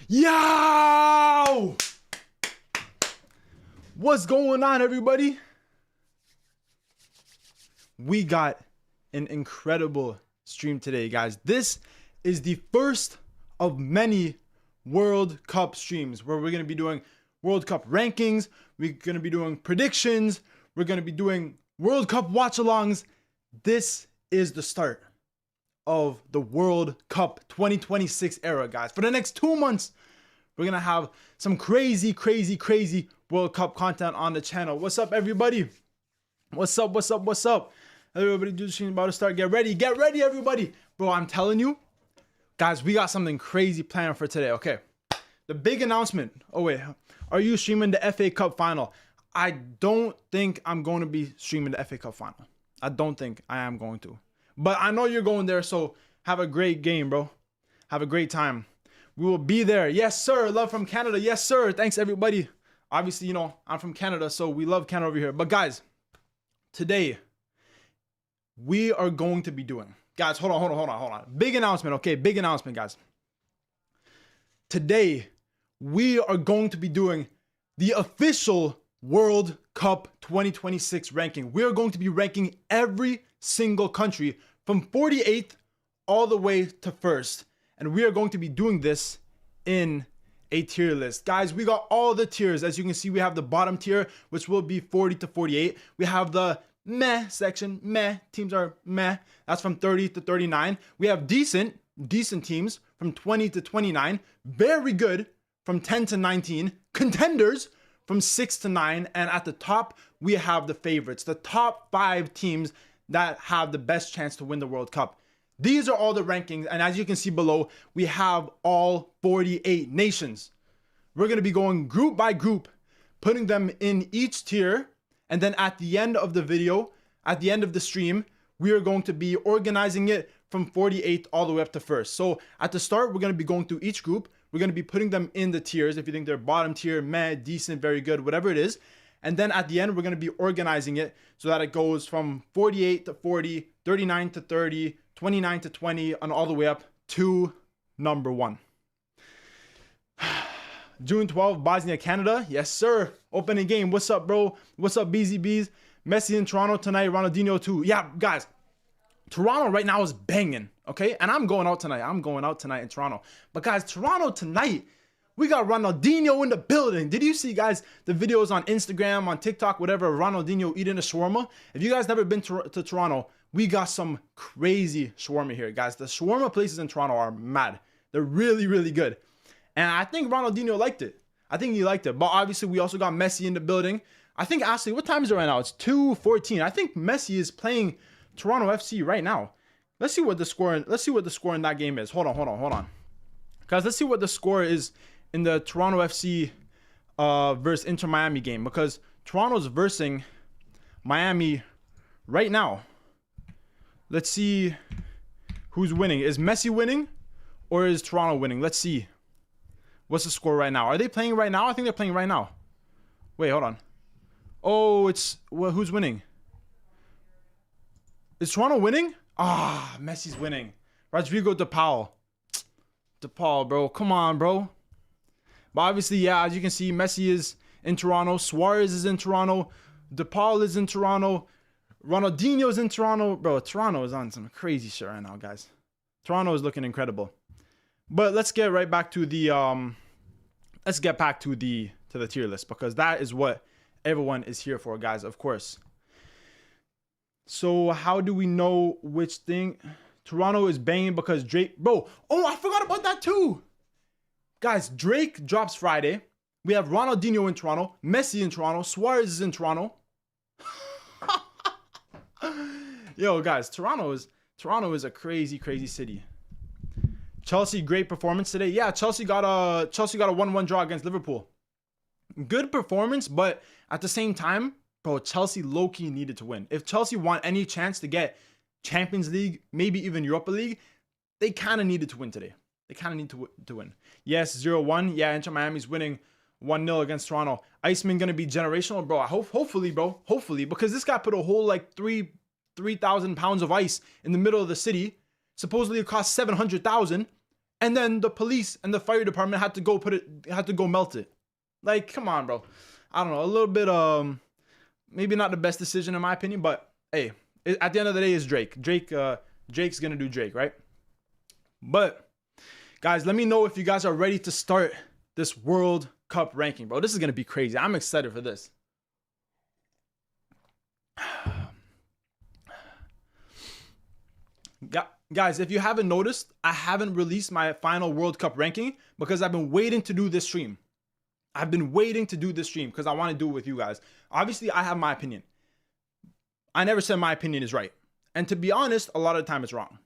Yo! What's going on, everybody? We got an incredible stream today, guys. This is the first of many World Cup streams where we're going to be doing World Cup rankings. We're going to be doing predictions. We're going to be doing World Cup watch-alongs. This is the start of the World Cup 2026 era, guys. For the next 2 months, we're going to have some crazy World Cup content on the channel. What's up, everybody? What's up? Everybody, do the stream about to start. Get ready, everybody. Bro, I'm telling you, guys, we got something crazy planned for today, okay? The big announcement. Oh, wait. Are you streaming the FA Cup final? I don't think I'm going to be streaming the FA Cup final. I don't think I am going to. But I know you're going there, so have a great game, bro. Have a great time. We will be there. Yes, sir. Love from Canada. Yes, sir. Thanks, everybody. Obviously, you know, I'm from Canada, so we love Canada over here. But, guys, today, we are going to be doing... Guys, hold on. Big announcement, okay? Big announcement, guys. Today, we are going to be doing the official World Cup 2026 ranking. We are going to be ranking every single country from 48th all the way to first. And we are going to be doing this in a tier list. Guys, we got all the tiers. As you can see, we have the bottom tier, which will be 40 to 48. We have the meh section. Meh. Teams are meh. That's from 30 to 39. We have decent teams from 20 to 29. Very good from 10 to 19. Contenders from 6 to 9. And at the top, we have the favorites. The top 5 teams that have the best chance to win the World Cup. These are all the rankings. And as you can see below, we have all 48 nations. We're going to be going group by group, putting them in each tier. And then at the end of the video, at the end of the stream, we are going to be organizing it from 48th all the way up to first. So at the start, we're going to be going through each group. We're going to be putting them in the tiers. If you think they're bottom tier, meh, decent, very good, whatever it is. And then at the end, we're going to be organizing it so that it goes from 48 to 40, 39 to 30, 29 to 20, and all the way up to number 1. June 12th, Bosnia, Canada. Yes, sir. Opening game. What's up, bro? What's up, BZBs? Messi in Toronto tonight. Ronaldinho too. Yeah, guys. Toronto right now is banging, okay? And I'm going out tonight. In Toronto. But, guys, Toronto tonight, we got Ronaldinho in the building. Did you see, guys, the videos on Instagram, on TikTok, whatever, Ronaldinho eating a shawarma? If you guys never been to Toronto, we got some crazy shawarma here, guys. The shawarma places in Toronto are mad. They're really good. And I think Ronaldinho liked it. But obviously, we also got Messi in the building. I think, Ashley, what time is it right now? It's 2:14. I think Messi is playing Toronto FC right now. Let's see what the score in that game is. Hold on. Guys, let's see what the score is in the Toronto FC versus Inter Miami game, because Toronto's versing Miami right now. Let's see who's winning. Is Messi winning or is Toronto winning? Let's see. What's the score right now? Are they playing right now? I think they're playing right now. Wait, hold on. Oh, who's winning? Is Toronto winning? Ah, Messi's winning. Rodrigo DePaul. DePaul, bro. Come on, bro. But obviously, yeah, as you can see, Messi is in Toronto. Suarez is in Toronto. DePaul is in Toronto. Ronaldinho is in Toronto. Bro, Toronto is on some crazy shit right now, guys. Toronto is looking incredible. But let's get right back to the the tier list, because that is what everyone is here for, guys, of course. So how do we know which thing? Toronto is banging because Drake, bro. Oh, I forgot about that too. Guys, Drake drops Friday. We have Ronaldinho in Toronto, Messi in Toronto, Suarez is in Toronto. Yo, guys, Toronto is a crazy city. Chelsea, great performance today. Yeah, Chelsea got a 1-1 draw against Liverpool. Good performance, but at the same time, bro, Chelsea low-key needed to win. If Chelsea want any chance to get Champions League, maybe even Europa League, they kind of needed to win today. They kind of need to win. Yes, 0-1. Yeah, Inter Miami's winning 1-0 against Toronto. Iceman going to be generational, bro. Hopefully, bro. Hopefully, because this guy put a whole like 3,000 pounds of ice in the middle of the city. Supposedly it cost 700,000. and then the police and the fire department had to go melt it. Like, come on, bro. I don't know, a little bit maybe not the best decision in my opinion, but hey, at the end of the day, it's Drake. Drake's gonna do Drake, right? But guys, let me know if you guys are ready to start this World Cup ranking, bro. This is gonna be crazy. I'm excited for this. Guys, if you haven't noticed, I haven't released my final World Cup ranking because I've been waiting to do this stream. I've been waiting to do this stream because I want to do it with you guys. Obviously, I have my opinion. I never said my opinion is right. And to be honest, a lot of the time it's wrong.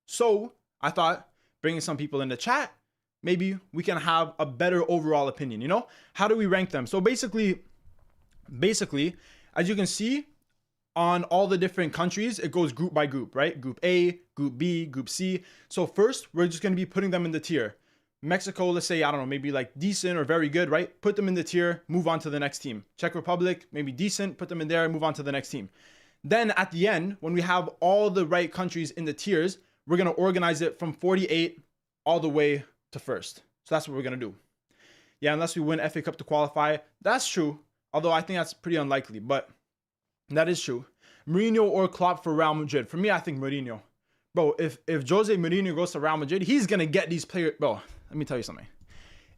So I thought bringing some people in the chat, maybe we can have a better overall opinion, you know? How do we rank them? So basically, as you can see, on all the different countries, it goes group by group, right? Group A, Group B, Group C. So first, we're just going to be putting them in the tier. Mexico, let's say, I don't know, maybe like decent or very good, right? Put them in the tier, move on to the next team. Czech Republic, maybe decent, put them in there, move on to the next team. Then at the end, when we have all the right countries in the tiers, we're going to organize it from 48 all the way to first. So that's what we're going to do. Yeah, unless we win FA Cup to qualify. That's true. Although I think that's pretty unlikely, but that is true. Mourinho or Klopp for Real Madrid. For me, I think Mourinho. Bro, if Jose Mourinho goes to Real Madrid, he's going to get these players. Bro, let me tell you something.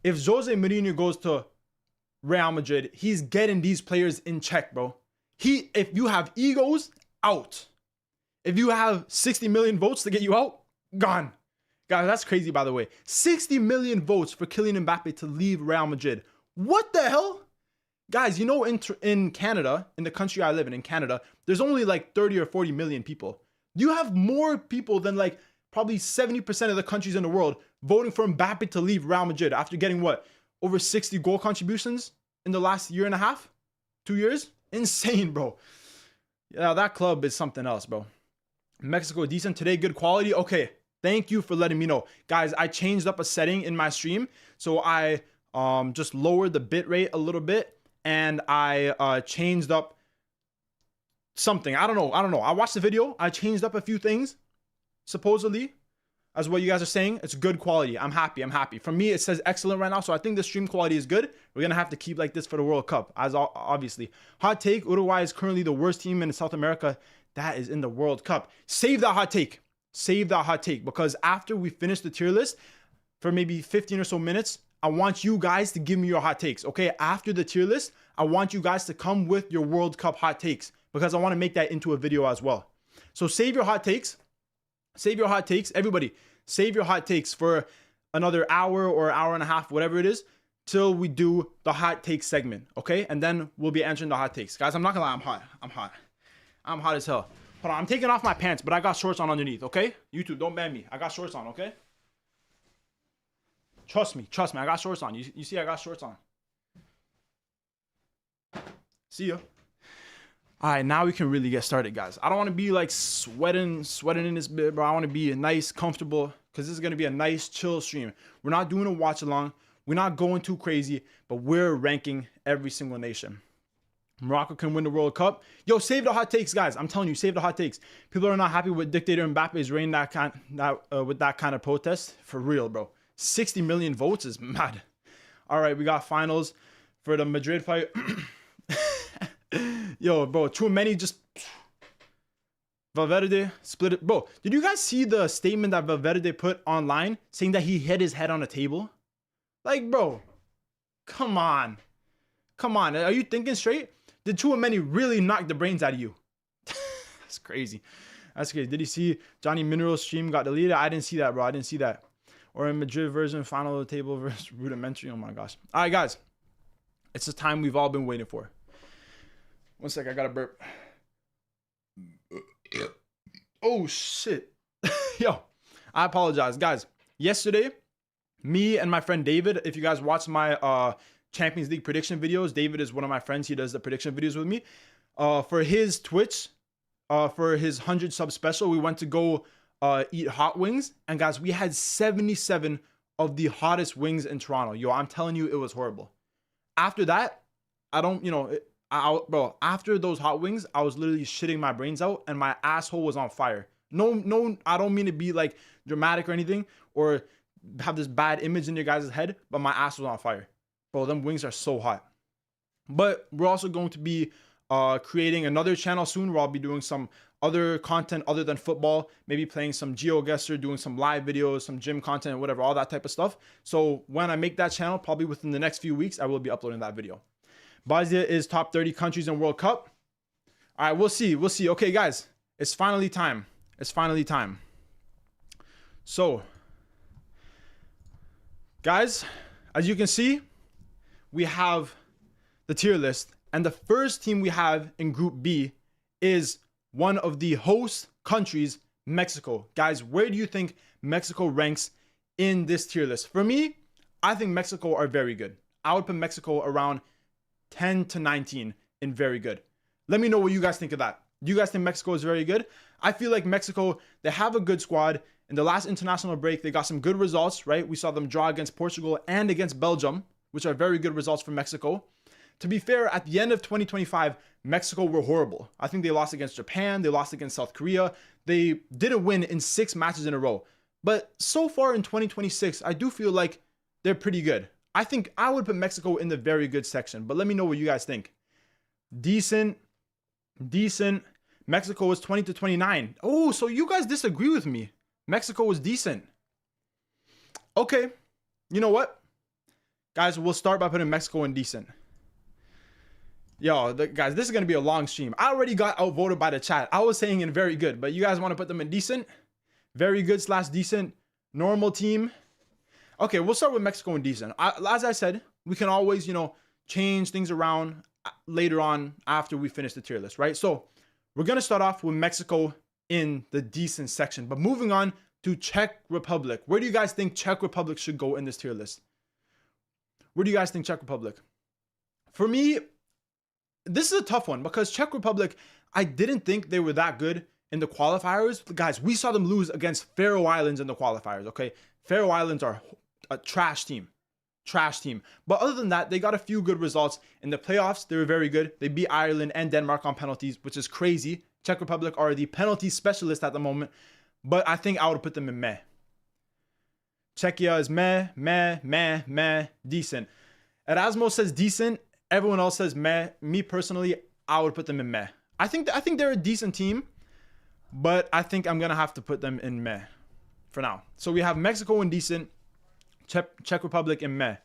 If Jose Mourinho goes to Real Madrid, he's getting these players in check, bro. If you have egos, out. If you have 60 million votes to get you out, gone. Guys, that's crazy, by the way. 60 million votes for Kylian Mbappe to leave Real Madrid. What the hell? Guys, you know, in Canada, in the country I live in Canada, there's only like 30 or 40 million people. You have more people than like probably 70% of the countries in the world voting for Mbappe to leave Real Madrid after getting what? Over 60 goal contributions in the last year and a half? 2 years? Insane, bro. Yeah, that club is something else, bro. Mexico, decent today, good quality. Okay, thank you for letting me know. Guys, I changed up a setting in my stream. So I just lowered the bit rate a little bit. And I changed up something. I don't know. I watched the video. I changed up a few things. Supposedly, as what you guys are saying, it's good quality. I'm happy. For me, it says excellent right now. So I think the stream quality is good. We're going to have to keep like this for the World Cup, as obviously. Hot take, Uruguay is currently the worst team in South America that is in the World Cup. Save that hot take. Save that hot take. Because after we finish the tier list, for maybe 15 or so minutes, I want you guys to give me your hot takes, okay? After the tier list, I want you guys to come with your World Cup hot takes because I want to make that into a video as well. So save your hot takes. Save your hot takes. Everybody, save your hot takes for another hour or hour and a half, whatever it is, till we do the hot take segment, okay? And then we'll be answering the hot takes. Guys, I'm not gonna lie, I'm hot as hell. Hold on, I'm taking off my pants, but I got shorts on underneath, okay? YouTube, don't ban me. I got shorts on, okay? Trust me, I got shorts on. You see I got shorts on. See ya. All right, now we can really get started, guys. I don't want to be like sweating in this bit, bro. I want to be nice, comfortable, because this is going to be a nice, chill stream. We're not doing a watch along. We're not going too crazy, but we're ranking every single nation. Morocco can win the World Cup. Yo, save the hot takes, guys. I'm telling you, save the hot takes. People are not happy with dictator Mbappe's reign with that kind of protest. For real, bro. 60 million votes is mad. All right, we got finals for the Madrid fight. Yo, bro, too many just... Valverde split it. Bro, did you guys see the statement that Valverde put online saying that he hit his head on a table? Like, bro, come on. Come on, are you thinking straight? Did too many really knock the brains out of you? That's crazy. That's crazy. Did you see Johnny Mineral's stream got deleted? I didn't see that, bro. I didn't see that. Or in Madrid version, final of the table versus rudimentary. Oh my gosh. All right, guys. It's the time we've all been waiting for. One sec, I got to burp. Oh, shit. Yo, I apologize. Guys, yesterday, me and my friend David, if you guys watch my Champions League prediction videos, David is one of my friends. He does the prediction videos with me. For his Twitch, for his 100 sub special, we went to go eat hot wings. And guys, we had 77 of the hottest wings in Toronto. Yo, I'm telling you, it was horrible. After that, I don't, you know, bro, after those hot wings, I was literally shitting my brains out and my asshole was on fire. No, I don't mean to be like dramatic or anything or have this bad image in your guys' head, but my ass was on fire. Bro, them wings are so hot. But we're also going to be creating another channel soon where I'll be doing some other content other than football, maybe playing some GeoGuessr, doing some live videos, some gym content, whatever, all that type of stuff. So when I make that channel, probably within the next few weeks, I will be uploading that video. Bosnia is top 30 countries in World Cup. All right, we'll see. We'll see. Okay, guys, it's finally time. It's finally time. So, guys, as you can see, we have the tier list. And the first team we have in Group B is one of the host countries, Mexico. Guys, where do you think Mexico ranks in this tier list? For me, I think Mexico are very good. I would put Mexico around 10 to 19 in very good. Let me know what you guys think of that. Do you guys think Mexico is very good? I feel like Mexico, they have a good squad. In the last international break, they got some good results, right? We saw them draw against Portugal and against Belgium, which are very good results for Mexico. To be fair, at the end of 2025, Mexico were horrible. I think they lost against Japan. They lost against South Korea. They didn't win in 6 matches in a row. But so far in 2026, I do feel like they're pretty good. I think I would put Mexico in the very good section. But let me know what you guys think. Decent. Mexico was 20 to 29. Oh, so you guys disagree with me. Mexico was decent. Okay. You know what? Guys, we'll start by putting Mexico in decent. Yo, guys, this is going to be a long stream. I already got outvoted by the chat. I was saying in very good, but you guys want to put them in decent? Very good / decent. Normal team. Okay, we'll start with Mexico in decent. As I said, we can always, change things around later on after we finish the tier list, right? So we're going to start off with Mexico in the decent section. But moving on to Czech Republic. Where do you guys think Czech Republic should go in this tier list? Where do you guys think Czech Republic? For me, this is a tough one because Czech Republic, I didn't think they were that good in the qualifiers. Guys, we saw them lose against Faroe Islands in the qualifiers, okay? Faroe Islands are a trash team. But other than that, they got a few good results. In the playoffs, they were very good. They beat Ireland and Denmark on penalties, which is crazy. Czech Republic are the penalty specialist at the moment, but I think I would put them in meh. Czechia is meh, decent. Erasmo says decent. Everyone else says meh. Me personally, I would put them in meh. I think they're a decent team, but I think I'm going to have to put them in meh for now. So we have Mexico in decent, Czech Republic in meh.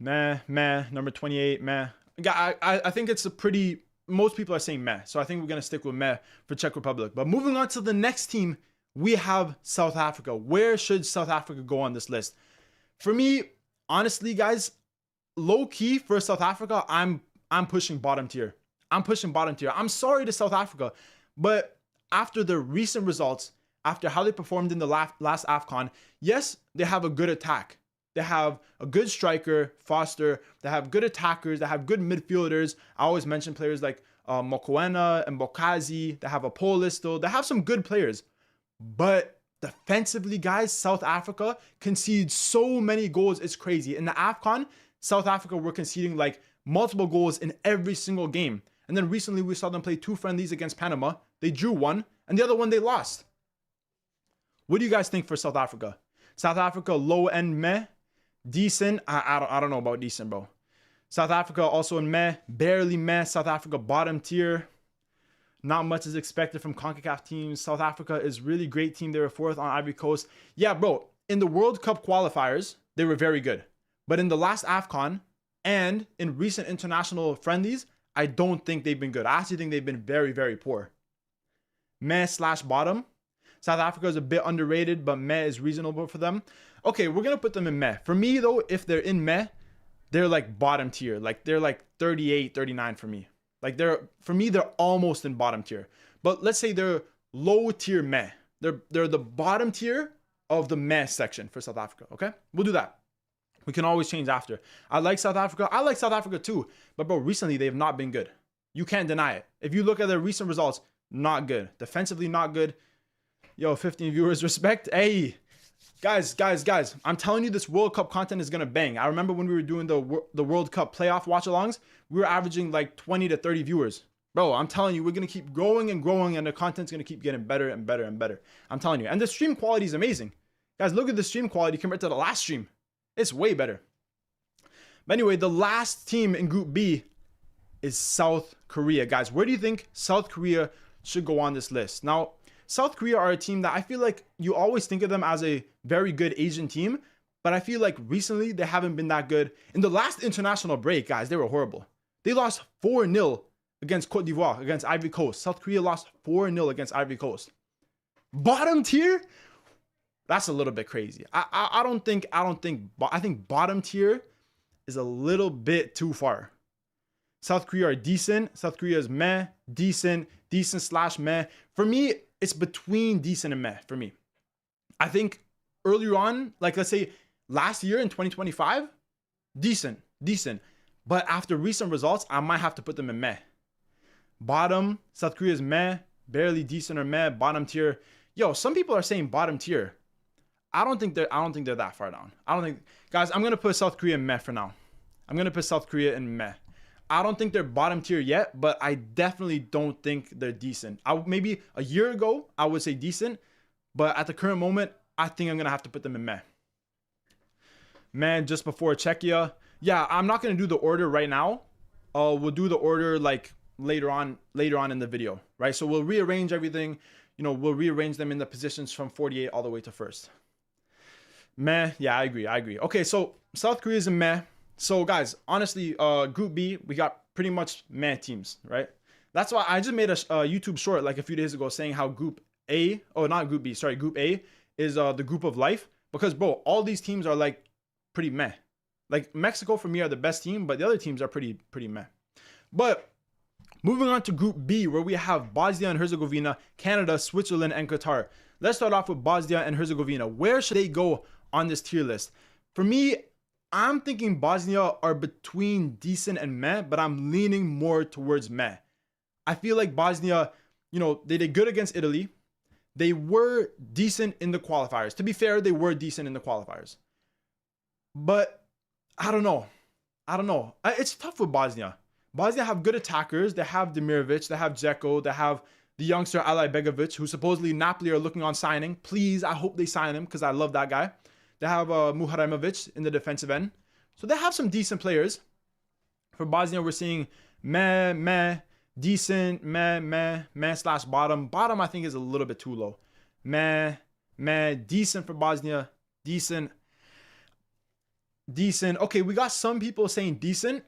Meh, number 28, meh. I think it's a pretty, most people are saying meh. So I think we're going to stick with meh for Czech Republic. But moving on to the next team, we have South Africa. Where should South Africa go on this list? For me, honestly, guys, low key for South Africa, I'm pushing bottom tier. I'm sorry to South Africa, but after the recent results, after how they performed in the last AFCON, yes, they have a good attack. They have a good striker, Foster. They have good attackers. They have good midfielders. I always mention players like Mokoena and Bokazi. They have a Polisto. They have some good players. But defensively, guys, South Africa concedes so many goals. It's crazy. In the AFCON, South Africa were conceding like multiple goals in every single game. And then recently we saw them play 2 friendlies against Panama. They drew 1 and the other one they lost. What do you guys think for South Africa? South Africa, low end meh, decent. I don't know about decent, bro. South Africa also in meh, barely meh. South Africa bottom tier. Not much is expected from CONCACAF teams. South Africa is really great team. They were 4th on Ivory Coast. Yeah, bro, in the World Cup qualifiers, they were very good. But in the last AFCON and in recent international friendlies, I don't think they've been good. I actually think they've been very, very poor. Meh / bottom. South Africa is a bit underrated, but meh is reasonable for them. Okay, we're going to put them in meh. For me, though, if they're in meh, they're like bottom tier. Like they're like 38, 39 for me. Like for me, they're almost in bottom tier. But let's say they're low tier meh. They're the bottom tier of the meh section for South Africa, okay? We'll do that. We can always change after. I like South Africa. I like South Africa too. But bro, recently they have not been good. You can't deny it. If you look at their recent results, not good. Defensively, not good. Yo, 15 viewers, respect. Hey, guys. I'm telling you, this World Cup content is going to bang. I remember when we were doing the World Cup playoff watch-alongs, we were averaging like 20 to 30 viewers. Bro, I'm telling you, we're going to keep growing and growing, and the content's going to keep getting better and better and better. I'm telling you. And the stream quality is amazing. Guys, look at the stream quality compared to the last stream. It's way better. But anyway, the last team in Group B is South Korea. Guys, where do you think South Korea should go on this list? Now, South Korea are a team that I feel like you always think of them as a very good Asian team, but I feel like recently they haven't been that good. In the last international break, guys, they were horrible. They lost 4-0 against Cote d'Ivoire, against Ivory Coast. South Korea lost 4-0 against Ivory Coast. Bottom tier? That's a little bit crazy. I think bottom tier is a little bit too far. South Korea are decent. South Korea is meh, decent slash meh. For me, it's between decent and meh for me. I think earlier on, like let's say last year in 2025, decent. But after recent results, I might have to put them in meh. Bottom, South Korea is meh, barely decent or meh. Bottom tier. Yo, some people are saying bottom tier. I don't think they're that far down. Guys, I'm gonna put South Korea in meh for now. I'm gonna put South Korea in meh. I don't think they're bottom tier yet, but I definitely don't think they're decent. Maybe a year ago, I would say decent, but at the current moment, I think I'm gonna have to put them in meh. Man, just before Czechia. Yeah, I'm not gonna do the order right now. We'll do the order like later on in the video, right? So we'll rearrange everything. We'll rearrange them in the positions from 48 all the way to first. Meh. Yeah, I agree. Okay, so South Korea is a meh. So guys, honestly, Group B, we got pretty much meh teams, right? That's why I just made a YouTube short like a few days ago saying how Group A, not Group B, sorry, Group A is the group of life. Because bro, all these teams are like pretty meh. Like Mexico for me are the best team, but the other teams are pretty meh. But moving on to Group B, where we have Bosnia and Herzegovina, Canada, Switzerland, and Qatar. Let's start off with Bosnia and Herzegovina. Where should they go on this tier list? For me, I'm thinking Bosnia are between decent and meh, but I'm leaning more towards meh. I feel like Bosnia, they did good against Italy. They were decent in the qualifiers. To be fair, they were decent in the qualifiers. But I don't know. It's tough with Bosnia. Bosnia have good attackers. They have Demirovic. They have Dzeko. They have the youngster Alay Begovic, who supposedly Napoli are looking on signing. Please, I hope they sign him because I love that guy. They have Muharimovic in the defensive end. So they have some decent players. For Bosnia, we're seeing meh, decent, meh slash bottom. Bottom, I think, is a little bit too low. Meh, decent for Bosnia. Decent. Okay, we got some people saying decent.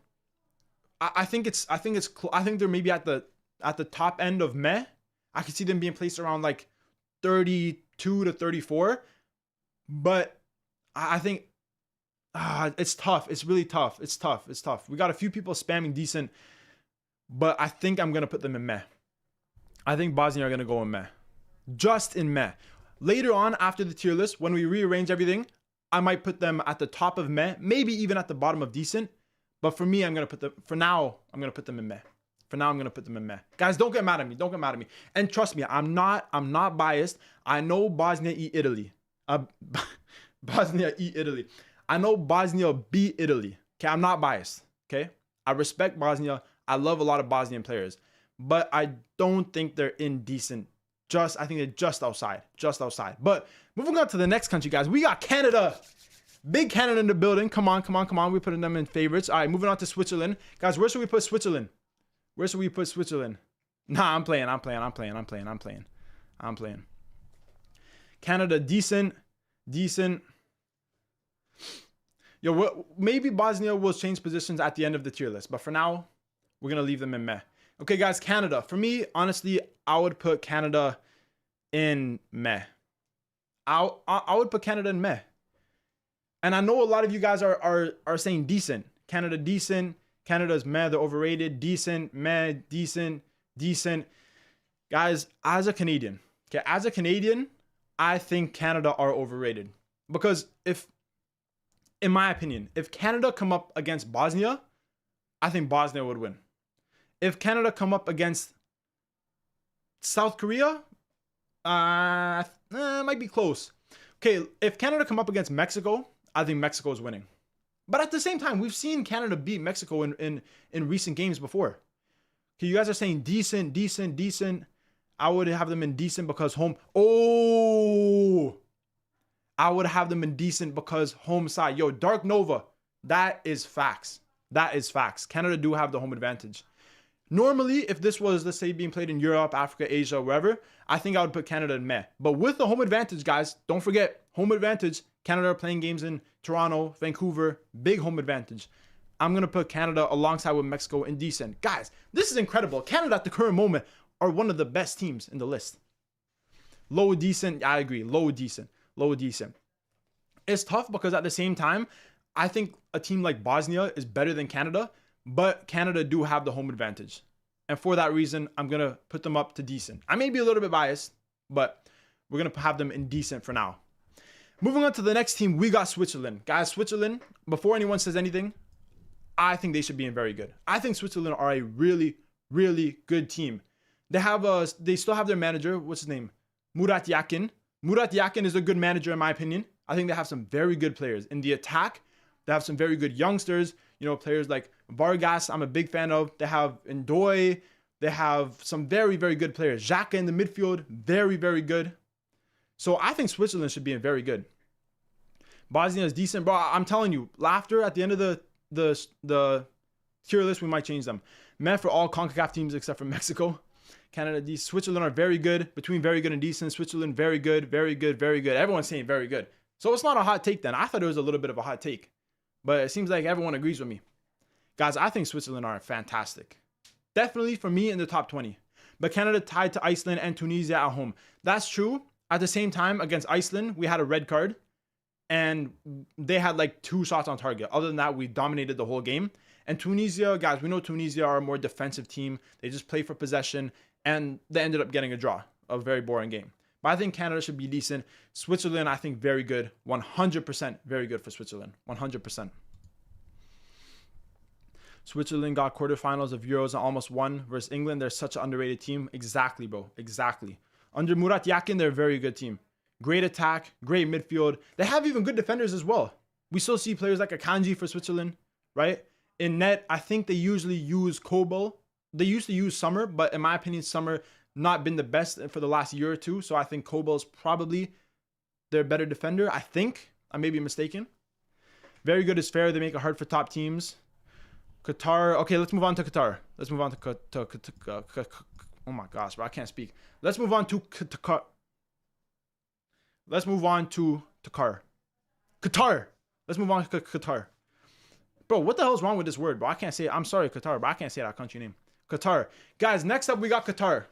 I think they're maybe at the top end of meh. I could see them being placed around like 32 to 34. But I think it's tough. It's really tough. It's tough. We got a few people spamming decent, but I think I'm going to put them in meh. I think Bosnia are going to go in meh. Just in meh. Later on, after the tier list, when we rearrange everything, I might put them at the top of meh, maybe even at the bottom of decent. But for me, I'm going to put them, for now, I'm going to put them in meh. Guys, don't get mad at me. And trust me, I'm not biased. I know Bosnia eat Italy. Bosnia eat Italy. I know Bosnia beat Italy. Okay, I'm not biased. Okay, I respect Bosnia. I love a lot of Bosnian players, but I don't think they're indecent. I think they're just outside. But moving on to the next country, guys, we got Canada. Big Canada in the building. Come on. We're putting them in favorites. All right, moving on to Switzerland, guys. Where should we put Switzerland? Nah, I'm playing. Canada, decent. Yo, maybe Bosnia will change positions at the end of the tier list, but for now, we're gonna leave them in meh. Okay, guys, Canada. For me, honestly, I would put Canada in meh. I would put Canada in meh. And I know a lot of you guys are saying decent. Canada decent. Canada's meh. They're overrated. Decent, meh, decent. Guys, as a Canadian, I think Canada are overrated. Because in my opinion, if Canada come up against Bosnia, I think Bosnia would win. If Canada come up against South Korea, it might be close. Okay, if Canada come up against Mexico, I think Mexico is winning. But at the same time, we've seen Canada beat Mexico in recent games before. Okay, you guys are saying decent. I would have them in decent because home. Oh, I would have them in decent because home side. Yo, Dark Nova, that is facts. That is facts. Canada do have the home advantage. Normally, if this was, let's say, being played in Europe, Africa, Asia, wherever, I think I would put Canada in meh. But with the home advantage, guys, don't forget, home advantage, Canada are playing games in Toronto, Vancouver, big home advantage. I'm going to put Canada alongside with Mexico in decent. Guys, this is incredible. Canada at the current moment are one of the best teams in the list. Low, decent, I agree. Low, decent. Low, decent. It's tough because at the same time, I think a team like Bosnia is better than Canada, but Canada do have the home advantage. And for that reason, I'm going to put them up to decent. I may be a little bit biased, but we're going to have them in decent for now. Moving on to the next team, we got Switzerland. Guys, Switzerland, before anyone says anything, I think they should be in very good. I think Switzerland are a really, really good team. They still have their manager. What's his name? Murat Yakin. Murat Yakin is a good manager in my opinion. I think they have some very good players. In the attack, they have some very good youngsters. You know, players like Vargas, I'm a big fan of. They have Ndoye. They have some very, very good players. Xhaka in the midfield, very, very good. So I think Switzerland should be in very good. Bosnia is decent, bro. I'm telling you, after at the end of the tier list, we might change them. Meh for all CONCACAF teams except for Mexico. Canada, Switzerland are very good. Between very good and decent. Switzerland, very good, very good, very good. Everyone's saying very good. So it's not a hot take then. I thought it was a little bit of a hot take. But it seems like everyone agrees with me. Guys, I think Switzerland are fantastic. Definitely for me in the top 20. But Canada tied to Iceland and Tunisia at home. That's true. At the same time, against Iceland, we had a red card. And they had like 2 shots on target. Other than that, we dominated the whole game. And Tunisia, guys, we know Tunisia are a more defensive team. They just play for possession. And they ended up getting a draw. A very boring game. But I think Canada should be decent. Switzerland, I think, very good. 100% very good for Switzerland. 100%. Switzerland got quarterfinals of Euros and almost won versus England. They're such an underrated team. Exactly, bro. Exactly. Under Murat Yakin, they're a very good team. Great attack, great midfield. They have even good defenders as well. We still see players like Akanji for Switzerland, right? In net, I think they usually use Kobel. They used to use Summer, but in my opinion, Summer not been the best for the last year or two. So I think Kobel is probably their better defender. I think. I may be mistaken. Very good is fair. They make it hard for top teams. Qatar. Okay, let's move on to Qatar. Let's move on to Qatar. Oh my gosh, bro, I can't speak. Let's move on to Qatar. Let's move on to Qatar. Qatar. Let's move on to Qatar. Bro, what the hell is wrong with this word, bro? I can't say it. I'm sorry, Qatar, but I can't say that country name. Qatar. Guys, next up, we got Qatar.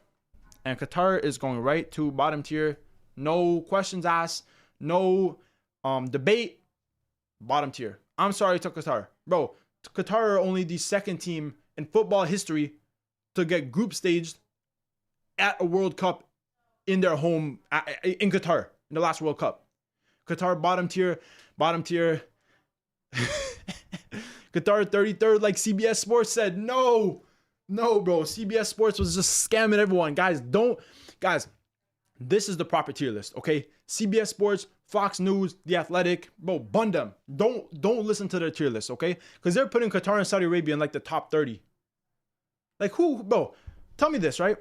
And Qatar is going right to bottom tier. No questions asked. No debate. Bottom tier. I'm sorry to Qatar. Bro, Qatar are only the second team in football history to get group staged at a World Cup in their home, in Qatar, in the last World Cup. Qatar, bottom tier. Bottom tier. Qatar 33rd, like CBS Sports said. No, bro. CBS Sports was just scamming everyone. Guys, this is the proper tier list, okay? CBS Sports, Fox News, The Athletic, bro, bun them. Don't listen to their tier list, okay? Because they're putting Qatar and Saudi Arabia in like the top 30. Like who, bro? Tell me this, right?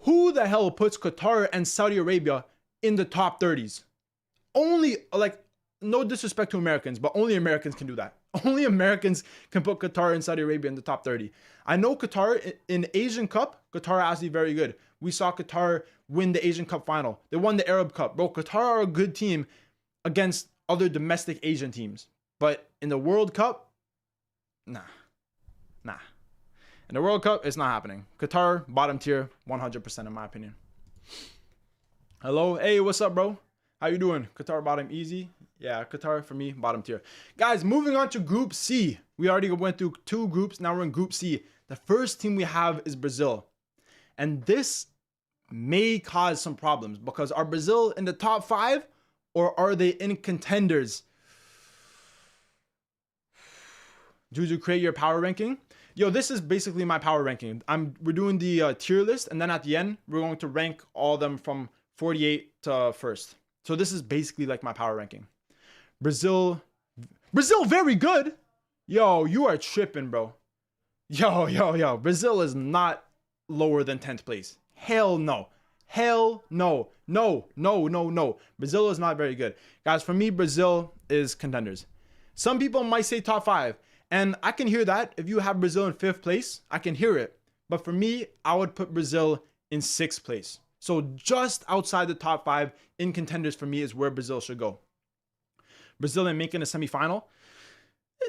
Who the hell puts Qatar and Saudi Arabia in the top 30s? Only, like, no disrespect to Americans, but only Americans can do that. Only Americans can put Qatar and Saudi Arabia in the top 30. I know Qatar in Asian Cup, Qatar are actually very good. We saw Qatar win the Asian Cup final. They won the Arab Cup. Bro, Qatar are a good team against other domestic Asian teams. But in the World Cup, nah. In the World Cup, it's not happening. Qatar, bottom tier, 100% in my opinion. Hello? Hey, what's up, bro? How you doing? Qatar bottom easy. Yeah, Qatar for me, bottom tier. Guys, moving on to Group C. We already went through 2 groups. Now we're in Group C. The first team we have is Brazil. And this may cause some problems because are Brazil in the top 5 or are they in contenders? Juju, create your power ranking. Yo, this is basically my power ranking. We're doing the tier list, and then at the end, we're going to rank all of them from 48 to first. So this is basically like my power ranking. Brazil, very good. Yo, you are tripping, bro. Yo. Brazil is not lower than 10th place. Hell no. Hell no. No, no, no, no. Brazil is not very good. Guys, for me, Brazil is contenders. Some people might say top 5. And I can hear that. If you have Brazil in 5th place, I can hear it. But for me, I would put Brazil in 6th place. So just outside the top 5 in contenders for me is where Brazil should go. Brazil in making a semifinal,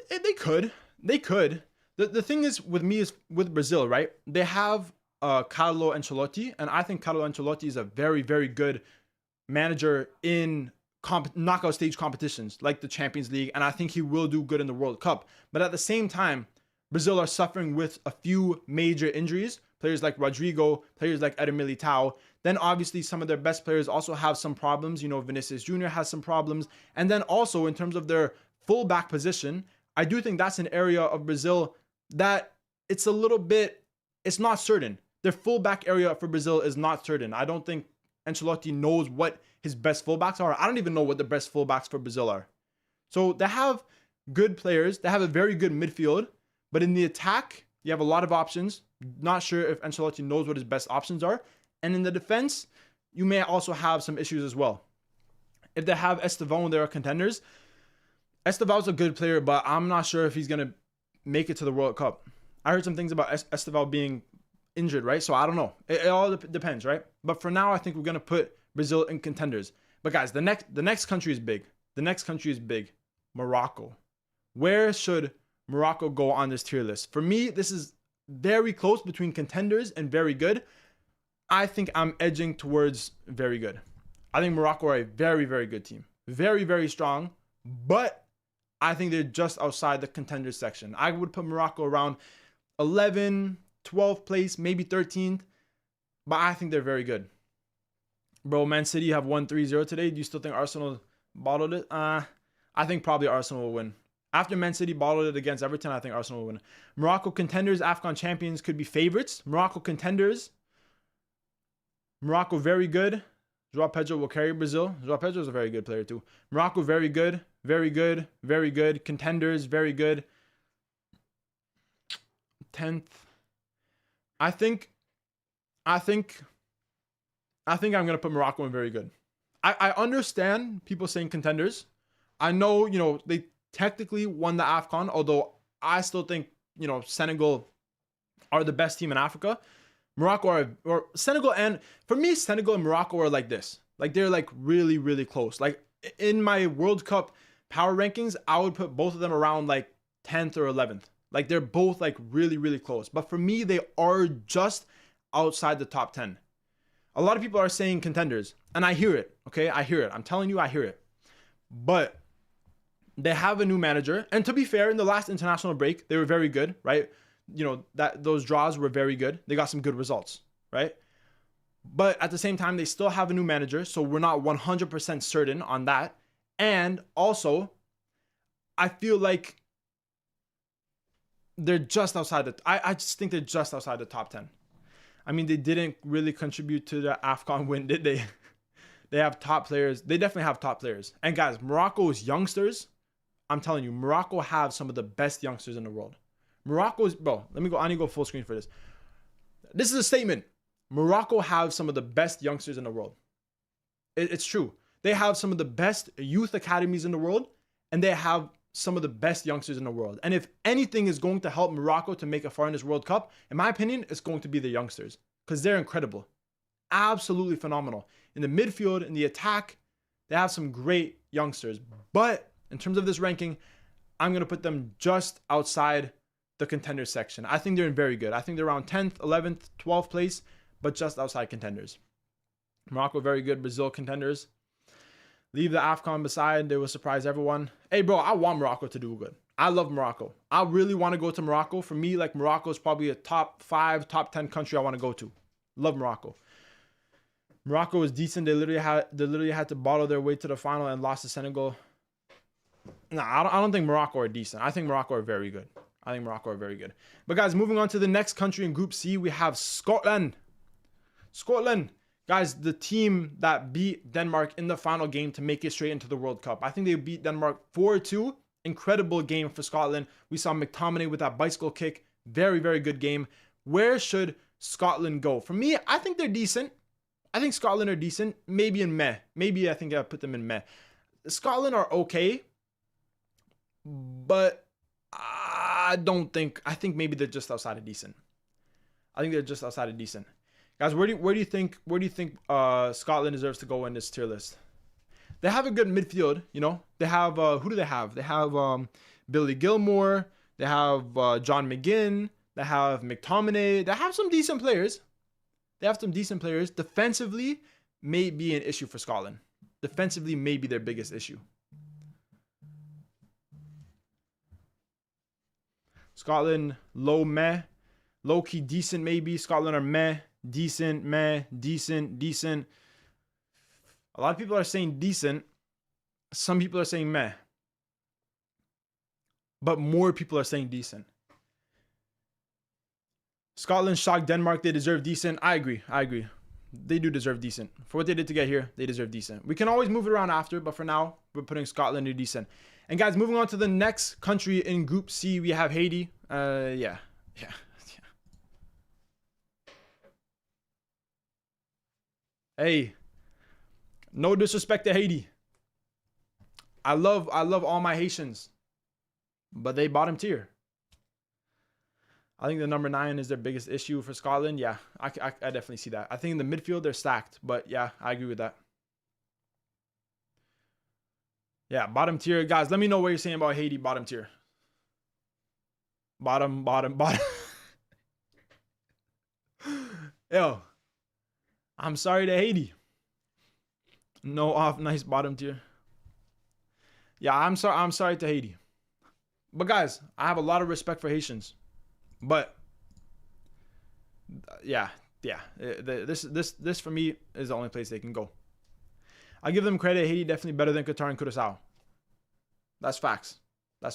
they could. They could. The thing is with me is with Brazil, right? They have Carlo Ancelotti, and I think Carlo Ancelotti is a very, very good manager in knockout stage competitions like the Champions League, and I think he will do good in the World Cup. But at the same time, Brazil are suffering with a few major injuries. Players like Rodrigo, players like Eder Militao. Then obviously some of their best players also have some problems. You know, Vinicius Jr. has some problems. And then also in terms of their fullback position, I do think that's an area of Brazil that it's a little bit, it's not certain. Their fullback area for Brazil is not certain. I don't think Ancelotti knows what his best fullbacks are. I don't even know what the best fullbacks for Brazil are. So they have good players. They have a very good midfield. But in the attack, you have a lot of options. Not sure if Ancelotti knows what his best options are. And in the defense, you may also have some issues as well. If they have Estevão, they're contenders. Estevão's a good player, but I'm not sure if he's going to make it to the World Cup. I heard some things about Estevão being injured, right? So I don't know. It all depends, right? But for now, I think we're going to put Brazil in contenders. But guys, the next country is big. The next country is big. Morocco. Where should Morocco go on this tier list? For me, this is very close between contenders and very good. I think I'm edging towards very good. I think Morocco are a very, very good team. Very, very strong. But I think they're just outside the contenders section. I would put Morocco around 11, 12th place, maybe 13th. But I think they're very good. Bro, Man City have won 3-0 today. Do you still think Arsenal bottled it? I think probably Arsenal will win. After Man City bottled it against Everton, I think Arsenal will win. Morocco contenders, AFCON champions could be favorites. Morocco contenders. Morocco very good. João Pedro will carry Brazil. João Pedro is a very good player too. Morocco very good. Very good. Very good. Contenders very good. 10th. I think I'm going to put Morocco in very good. I understand people saying contenders. I know, you know, they technically won the AFCON, although I still think, you know, Senegal are the best team in Africa. Morocco or Senegal, and for me, Senegal and Morocco are like this. Like they're like really, really close. Like in my World Cup power rankings, I would put both of them around like 10th or 11th. Like they're both like really, really close. But for me, they are just outside the top 10. A lot of people are saying contenders, and I hear it. Okay, I hear it. I'm telling you, I hear it. But they have a new manager, and to be fair, in the last international break, they were very good, right? You know, that those draws were very good. They got some good results, right? But at the same time, they still have a new manager, so we're not 100% certain on that. And also, I feel like they're just outside I just think they're just outside the top 10. I mean, they didn't really contribute to the AFCON win, did they? They have top players. They definitely have top players. And guys, Morocco's youngsters, I'm telling you, Morocco have some of the best youngsters in the world. Morocco's, bro, I need to go full screen for this. This is a statement. Morocco have some of the best youngsters in the world. It's true. They have some of the best youth academies in the world, and they have some of the best youngsters in the world. And if anything is going to help Morocco to make a far in this World Cup, in my opinion, it's going to be the youngsters, because they're incredible. Absolutely phenomenal. In the midfield, in the attack, they have some great youngsters. But in terms of this ranking, I'm going to put them just outside the contenders section. I think they're very good. I think they're around 10th, 11th, 12th place, but just outside contenders. Morocco, very good. Brazil, contenders. Leave the AFCON beside. They will surprise everyone. Hey, bro, I want Morocco to do good. I love Morocco. I really want to go to Morocco. For me, like, Morocco is probably a top 5, top 10 country I want to go to. Love Morocco. Morocco is decent. They literally had to bottle their way to the final and lost to Senegal. No, I don't think Morocco are decent. I think Morocco are very good. But guys, moving on to the next country in Group C, we have Scotland. Scotland. Guys, the team that beat Denmark in the final game to make it straight into the World Cup. I think they beat Denmark 4-2. Incredible game for Scotland. We saw McTominay with that bicycle kick. Very, very good game. Where should Scotland go? For me, I think they're decent. I think Scotland are decent. Maybe in meh. Maybe I think I put them in meh. Scotland are okay, but I think maybe they're just outside of decent. I think they're just outside of decent. Guys, where do you think Scotland deserves to go in this tier list? They have a good midfield, you know. They have who do they have? They have Billy Gilmore. They have John McGinn. They have McTominay. They have some decent players. Defensively, may be an issue for Scotland. Defensively, may be their biggest issue. Scotland, low meh. Low key decent maybe. Scotland are meh. Decent, meh. Decent, decent. A lot of people are saying decent. Some people are saying meh. But more people are saying decent. Scotland shocked Denmark. They deserve decent. I agree. They do deserve decent. For what they did to get here, they deserve decent. We can always move it around after, but for now, we're putting Scotland in decent. And guys, moving on to the next country in Group C, we have Haiti. Yeah. Hey, no disrespect to Haiti. I love all my Haitians, but they bottom tier. I think the number 9 is their biggest issue for Scotland. Yeah, I definitely see that. I think in the midfield, they're stacked. But yeah, I agree with that. Yeah, bottom tier. Guys, let me know what you're saying about Haiti, bottom tier. Bottom. Yo, I'm sorry to Haiti. No off, nice bottom tier. Yeah, I'm sorry to Haiti. But guys, I have a lot of respect for Haitians. But yeah, this for me is the only place they can go. I give them credit. Haiti definitely better than Qatar and Curaçao. That's facts. All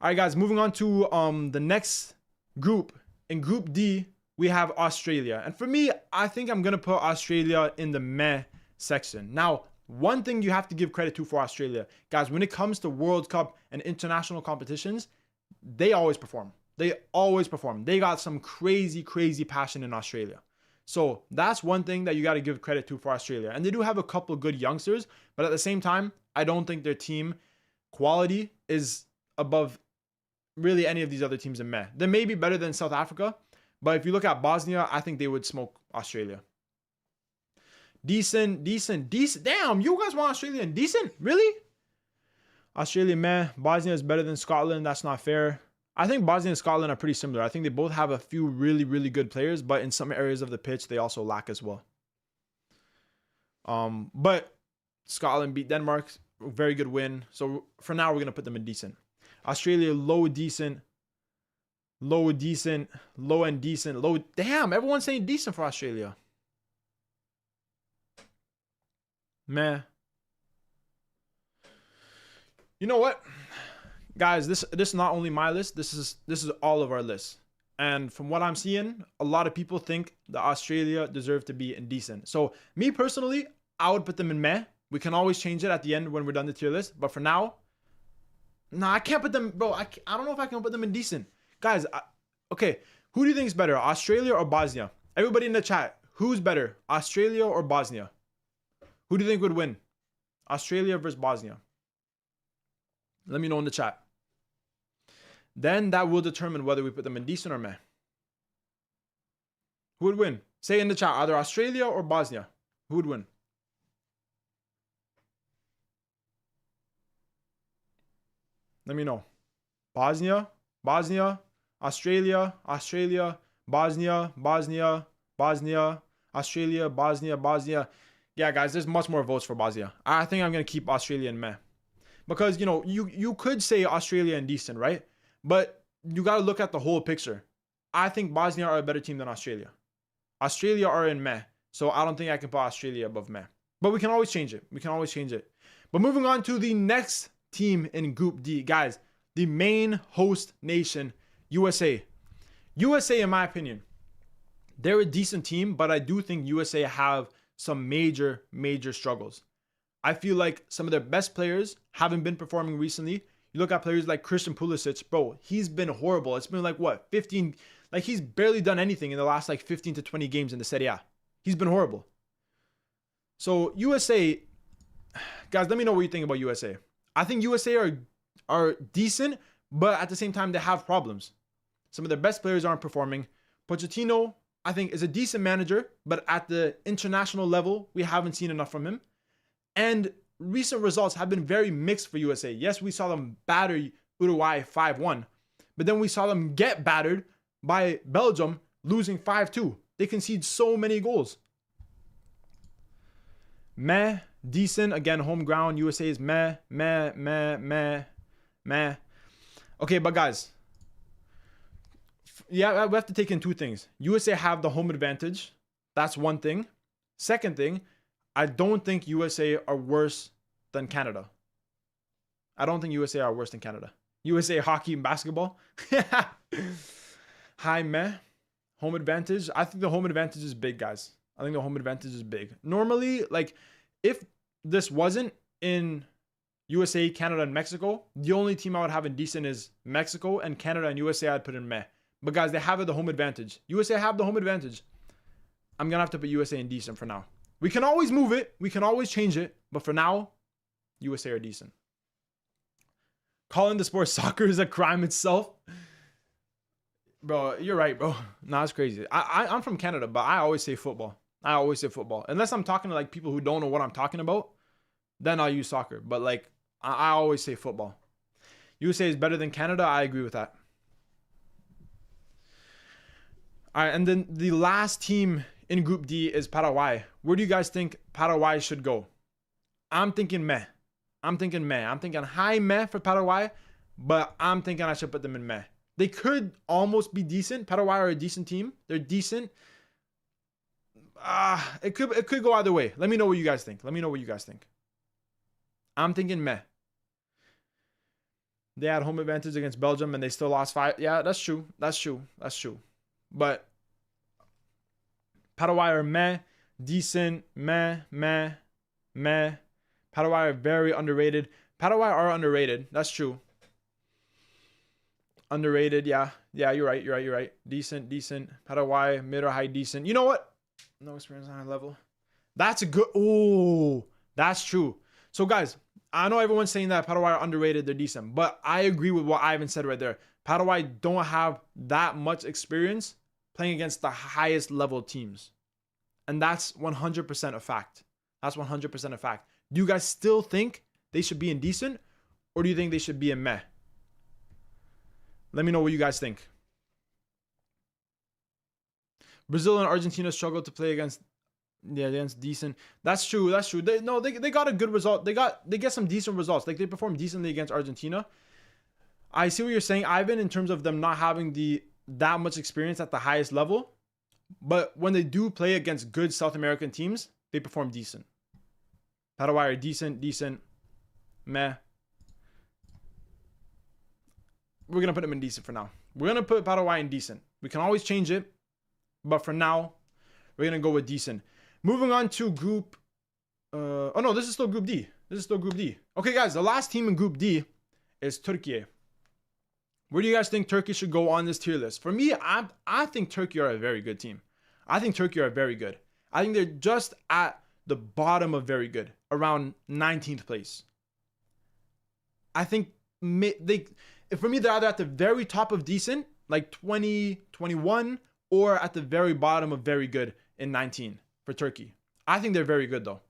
right, guys, moving on to the next group. In Group D, we have Australia. And for me, I think I'm going to put Australia in the meh section. Now, one thing you have to give credit to for Australia, guys, when it comes to World Cup and international competitions, they always perform. They got some crazy passion in Australia. So that's one thing that you got to give credit to for Australia. And they do have a couple of good youngsters, but at the same time, I don't think their team quality is above really any of these other teams in meh. They may be better than South Africa, but if you look at Bosnia, I think they would smoke Australia. Decent. Damn, you guys want Australia in decent? Really? Australia, meh. Bosnia is better than Scotland. That's not fair. I think Bosnia and Scotland are pretty similar. I think they both have a few really good players, but in some areas of the pitch, they also lack as well. But Scotland beat Denmark. Very good win. So for now, we're going to put them in decent. Australia, low, decent. Low, decent. Low and decent. Low. Damn, everyone's saying decent for Australia. Meh. You know what? Guys, this is not only my list. This is all of our lists. And from what I'm seeing, a lot of people think that Australia deserve to be indecent. So me personally, I would put them in meh. We can always change it at the end when we're done the tier list. But for now, nah, I can't put them, bro. I don't know if I can put them in decent. Guys, okay, who do you think is better, Australia or Bosnia? Everybody in the chat, who's better, Australia or Bosnia? Who do you think would win? Australia versus Bosnia. Let me know in the chat. Then that will determine whether we put them in decent or meh. Who would win? Say in the chat, either Australia or Bosnia. Who would win? Let me know. Bosnia, Australia, Bosnia, Australia, Bosnia. Yeah, guys, there's much more votes for Bosnia. I think I'm going to keep Australia in meh. Because, you know, you could say Australia indecent, right? But you got to look at the whole picture. I think Bosnia are a better team than Australia. Australia are in meh. So I don't think I can put Australia above meh. But we can always change it. But moving on to the next team in Group D. Guys, the main host nation, USA. USA, in my opinion, they're a decent team, but I do think USA have some major struggles. I feel like some of their best players haven't been performing recently. You look at players like Christian Pulisic, bro, he's been horrible. It's been like, what, 15? Like, he's barely done anything in the last, like, 15 to 20 games in the Serie A. He's been horrible. So USA, guys, let me know what you think about USA. I think USA are decent, but at the same time, they have problems. Some of their best players aren't performing. Pochettino, I think, is a decent manager, but at the international level, we haven't seen enough from him. And recent results have been very mixed for USA. Yes, we saw them batter Uruguay 5-1, but then we saw them get battered by Belgium, losing 5-2. They concede so many goals. Meh, decent. Again, home ground. USA is meh. Okay, but guys, yeah, we have to take in two things. USA have the home advantage. That's one thing. Second thing, I don't think USA are worse than Canada. I don't think USA are worse than Canada. USA hockey and basketball. High meh. Home advantage. I think the home advantage is big, guys. I think the home advantage is big. Normally, like, if this wasn't in USA, Canada, and Mexico, the only team I would have in decent is Mexico, and Canada and USA I'd put in meh. But guys, they have the home advantage. USA have the home advantage. I'm going to have to put USA in decent for now. We can always move it. We can always change it. But for now, USA are decent. Calling the sport soccer is a crime itself. Bro, you're right, bro. Nah, it's crazy. I'm from Canada, but I always say football. I always say football. Unless I'm talking to like people who don't know what I'm talking about, then I'll use soccer. But like, I always say football. USA is better than Canada. I agree with that. All right, and then the last team in Group D is Paraguay. Where do you guys think Paraguay should go? I'm thinking meh. I'm thinking high meh for Paraguay, but I'm thinking I should put them in meh. They could almost be decent. Paraguay are a decent team. They're decent. It could go either way. Let me know what you guys think. I'm thinking meh. They had home advantage against Belgium and they still lost 5. Yeah, that's true. But Paraguay are meh, decent, meh. Paraguay are very underrated. Paraguay are underrated. That's true. Underrated, yeah. Yeah, you're right. Decent. Paraguay, mid or high decent. You know what? No experience on high level. That's a good... Oh, that's true. So, guys, I know everyone's saying that Paraguay are underrated. They're decent. But I agree with what Ivan said right there. Paraguay don't have that much experience playing against the highest level teams. And that's 100% a fact. Do you guys still think they should be in decent? Or do you think they should be in meh? Let me know what you guys think. Brazil and Argentina struggled to play against decent. That's true. They got a good result. They get some decent results. Like, they performed decently against Argentina. I see what you're saying, Ivan, in terms of them not having that much experience at the highest level. But when they do play against good South American teams, they perform decent. Paraguay are decent, meh. We're going to put them in decent for now. We're going to put Paraguay in decent. We can always change it. But for now, we're going to go with decent. Moving on to Group... oh, no, this is still Group D. Okay, guys, the last team in Group D is Turkey. Where do you guys think Turkey should go on this tier list? For me, I think Turkey are a very good team. I think Turkey are very good. I think they're just at the bottom of very good, around 19th place. I think for me, they're either at the very top of decent, like 20, 21, or at the very bottom of very good in 19 for Turkey. I think they're very good, though.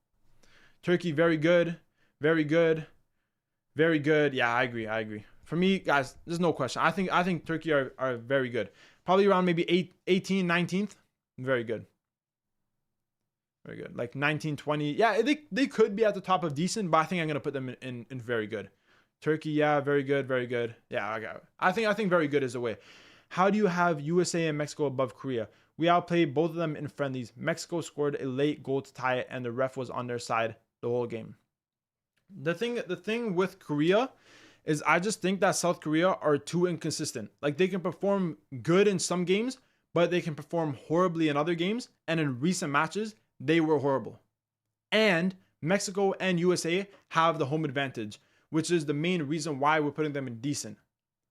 Turkey, very good. Yeah, I agree. For me, guys, there's no question. I think Turkey are very good. Probably around maybe 18, 19th. Very good. Like 19, 20. Yeah, they could be at the top of decent, but I think I'm going to put them in very good. Turkey, yeah, very good. Yeah, I got it. I think very good is the way. How do you have USA and Mexico above Korea? We outplayed both of them in friendlies. Mexico scored a late goal to tie it, and the ref was on their side the whole game. The thing with Korea is I just think that South Korea are too inconsistent. Like, they can perform good in some games, but they can perform horribly in other games. And in recent matches, they were horrible. And Mexico and USA have the home advantage, which is the main reason why we're putting them in decent.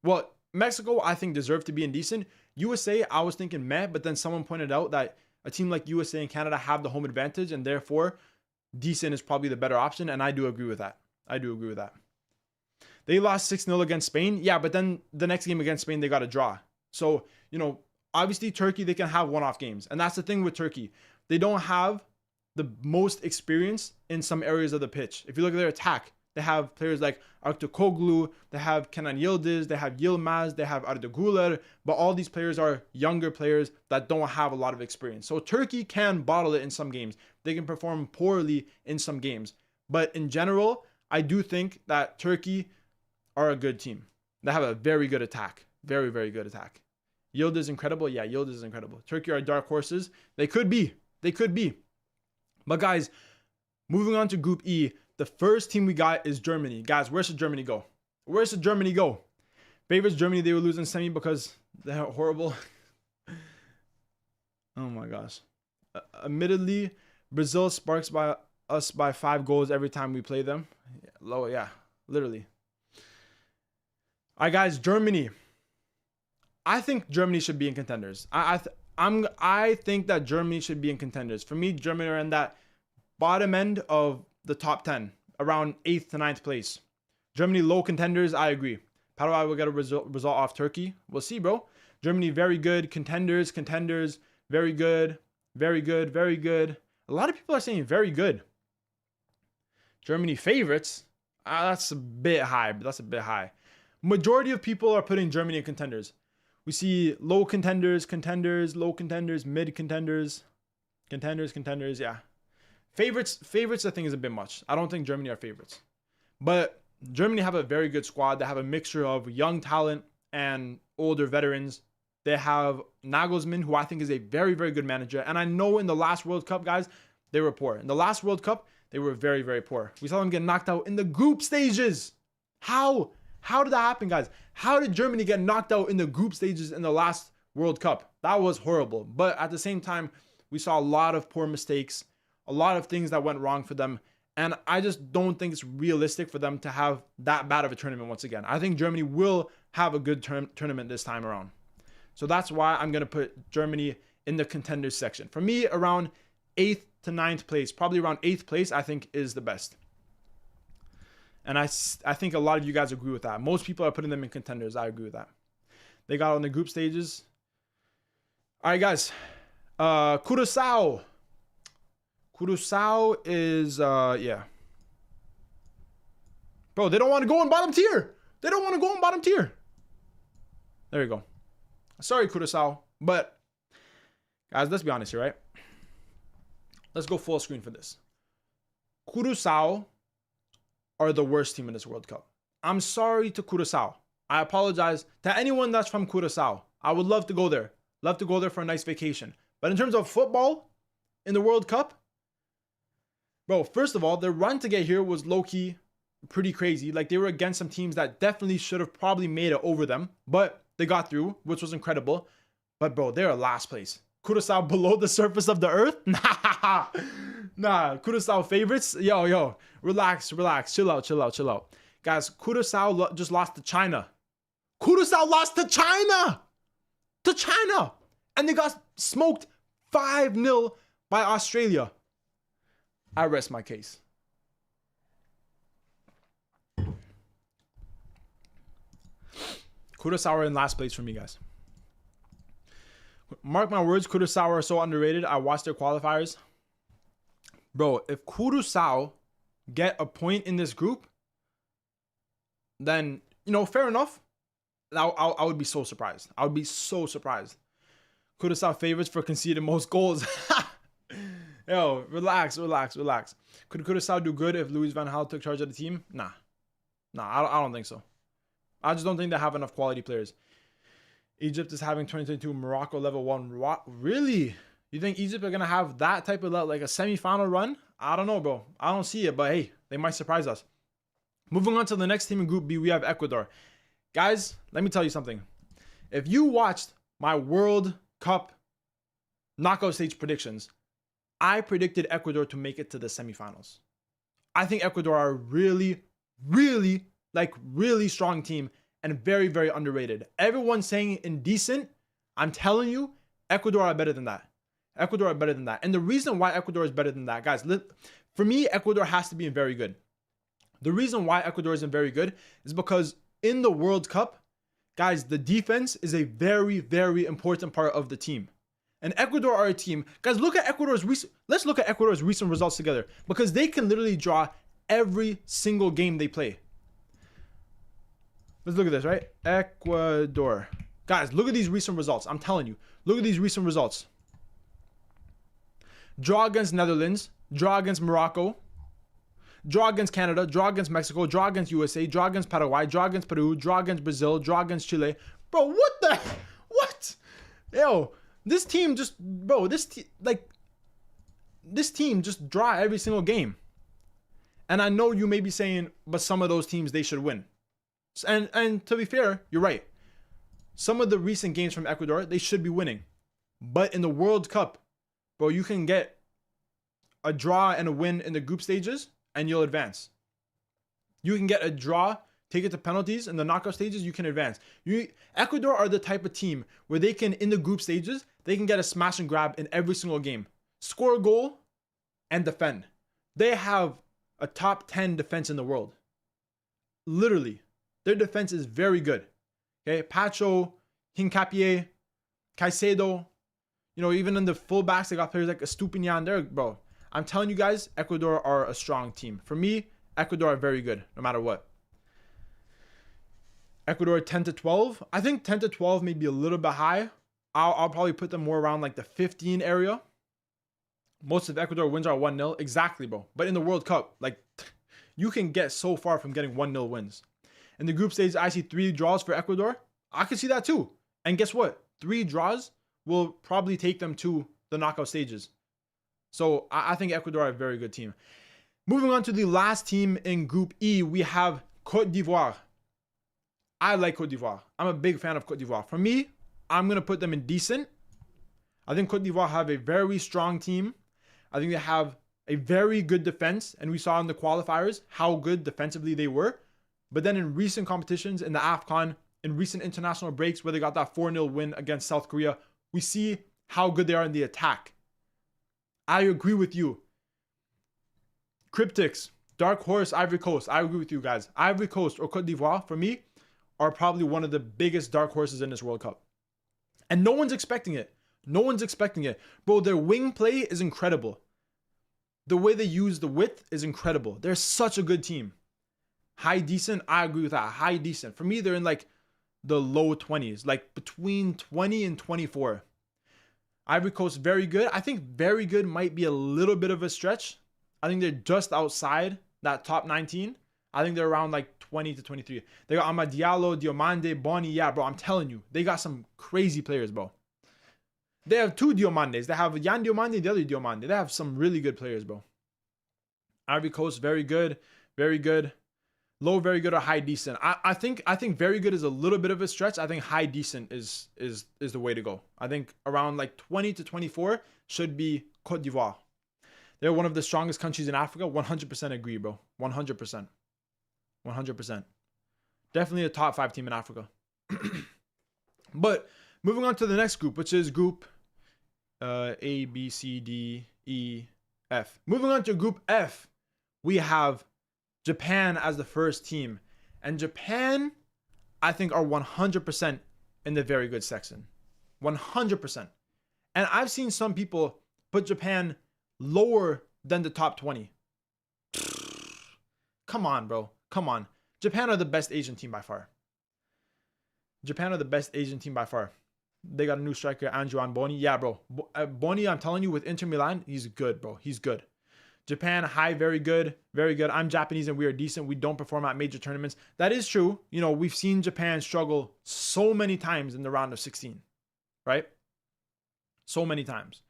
Well, Mexico, I think, deserve to be in decent. USA, I was thinking meh, but then someone pointed out that a team like USA and Canada have the home advantage, and therefore decent is probably the better option. And I do agree with that. I do agree with that. They lost 6-0 against Spain. Yeah, but then the next game against Spain, they got a draw. So, you know, obviously Turkey, they can have one-off games. And that's the thing with Turkey. They don't have the most experience in some areas of the pitch. If you look at their attack, they have players like Artukoglu, they have Kenan Yildiz, they have Yilmaz, they have Arda Güler, but all these players are younger players that don't have a lot of experience. So Turkey can bottle it in some games. They can perform poorly in some games. But in general, I do think that Turkey are a good team. They have a very good attack. Very, very good attack. Yildiz is incredible. Yeah, Yildiz is incredible. Turkey are dark horses. They could be. They could be. But guys, moving on to Group E, the first team we got is Germany. Guys, where should Germany go? Where should Germany go? Favorites Germany, they were losing semi because they're horrible. Oh my gosh. Admittedly, Brazil sparks by us by 5 goals every time we play them. Yeah, literally. All right, guys, Germany. I think Germany should be in contenders. I think that Germany should be in contenders. For me, Germany are in that bottom end of the top 10, around 8th to 9th place. Germany, low contenders, I agree. Paraguay will get a result off Turkey. We'll see, bro. Germany, very good. Contenders, very good. Very good, very good. A lot of people are saying very good. Germany favorites, that's a bit high. Majority of people are putting Germany in contenders. We see low contenders, low contenders, mid contenders, contenders, yeah. Favorites, I think is a bit much. I don't think Germany are favorites. But Germany have a very good squad. They have a mixture of young talent and older veterans. They have Nagelsmann, who I think is a very, very good manager. And I know in the last World Cup, guys, they were poor. In the last World Cup, they were very, very poor. We saw them get knocked out in the group stages. How did that happen, guys? How did Germany get knocked out in the group stages in the last World Cup? That was horrible. But at the same time, we saw a lot of poor mistakes, a lot of things that went wrong for them. And I just don't think it's realistic for them to have that bad of a tournament once again. I think Germany will have a good tournament this time around. So that's why I'm going to put Germany in the contenders section. For me, around 8th to 9th place, probably around 8th place, I think is the best. And I think a lot of you guys agree with that. Most people are putting them in contenders. I agree with that. They got on the group stages. All right, guys. Curaçao. Curaçao is, yeah. Bro, they don't want to go in bottom tier. They don't want to go in bottom tier. There you go. Sorry, Curaçao. But, guys, let's be honest here, right? Let's go full screen for this. Curaçao are the worst team in this World Cup. I'm sorry to Curaçao. I apologize to anyone that's from Curaçao. I would love to go there. Love to go there for a nice vacation. But in terms of football in the World Cup, bro, first of all, their run to get here was low-key pretty crazy. Like, they were against some teams that definitely should have probably made it over them. But they got through, which was incredible. But, bro, they're last place. Curaçao below the surface of the earth? Nah, Curaçao favorites? Yo, relax, chill out. Guys, Curaçao just lost to China. Curaçao lost to China! To China! And they got smoked 5-0 by Australia. I rest my case. Curaçao are in last place for me, guys. Mark my words, Curaçao are so underrated. I watched their qualifiers. Bro, if Curaçao get a point in this group, then, you know, fair enough. I would be so surprised. I would be so surprised. Curaçao favorites for conceding most goals. Yo, relax. Could Curaçao do good if Louis van Gaal took charge of the team? Nah, I don't think so. I just don't think they have enough quality players. Egypt is having 2022 Morocco level 1. Really? You think Egypt are going to have that type of, like, a semi-final run? I don't know, bro. I don't see it, but hey, they might surprise us. Moving on to the next team in Group B, we have Ecuador. Guys, let me tell you something. If you watched my World Cup knockout stage predictions, I predicted Ecuador to make it to the semifinals. I think Ecuador are really strong team and very, very underrated. Everyone's saying indecent. I'm telling you, Ecuador are better than that. Ecuador are better than that. And the reason why Ecuador is better than that, guys, for me, Ecuador has to be very good. The reason why Ecuador isn't very good is because in the World Cup, guys, the defense is a very, very important part of the team. And Ecuador are a team. Guys, let's look at Ecuador's recent results together, because they can literally draw every single game they play. Let's look at this, right? Ecuador. Guys, look at these recent results. I'm telling you. Look at these recent results. Draw against Netherlands. Draw against Morocco. Draw against Canada. Draw against Mexico. Draw against USA. Draw against Paraguay. Draw against Peru. Draw against Brazil. Draw against Chile. Bro, what the? What? Yo, this team just... Bro, this team just draw every single game. And I know you may be saying, but some of those teams, they should win. And to be fair, you're right. Some of the recent games from Ecuador, they should be winning. But in the World Cup, bro, you can get a draw and a win in the group stages and you'll advance. You can get a draw, take it to penalties, in the knockout stages, you can advance. Ecuador are the type of team where they can, in the group stages, they can get a smash and grab in every single game. Score a goal and defend. They have a top 10 defense in the world. Literally. Their defense is very good. Okay, Pacho, Hincapié, Caicedo, even in the fullbacks, they got players like Estupinian there, bro. I'm telling you guys, Ecuador are a strong team. For me, Ecuador are very good, no matter what. Ecuador 10 to 12. I think 10 to 12 may be a little bit high. I'll probably put them more around like the 15 area. Most of Ecuador wins are 1-0. Exactly, bro. But in the World Cup, like, you can get so far from getting 1-0 wins. In the group stage, I see 3 draws for Ecuador. I could see that too. And guess what? 3 draws will probably take them to the knockout stages. So I think Ecuador are a very good team. Moving on to the last team in Group E, we have Côte d'Ivoire. I like Côte d'Ivoire. I'm a big fan of Côte d'Ivoire. For me, I'm going to put them in decent. I think Côte d'Ivoire have a very strong team. I think they have a very good defense. And we saw in the qualifiers how good defensively they were. But then in recent competitions, in the AFCON, in recent international breaks where they got that 4-0 win against South Korea, we see how good they are in the attack. I agree with you. Cryptics, Dark Horse, Ivory Coast. I agree with you guys. Ivory Coast or Côte d'Ivoire, for me, are probably one of the biggest dark horses in this World Cup. And no one's expecting it. No one's expecting it. Bro, their wing play is incredible. The way they use the width is incredible. They're such a good team. High decent, I agree with that. High decent. For me, they're in like the low 20s, like between 20 and 24. Ivory Coast, very good. I think very good might be a little bit of a stretch. I think they're just outside that top 19. I think they're around like 20 to 23. They got Amad Diallo, Diomande, Boni. Yeah, bro, I'm telling you, they got some crazy players, bro. They have 2 Diomandes. They have Yan Diomande and the other Diomande. They have some really good players, bro. Ivory Coast, very good. Very good. Low, very good, or high decent. I think very good is a little bit of a stretch. I think high decent is the way to go. I think around like 20 to 24 should be Côte d'Ivoire. They're one of the strongest countries in Africa. 100% agree, bro. 100%. 100%. Definitely a top 5 team in Africa. But moving on to the next group, which is Group A, B, C, D, E, F. Moving on to Group F, we have Japan as the first team. And Japan, I think, are 100% in the very good section. 100%. And I've seen some people put Japan lower than the top 20. Come on, bro. Come on. Japan are the best Asian team by far. Japan are the best Asian team by far. They got a new striker, Anjuan Boni. Yeah, bro. Boni, I'm telling you, with Inter Milan, he's good, bro. He's good. Japan, high, very good. Very good. I'm Japanese and we are decent. We don't perform at major tournaments. That is true. We've seen Japan struggle so many times in the round of 16, right? So many times.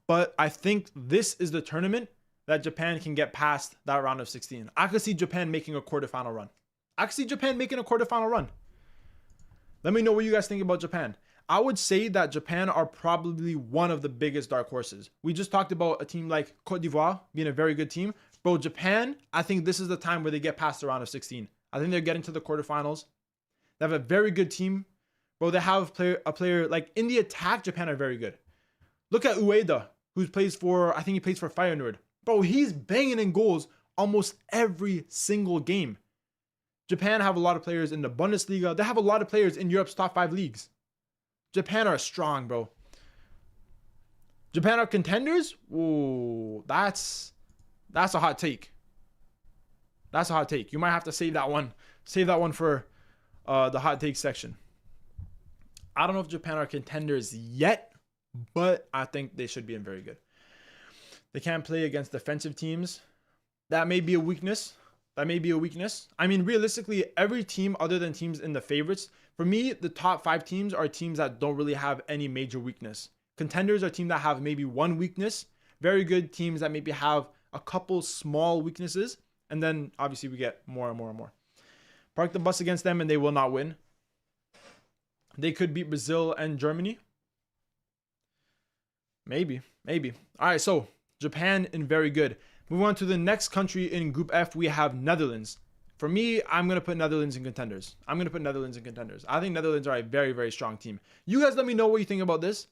But I think this is the tournament that Japan can get past that round of 16. I could see Japan making a quarterfinal run. Let me know what you guys think about Japan. I would say that Japan are probably one of the biggest dark horses. We just talked about a team like Côte d'Ivoire being a very good team. Bro, Japan, I think this is the time where they get past the round of 16. I think they're getting to the quarterfinals. They have a very good team. Bro, they have a player like in the attack, Japan are very good. Look at Ueda, who plays for, I think he plays for Feyenoord. Bro, he's banging in goals almost every single game. Japan have a lot of players in the Bundesliga. They have a lot of players in Europe's top 5 leagues. Japan are strong, bro. Japan are contenders? Ooh, that's a hot take. That's a hot take. You might have to save that one. Save that one for the hot take section. I don't know if Japan are contenders yet, but I think they should be in very good. They can't play against defensive teams. That may be a weakness. That may be a weakness. I mean, realistically, every team other than teams in the favorites, for me, the top 5 teams are teams that don't really have any major weakness. Contenders are teams that have maybe one weakness. Very good teams that maybe have a couple small weaknesses. And then obviously we get more and more and more. Park the bus against them and they will not win. They could beat Brazil and Germany. Maybe. All right, so Japan in very good. Move on to the next country in Group F. We have Netherlands. For me, I'm going to put Netherlands in contenders. I think Netherlands are a very, very strong team. You guys let me know what you think about this.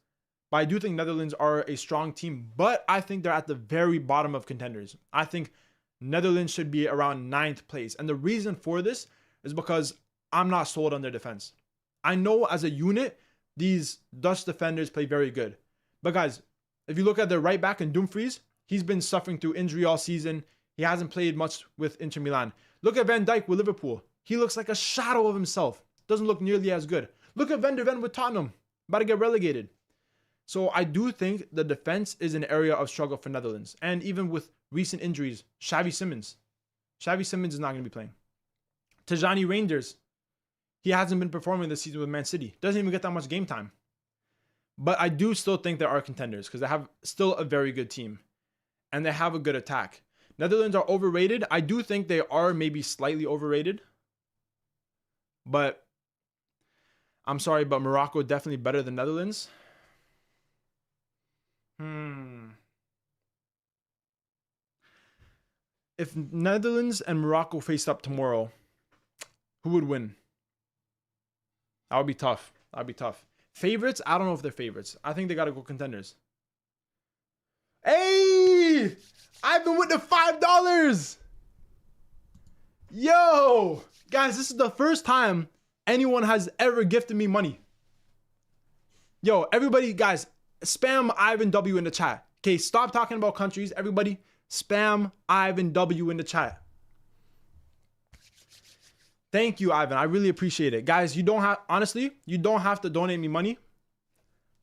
But I do think Netherlands are a strong team. But I think they're at the very bottom of contenders. I think Netherlands should be around 9th place. And the reason for this is because I'm not sold on their defense. I know as a unit, these Dutch defenders play very good. But guys, if you look at their right back in Dumfries, he's been suffering through injury all season. He hasn't played much with Inter Milan. Look at Van Dijk with Liverpool. He looks like a shadow of himself. Doesn't look nearly as good. Look at Van der Ven with Tottenham. About to get relegated. So I do think the defense is an area of struggle for Netherlands. And even with recent injuries, Xavi Simons. Xavi Simons is not going to be playing. Tijani Reinders. He hasn't been performing this season with Man City. Doesn't even get that much game time. But I do still think there are contenders because they have still a very good team. And they have a good attack. Netherlands are overrated. I do think they are maybe slightly overrated. But I'm sorry, but Morocco definitely better than Netherlands. If Netherlands and Morocco faced up tomorrow, who would win? That would be tough. Favorites? I don't know if they're favorites. I think they got to go contenders. Hey! I've been with the $5. Yo! Guys, this is the first time anyone has ever gifted me money. Yo, everybody, guys, spam Ivan W in the chat. Okay, stop talking about countries. Everybody, spam Ivan W in the chat. Thank you, Ivan. I really appreciate it. Guys, you don't have to donate me money.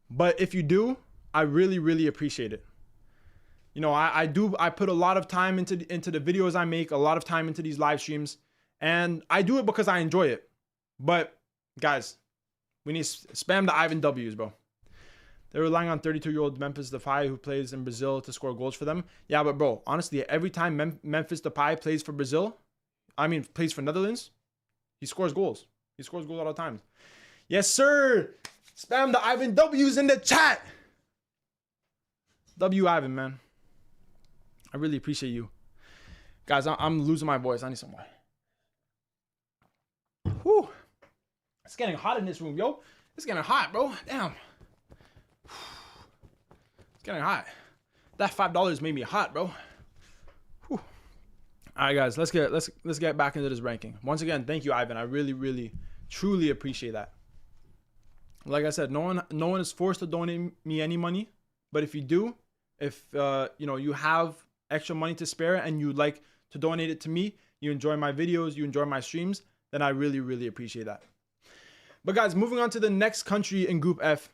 But if you do, I really, really appreciate it. You know, I put a lot of time into the videos I make, a lot of time into these live streams, and I do it because I enjoy it. But guys, we need to spam the Ivan W's, bro. They're relying on 32-year-old Memphis Depay, who plays in Brazil, to score goals for them. Yeah, but bro, honestly, every time Memphis Depay plays for plays for Netherlands, he scores goals. He scores goals all the time. Yes, sir. Spam the Ivan W's in the chat. W Ivan, man. I really appreciate you. Guys, I'm losing my voice. I need some water. Whew. It's getting hot in this room, yo. It's getting hot, bro. Damn. It's getting hot. That $5 made me hot, bro. Whew. All right, guys, let's get back into this ranking. Once again, thank you, Ivan. I really, really, truly appreciate that. Like I said, no one is forced to donate me any money, but if you do, if you have extra money to spare and you'd like to donate it to me, you enjoy my videos, you enjoy my streams, then I really, really appreciate that. But guys, moving on to the next country in Group F,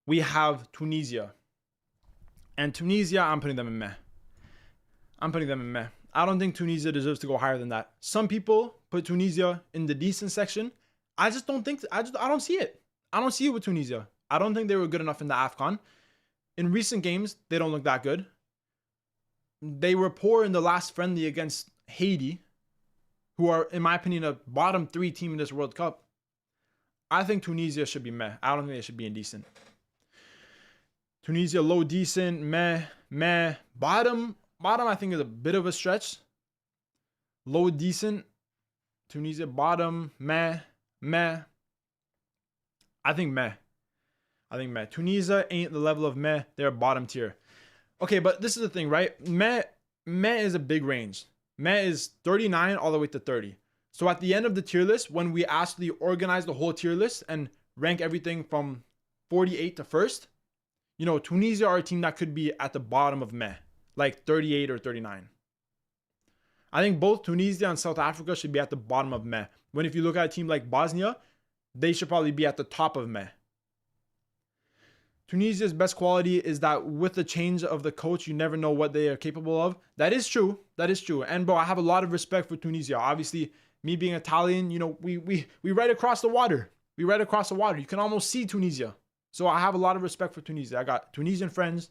we have Tunisia. And Tunisia, I'm putting them in meh. I don't think Tunisia deserves to go higher than that. Some people put Tunisia in the decent section. I just don't think, I don't see it. I don't see it with Tunisia. I don't think they were good enough in the AFCON. In recent games, they don't look that good. They were poor in the last friendly against Haiti, who are, in my opinion, a bottom 3 team in this World Cup. I think Tunisia should be meh. I don't think they should be indecent. Tunisia, low, decent, meh. Bottom, I think is a bit of a stretch. Low, decent. Tunisia, bottom, meh. I think meh. I think meh. Tunisia ain't the level of meh. They're bottom tier. Okay, but this is the thing, right? Meh is a big range. Meh is 39 all the way to 30. So at the end of the tier list, when we actually organize the whole tier list and rank everything from 48 to first, you know, Tunisia are a team that could be at the bottom of meh, like 38 or 39. I think both Tunisia and South Africa should be at the bottom of meh. When if you look at a team like Bosnia, they should probably be at the top of meh. Tunisia's best quality is that with the change of the coach, you never know what they are capable of. That is true. That is true. And bro, I have a lot of respect for Tunisia. Obviously, me being Italian, you know, we right across the water. We right across the water. You can almost see Tunisia. So I have a lot of respect for Tunisia. I got Tunisian friends,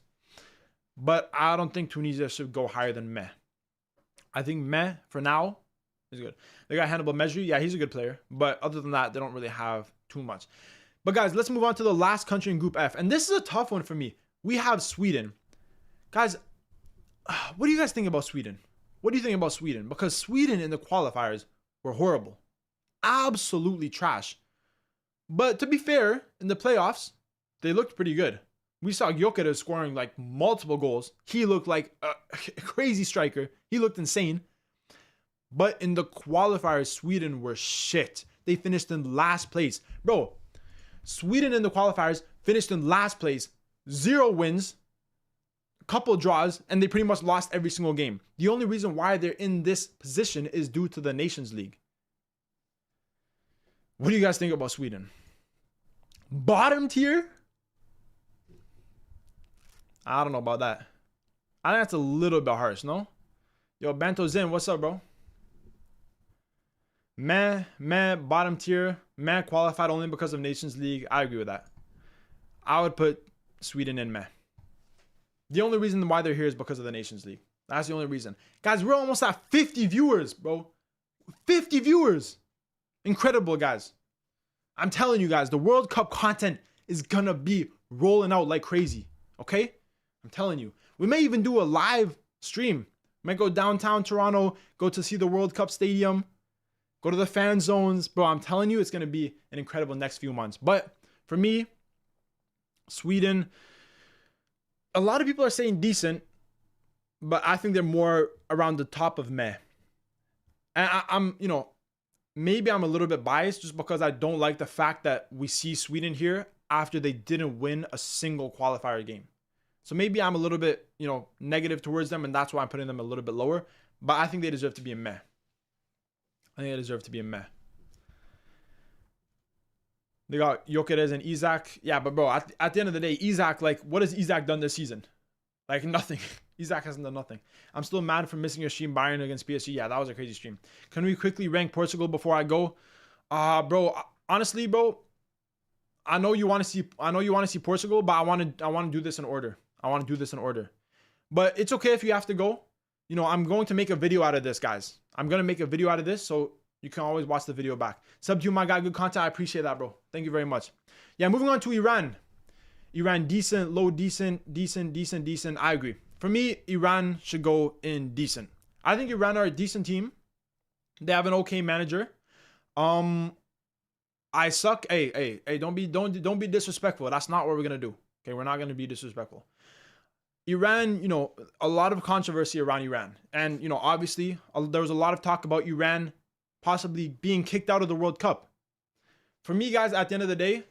but I don't think Tunisia should go higher than meh. I think meh for now is good. They got Hannibal Mejri. Yeah, he's a good player. But other than that, they don't really have too much. But guys, let's move on to the last country in Group F. And this is a tough one for me. We have Sweden. Guys, what do you guys think about Sweden? What do you think about Sweden? Because Sweden in the qualifiers were horrible. Absolutely trash. But to be fair, in the playoffs, they looked pretty good. We saw Gyökeres scoring like multiple goals. He looked like a crazy striker. He looked insane. But in the qualifiers, Sweden were shit. They finished in last place. Bro, Sweden in the qualifiers finished in last place. 0 wins, a couple draws, and they pretty much lost every single game. The only reason why they're in this position is due to the Nations League. What do you guys think about Sweden? Bottom tier? I don't know about that. I think that's a little bit harsh, no? Yo, Banto Zin, what's up, bro? Meh, bottom tier. Meh, qualified only because of Nations League. I agree with that. I would put Sweden in meh. The only reason why they're here is because of the Nations League. That's the only reason. Guys, we're almost at 50 viewers, bro. 50 viewers. Incredible, guys. I'm telling you guys, the World Cup content is gonna be rolling out like crazy. Okay? I'm telling you. We may even do a live stream. We might go downtown Toronto, go to see the World Cup stadium, go to the fan zones. Bro, I'm telling you, it's going to be an incredible next few months. But for me, Sweden, a lot of people are saying decent, but I think they're more around the top of meh. And I'm, you know, maybe I'm a little bit biased just because I don't like the fact that we see Sweden here after they didn't win a single qualifier game. So maybe I'm a little bit, you know, negative towards them, and that's why I'm putting them a little bit lower. But I think they deserve to be a meh. I think they deserve to be a meh. They got Gyökeres and Isak. Yeah, but bro, at the end of the day, Isak, like, what has Isak done this season? Like, nothing. Isak hasn't done nothing. I'm still mad for missing a stream Bayern against PSG. Yeah, that was a crazy stream. Can we quickly rank Portugal before I go? Bro, honestly, bro, I know you want to see Portugal, but I want to do this in order. But it's okay if you have to go. You know, I'm going to make a video out of this, guys. I'm going to make a video out of this, so you can always watch the video back. Sub to you, my guy. Good content. I appreciate that, bro. Thank you very much. Yeah, moving on to Iran. Iran, decent, low, decent. I agree. For me, Iran should go in decent. I think Iran are a decent team. They have an okay manager. I suck. Hey, don't be disrespectful. That's not what we're going to do. Okay, we're not going to be disrespectful. Iran, you know, a lot of controversy around Iran. And, you know, obviously, there was a lot of talk about Iran possibly being kicked out of the World Cup. For me, guys, at the end of the day,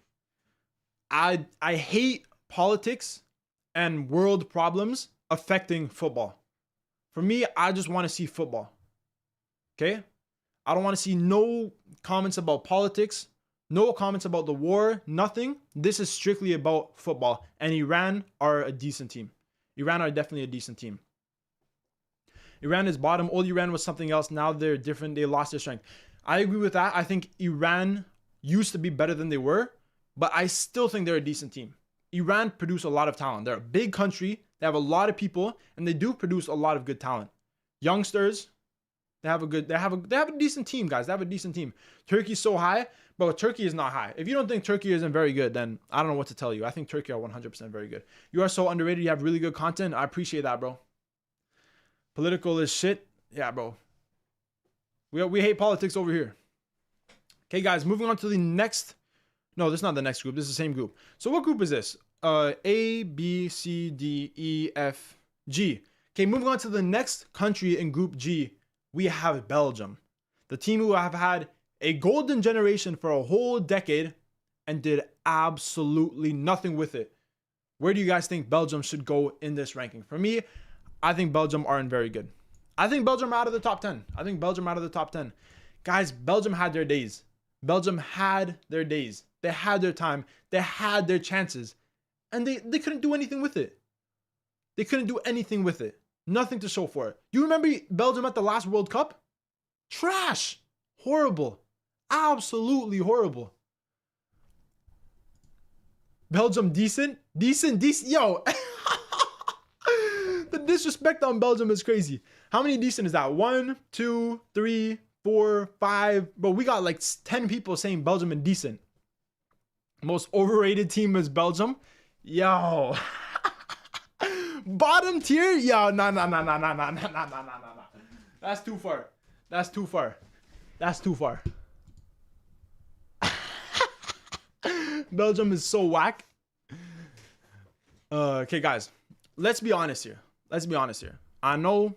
I hate politics and world problems affecting football. For me, I just want to see football. Okay? I don't want to see no comments about politics, no comments about the war, nothing. This is strictly about football. And Iran are a decent team. Iran are definitely a decent team. Iran is bottom. Old Iran was something else. Now they're different. They lost their strength. I agree with that. I think Iran used to be better than they were, but I still think they're a decent team. Iran produce a lot of talent. They're a big country. They have a lot of people, and they do produce a lot of good talent. Youngsters, they have a decent team, guys. They have a decent team. Turkey's so high, but Turkey is not high. If you don't think Turkey isn't very good, then I don't know what to tell you. I think Turkey are 100% very good. You are so underrated. You have really good content. I appreciate that, bro. Political is shit. Yeah, bro. We hate politics over here. Okay, guys, moving on to the next No, this is not the next group. This is the same group. So what group is this? A, B, C, D, E, F, G. Okay, moving on to the next country in Group G, we have Belgium. The team who have had a golden generation for a whole decade and did absolutely nothing with it. Where do you guys think Belgium should go in this ranking? For me, I think Belgium aren't very good. I think Belgium are out of the top 10. I think Belgium out of the top 10. Guys, Belgium had their days. Belgium had their days. They had their time. They had their chances. And they couldn't do anything with it. They couldn't do anything with it. Nothing to show for it. You remember Belgium at the last World Cup? Trash. Horrible. Absolutely horrible. Belgium decent? Decent. Yo. The disrespect on Belgium is crazy. How many decent is that? 1, 2, 3, 4, 5. Bro, we got like 10 people saying Belgium is decent. Most overrated team is Belgium. Yo. Bottom tier? Yo, nah. That's too far. That's too far. That's too far. Belgium is so whack. Okay, guys. Let's be honest here. I know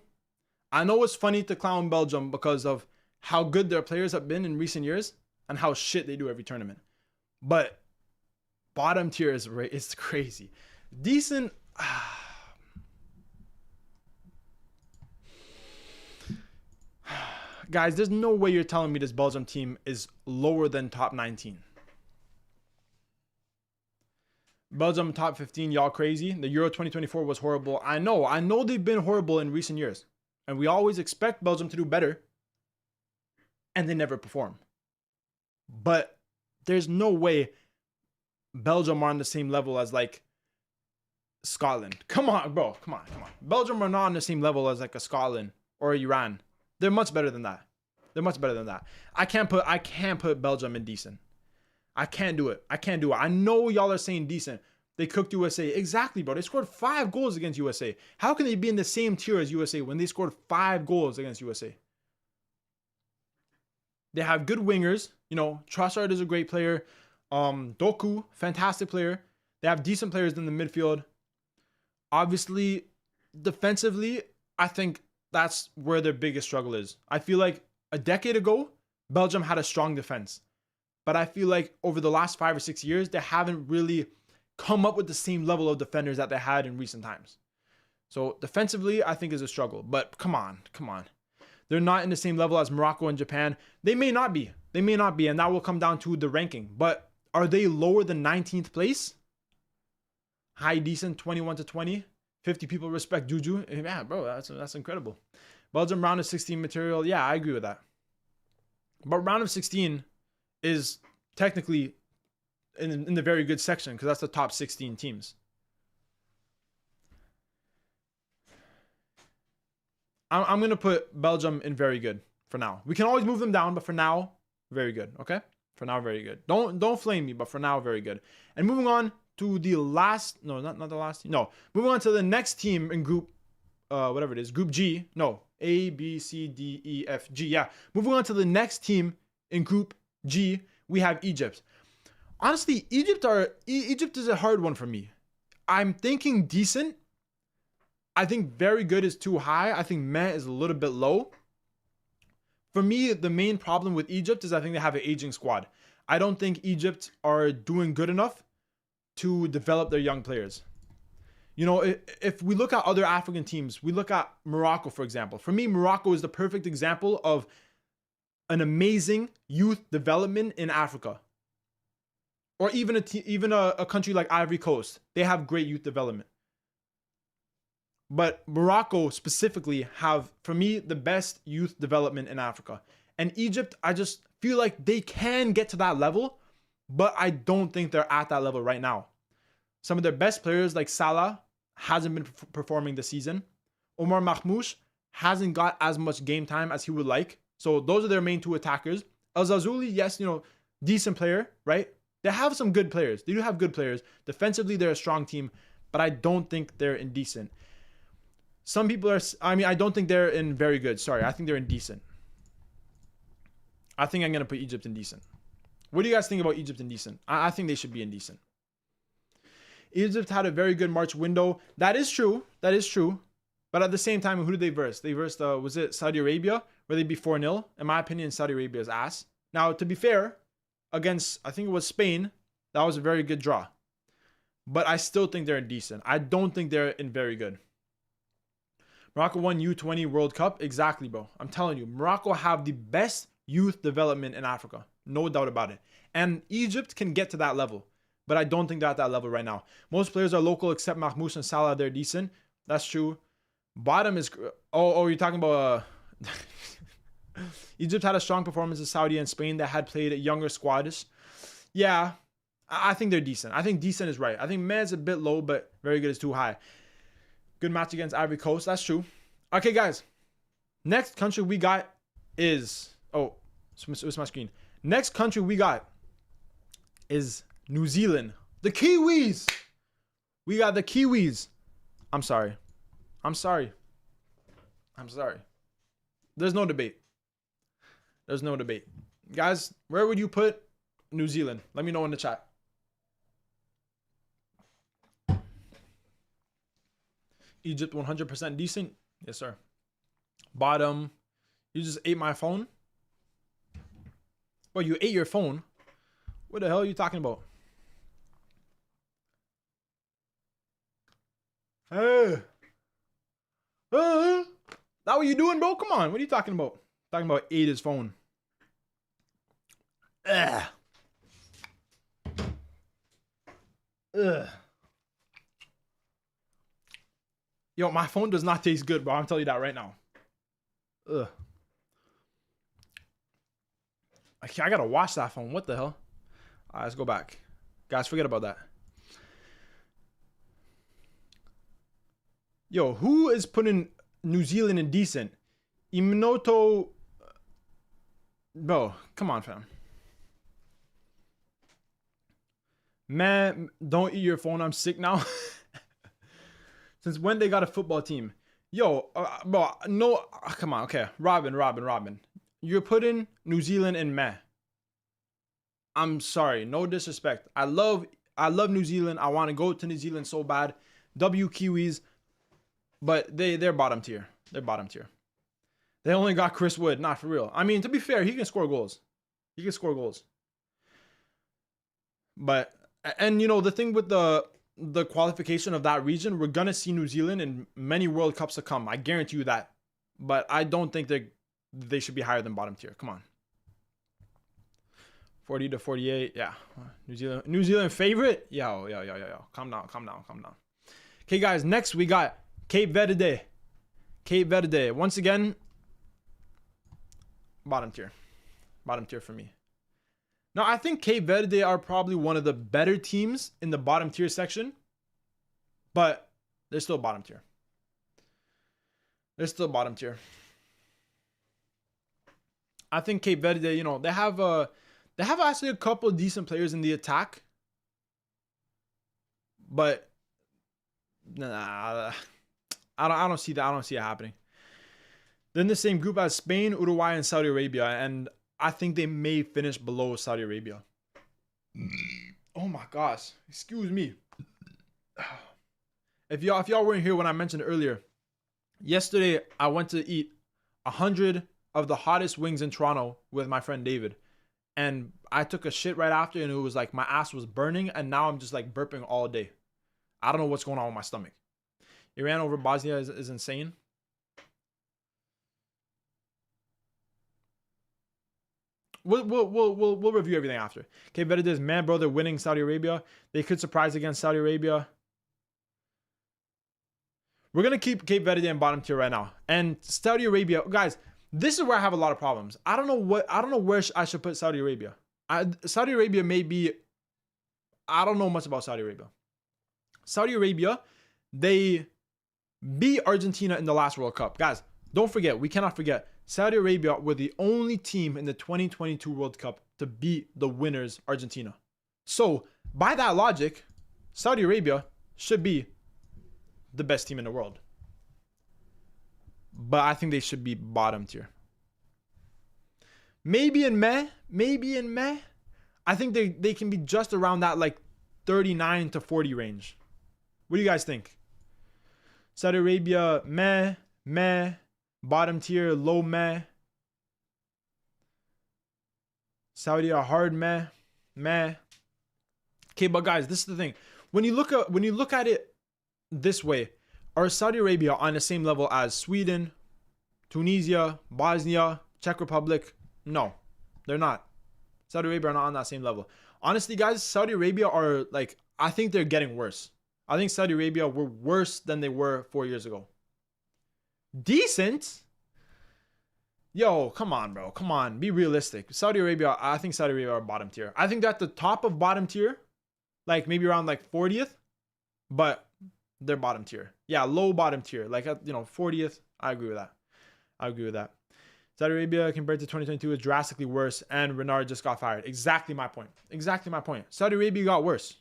it's funny to clown Belgium because of how good their players have been in recent years and how shit they do every tournament. But bottom tier is crazy. Decent. Guys, there's no way you're telling me this Belgium team is lower than top 19. Belgium top 15, y'all crazy. The Euro 2024 was horrible. I know they've been horrible in recent years. And we always expect Belgium to do better. And they never perform. But there's no way Belgium are on the same level as like Scotland. Come on, bro. Come on. Belgium are not on the same level as like a Scotland or Iran. They're much better than that. I can't put Belgium in decent. I can't do it. I know y'all are saying decent. They cooked USA. Exactly, bro. They scored 5 goals against USA. How can they be in the same tier as USA when they scored 5 goals against USA? They have good wingers. You know, Trossard is a great player. Doku, fantastic player. They have decent players in the midfield. Obviously, defensively, I think that's where their biggest struggle is. I feel like a decade ago, Belgium had a strong defense. But I feel like over the last 5 or 6 years, they haven't really come up with the same level of defenders that they had in recent times. So defensively, I think is a struggle. But come on. They're not in the same level as Morocco and Japan. They may not be. And that will come down to the ranking. But are they lower than 19th place? High decent, 21 to 20. 50 people respect Juju. Yeah, bro, that's incredible. Belgium round of 16 material. Yeah, I agree with that. But round of 16 is technically in the very good section because that's the top 16 teams. I'm going to put Belgium in very good for now. We can always move them down, but for now, very good. Okay? For now, very good. Don't flame me, but for now, very good. And moving on to the last, no, not the last team. No, moving on to the next team in group, whatever it is, group G. No, A, B, C, D, E, F, G. Yeah. Moving on to the next team in group G, we have Egypt. Honestly, Egypt is a hard one for me. I'm thinking decent. I think very good is too high. I think meh is a little bit low. For me, the main problem with Egypt is I think they have an aging squad. I don't think Egypt are doing good enough to develop their young players. You know, if we look at other African teams, we look at Morocco, for example. For me, Morocco is the perfect example of an amazing youth development in Africa. Or even a country like Ivory Coast. They have great youth development. But Morocco specifically have, for me, the best youth development in Africa. And Egypt, I just feel like they can get to that level, but I don't think they're at that level right now. Some of their best players like Salah hasn't been performing this season. Omar Mahmouche hasn't got as much game time as he would like. So those are their main 2 attackers. El Zazuli, yes, you know, decent player, right? They have some good players. They do have good players. Defensively, they're a strong team, but I don't think they're indecent. Some people are, I don't think they're in very good. Sorry, I think they're indecent. I think I'm going to put Egypt in decent. What do you guys think about Egypt indecent? I think they should be indecent. Egypt had a very good March window. That is true. That is true. But at the same time, who did they verse? They versed, was it Saudi Arabia? Where they beat 4-0? In my opinion, Saudi Arabia is ass. Now, to be fair, against, I think it was Spain, that was a very good draw. But I still think they're decent. I don't think they're in very good. Morocco won U20 World Cup. Exactly, bro. I'm telling you, Morocco have the best youth development in Africa. No doubt about it. And Egypt can get to that level. But I don't think they're at that level right now. Most players are local except Mahmoud and Salah. They're decent. That's true. Bottom is... Oh, you're talking about... Egypt had a strong performance in Saudi and Spain that had played younger squads. Yeah, I think they're decent. I think decent is right. I think Meh's a bit low, but very good is too high. Good match against Ivory Coast. That's true. Okay, guys. Next country we got is... Oh, it's my screen. Next country we got is New Zealand. The Kiwis. We got the Kiwis. I'm sorry. There's no debate. Guys, where would you put New Zealand? Let me know in the chat. Egypt 100% decent. Yes, sir. Bottom. You just ate my phone? Well, you ate your phone. What the hell are you talking about? Hey. That what you doing, bro? Come on. What are you talking about? Talking about ate his phone. Ugh. Yo, my phone does not taste good, bro. I'm telling you that right now. Ugh. I gotta wash that phone. What the hell? All right, let's go back. Guys, forget about that. Yo, who is putting New Zealand in decent? Iminoto. Bro, come on, fam. Man, don't eat your phone. I'm sick now. Since when they got a football team? Yo, bro, no. Come on, okay. Robin. You're putting New Zealand in meh. I'm sorry. No disrespect. I love New Zealand. I want to go to New Zealand so bad. W Kiwis. But they're bottom tier. They only got Chris Wood. Not for real. I mean, to be fair, he can score goals. But, and you know, the thing with the qualification of that region, we're going to see New Zealand in many World Cups to come. I guarantee you that. But I don't think they should be higher than bottom tier. Come on. 40 to 48. Yeah. New Zealand favorite? Yo. Calm down. Okay, guys. Next, we got Cape Verde. Once again, bottom tier for me. Now, I think Cape Verde are probably one of the better teams in the bottom tier section, but they're still bottom tier. I think Cape Verde, you know, they have actually a couple of decent players in the attack, but nah, I don't see that. I don't see it happening. Then the same group as Spain, Uruguay, and Saudi Arabia, and I think they may finish below Saudi Arabia. Oh my gosh. Excuse me. If y'all weren't here when I mentioned earlier, yesterday I went to eat 100 of the hottest wings in Toronto with my friend David. And I took a shit right after and it was like my ass was burning and now I'm just like burping all day. I don't know what's going on with my stomach. Iran over Bosnia is insane. We'll review everything after. Cape Verde is man, bro. They're winning Saudi Arabia. They could surprise against Saudi Arabia. We're gonna keep Cape Verde in bottom tier right now. And Saudi Arabia, guys, this is where I have a lot of problems. I don't know where I should put Saudi Arabia. Saudi Arabia may be. I don't know much about Saudi Arabia. Saudi Arabia, they beat Argentina in the last World Cup. Guys, don't forget. We cannot forget. Saudi Arabia were the only team in the 2022 World Cup to beat the winners, Argentina. So, by that logic, Saudi Arabia should be the best team in the world. But I think they should be bottom tier. Maybe in meh. I think they can be just around that like 39 to 40 range. What do you guys think? Saudi Arabia, meh, meh, bottom tier, low meh. Saudi are hard meh, meh. Okay, but guys, this is the thing. When you look at it this way, are Saudi Arabia on the same level as Sweden, Tunisia, Bosnia, Czech Republic? No, they're not. Saudi Arabia are not on that same level. Honestly, guys, Saudi Arabia are like, I think they're getting worse. I think Saudi Arabia were worse than they were 4 years ago. Decent? Yo, come on, bro. Come on. Be realistic. Saudi Arabia, I think Saudi Arabia are bottom tier. I think they're at the top of bottom tier, like maybe around like 40th, but they're bottom tier. Yeah, low bottom tier. Like, 40th. I agree with that. Saudi Arabia compared to 2022 is drastically worse, and Renard just got fired. Exactly my point. Saudi Arabia got worse.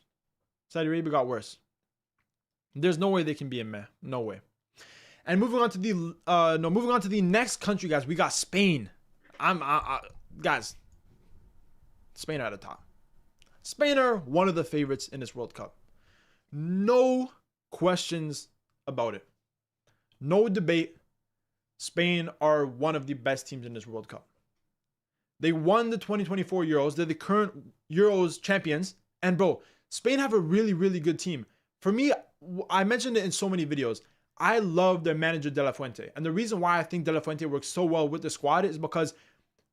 There's no way they can be a meh. No way. And moving on to the next country, guys. We got Spain. Guys, Spain are at the top. Spain are one of the favorites in this World Cup. No questions about it. No debate. Spain are one of the best teams in this World Cup. They won the 2024 Euros. They're the current Euros champions. And bro, Spain have a really, really good team. For me, I mentioned it in so many videos. I love their manager De La Fuente. And the reason why I think De La Fuente works so well with the squad is because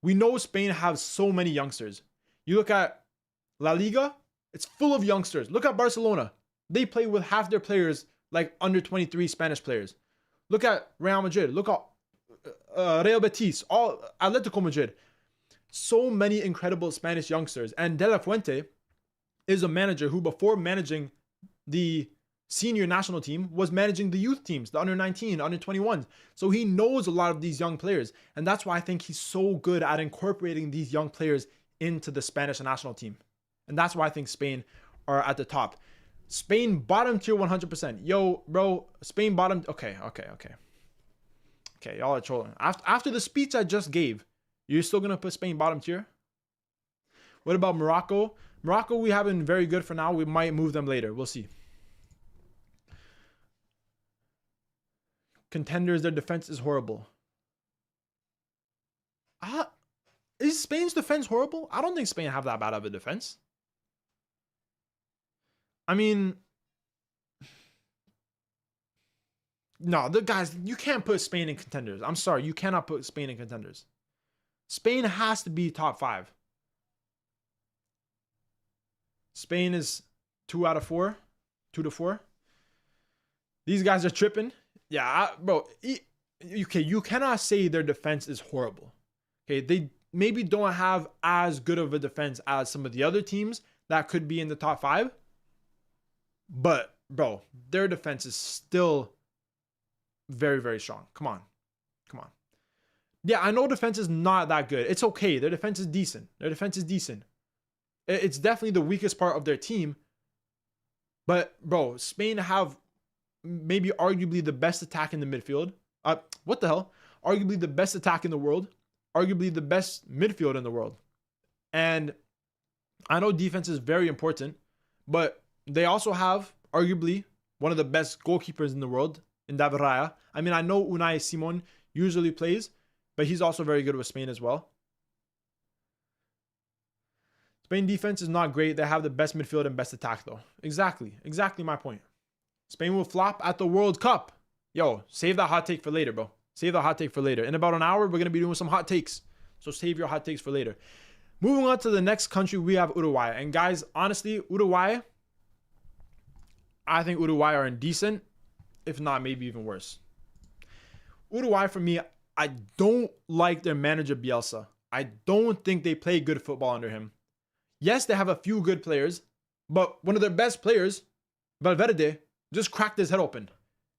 we know Spain has so many youngsters. You look at La Liga, it's full of youngsters. Look at Barcelona. They play with half their players like under 23 Spanish players. Look at Real Madrid. Look at Real Betis, all Atletico Madrid. So many incredible Spanish youngsters. And De La Fuente is a manager who, before managing the senior national team, was managing the youth teams, the under 19, under 21s. So he knows a lot of these young players. And that's why I think he's so good at incorporating these young players into the Spanish national team. And that's why I think Spain are at the top. Spain bottom tier 100%. Yo, bro, Spain bottom. Okay, y'all are trolling. After the speech I just gave, you're still going to put Spain bottom tier? What about Morocco? Morocco, we have been very good for now. We might move them later. We'll see. Contenders, their defense is horrible. Is Spain's defense horrible? I don't think Spain have that bad of a defense. I mean, no, the guys, you can't put Spain in contenders. I'm sorry, you cannot put Spain in contenders. Spain has to be top 5. Spain is 2 out of 4, 2 to 4. These guys are tripping. Yeah, bro. Okay, you cannot say their defense is horrible. Okay, they maybe don't have as good of a defense as some of the other teams that could be in the top 5. But, bro, their defense is still very, very strong. Come on. Yeah, I know defense is not that good. It's okay. Their defense is decent. It's definitely the weakest part of their team. But, bro, Spain have maybe arguably the best attack in the midfield. What the hell? Arguably the best attack in the world. Arguably the best midfield in the world. And I know defense is very important, but they also have arguably one of the best goalkeepers in the world in David Raya. I mean, I know Unai Simon usually plays, but he's also very good with Spain as well. Spain defense is not great. They have the best midfield and best attack though. Exactly my point. Spain will flop at the World Cup. Yo, save that hot take for later, bro. Save that hot take for later. In about an hour, we're going to be doing some hot takes. So save your hot takes for later. Moving on to the next country, we have Uruguay. And guys, honestly, Uruguay, I think Uruguay are indecent, if not maybe even worse. Uruguay, for me, I don't like their manager Bielsa. I don't think they play good football under him. Yes, they have a few good players, but one of their best players, Valverde, just cracked his head open.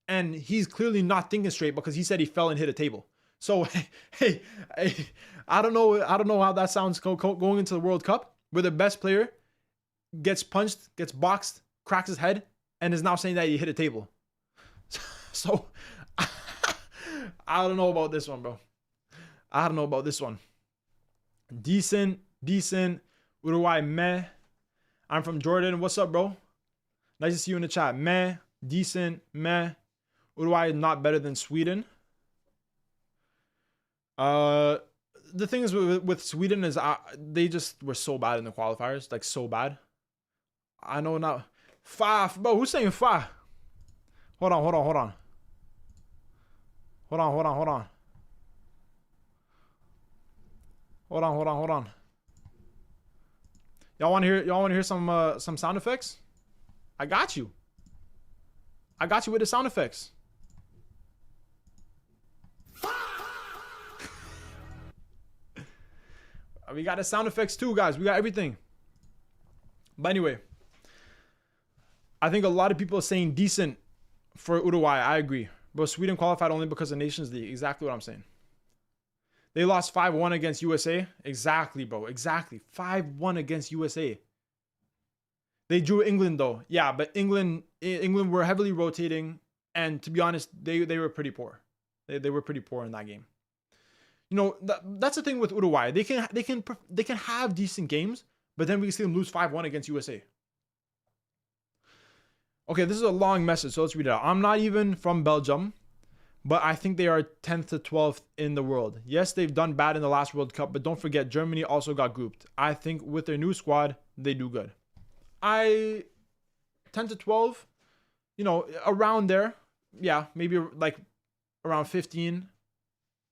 And he's clearly not thinking straight because he said he fell and hit a table. So, hey, I don't know how that sounds going into the World Cup, where the best player gets punched, gets boxed, cracks his head, and is now saying that he hit a table. So, I don't know about this one, bro. I don't know about this one. Decent. Uruguay, meh. I'm from Jordan. What's up, bro? Nice to see you in the chat. Meh. Decent. Meh. Uruguay is not better than Sweden. The thing is with Sweden is they just were so bad in the qualifiers, like so bad. I know now. Fa, bro. Who's saying fa? Hold on. Y'all want to hear some sound effects? I got you. I got you with the sound effects. We got the sound effects too, guys. We got everything. But anyway, I think a lot of people are saying decent for Uruguay. I agree. But Sweden qualified only because of Nations League. Exactly what I'm saying. They lost 5-1 against USA. Exactly, bro. Exactly. 5-1 against USA. They drew England, though. Yeah, but England were heavily rotating. And to be honest, they were pretty poor. They were pretty poor in that game. You know, that's the thing with Uruguay. They can have decent games, but then we see them lose 5-1 against USA. Okay, this is a long message, so let's read it out. I'm not even from Belgium, but I think they are 10th to 12th in the world. Yes, they've done bad in the last World Cup, but don't forget, Germany also got grouped. I think with their new squad, they do good. 10 to 12, you know, around there. Yeah, maybe like around 15.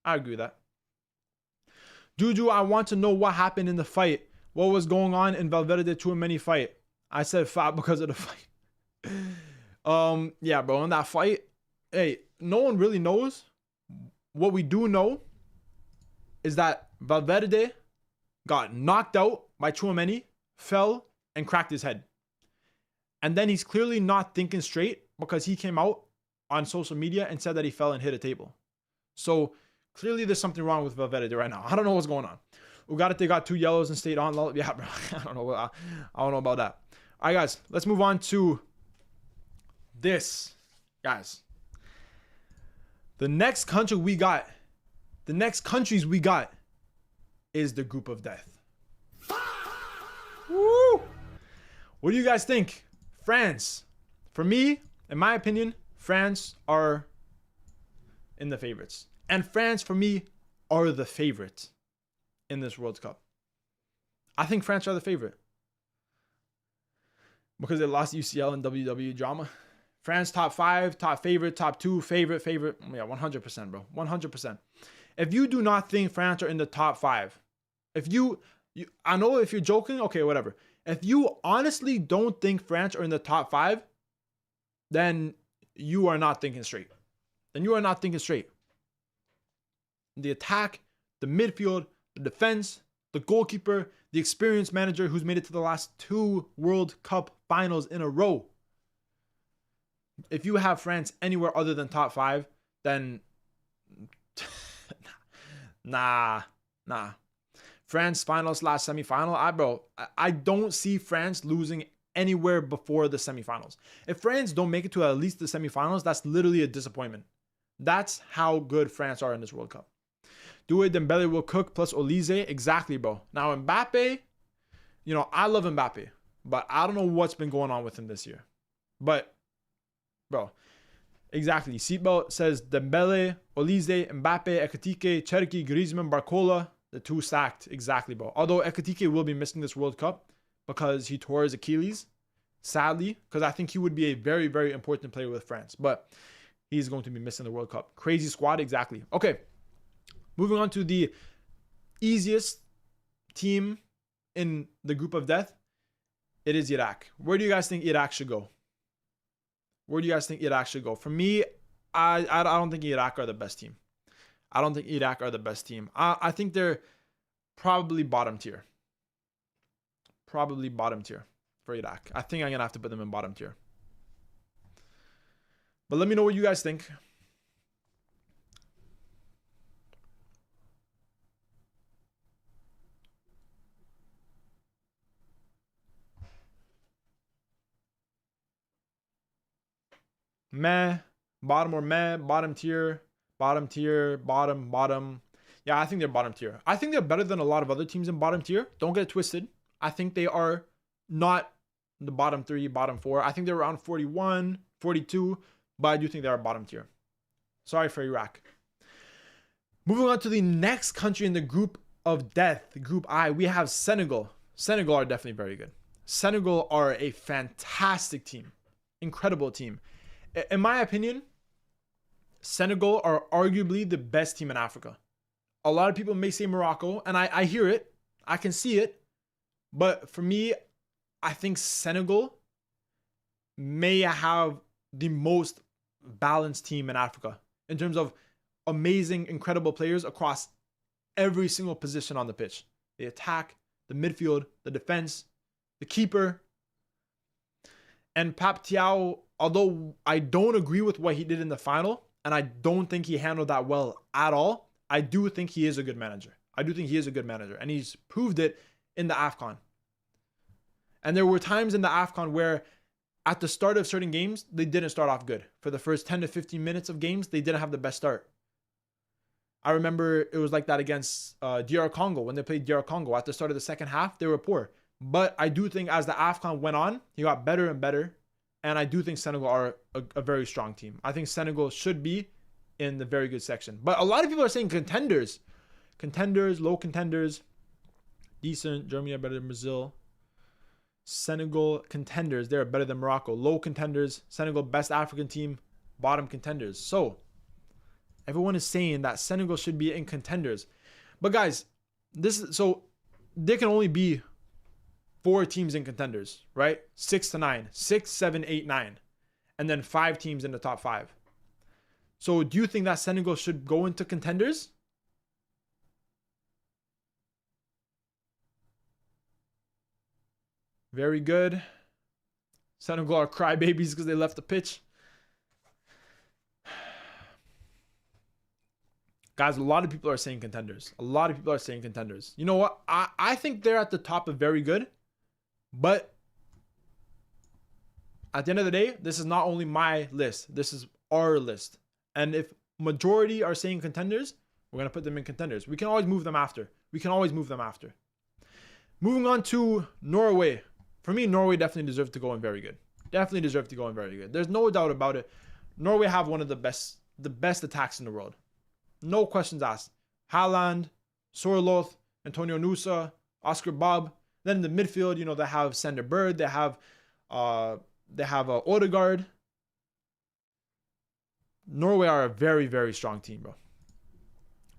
I agree with that. Juju, I want to know what happened in the fight. What was going on in Valverde too many fight? I said fat because of the fight. Yeah, bro, in that fight, hey, no one really knows. What we do know is that Valverde got knocked out by Tchouaméni, fell, and cracked his head. And then he's clearly not thinking straight because he came out on social media and said that he fell and hit a table. So clearly there's something wrong with Valverde right now. I don't know what's going on. Ugarte got 2 yellows and stayed on. Yeah, bro. I don't know about that. All right, guys, let's move on to this, guys. The next countries we got is the group of death. Woo! What do you guys think? France. For me, in my opinion, France are in the favorites. And France, for me, are the favorite in this World Cup. I think France are the favorite. Because they lost UCL and WWE drama. France top 5, top favorite, top 2, favorite. Yeah, 100%, bro. 100%. If you do not think France are in the top 5, I know if you're joking, okay, whatever. If you honestly don't think France are in the top 5, then you are not thinking straight. The attack, the midfield, the defense, the goalkeeper, the experienced manager who's made it to the last 2 World Cup finals in a row. If you have France anywhere other than top 5, then nah. France finals / semifinal. I don't see France losing anywhere before the semifinals. If France don't make it to at least the semifinals, that's literally a disappointment. That's how good France are in this World Cup. Doué Dembele will cook plus Olise. Exactly, bro. Now Mbappe, you know, I love Mbappe, but I don't know what's been going on with him this year. But, bro, exactly. Seatbelt says Dembele, Olise, Mbappe, Ekitike, Cherki, Griezmann, Barcola. The 2 stacked. Exactly, bro. Although Ekitike will be missing this World Cup because he tore his Achilles, sadly, because I think he would be a very, very important player with France. But he's going to be missing the World Cup. Crazy squad, exactly. Okay. Moving on to the easiest team in the group of death. It is Iraq. Where do you guys think Iraq should go? For me, I don't think Iraq are the best team. I think they're probably bottom tier. For Iraq. I think I'm going to have to put them in bottom tier. But let me know what you guys think. Meh, bottom or meh, bottom tier, bottom. Yeah, I think they're bottom tier. I think they're better than a lot of other teams in bottom tier. Don't get it twisted. I think they are not the bottom 3, bottom 4. I think they're around 41, 42, but I do think they are bottom tier. Sorry for Iraq. Moving on to the next country in the group of death, Group I, we have Senegal. Senegal are definitely very good. Senegal are a fantastic team. Incredible team. In my opinion, Senegal are arguably the best team in Africa. A lot of people may say Morocco, and I hear it. I can see it. But for me, I think Senegal may have the most balanced team in Africa in terms of amazing, incredible players across every single position on the pitch. The attack, the midfield, the defense, the keeper. And Pape Thiaw, although I don't agree with what he did in the final, and I don't think he handled that well at all, I do think he is a good manager. And he's proved it in the AFCON. And there were times in the AFCON where at the start of certain games, they didn't start off good. For the first 10 to 15 minutes of games, they didn't have the best start. I remember it was like that against DR Congo. When they played DR Congo, at the start of the second half, they were poor. But I do think as the AFCON went on, he got better and better. And I do think Senegal are a very strong team. I think Senegal should be in the very good section. But a lot of people are saying contenders. Contenders, low contenders, decent. Germany are better than Brazil. Senegal contenders, they're better than Morocco. Low contenders, Senegal best African team, bottom contenders. So everyone is saying that Senegal should be in contenders. But guys, there can only be 4 teams in contenders, right? 6 to 9, 6, 7, 8, 9, and then 5 teams in the top 5. So do you think that Senegal should go into contenders? Very good. Senegal are crybabies because they left the pitch. Guys, a lot of people are saying contenders. You know what? I think they're at the top of very good. But at the end of the day, this is not only my list. This is our list. And if majority are saying contenders, we're going to put them in contenders. We can always move them after. Moving on to Norway. For me, Norway definitely deserves to go in very good. There's no doubt about it. Norway have one of the best attacks in the world. No questions asked. Haaland, Sorloth, Antonio Nusa, Oscar Bob. Then in the midfield, they have Sander Berg. They have Odegaard. Norway are a very, very strong team, bro.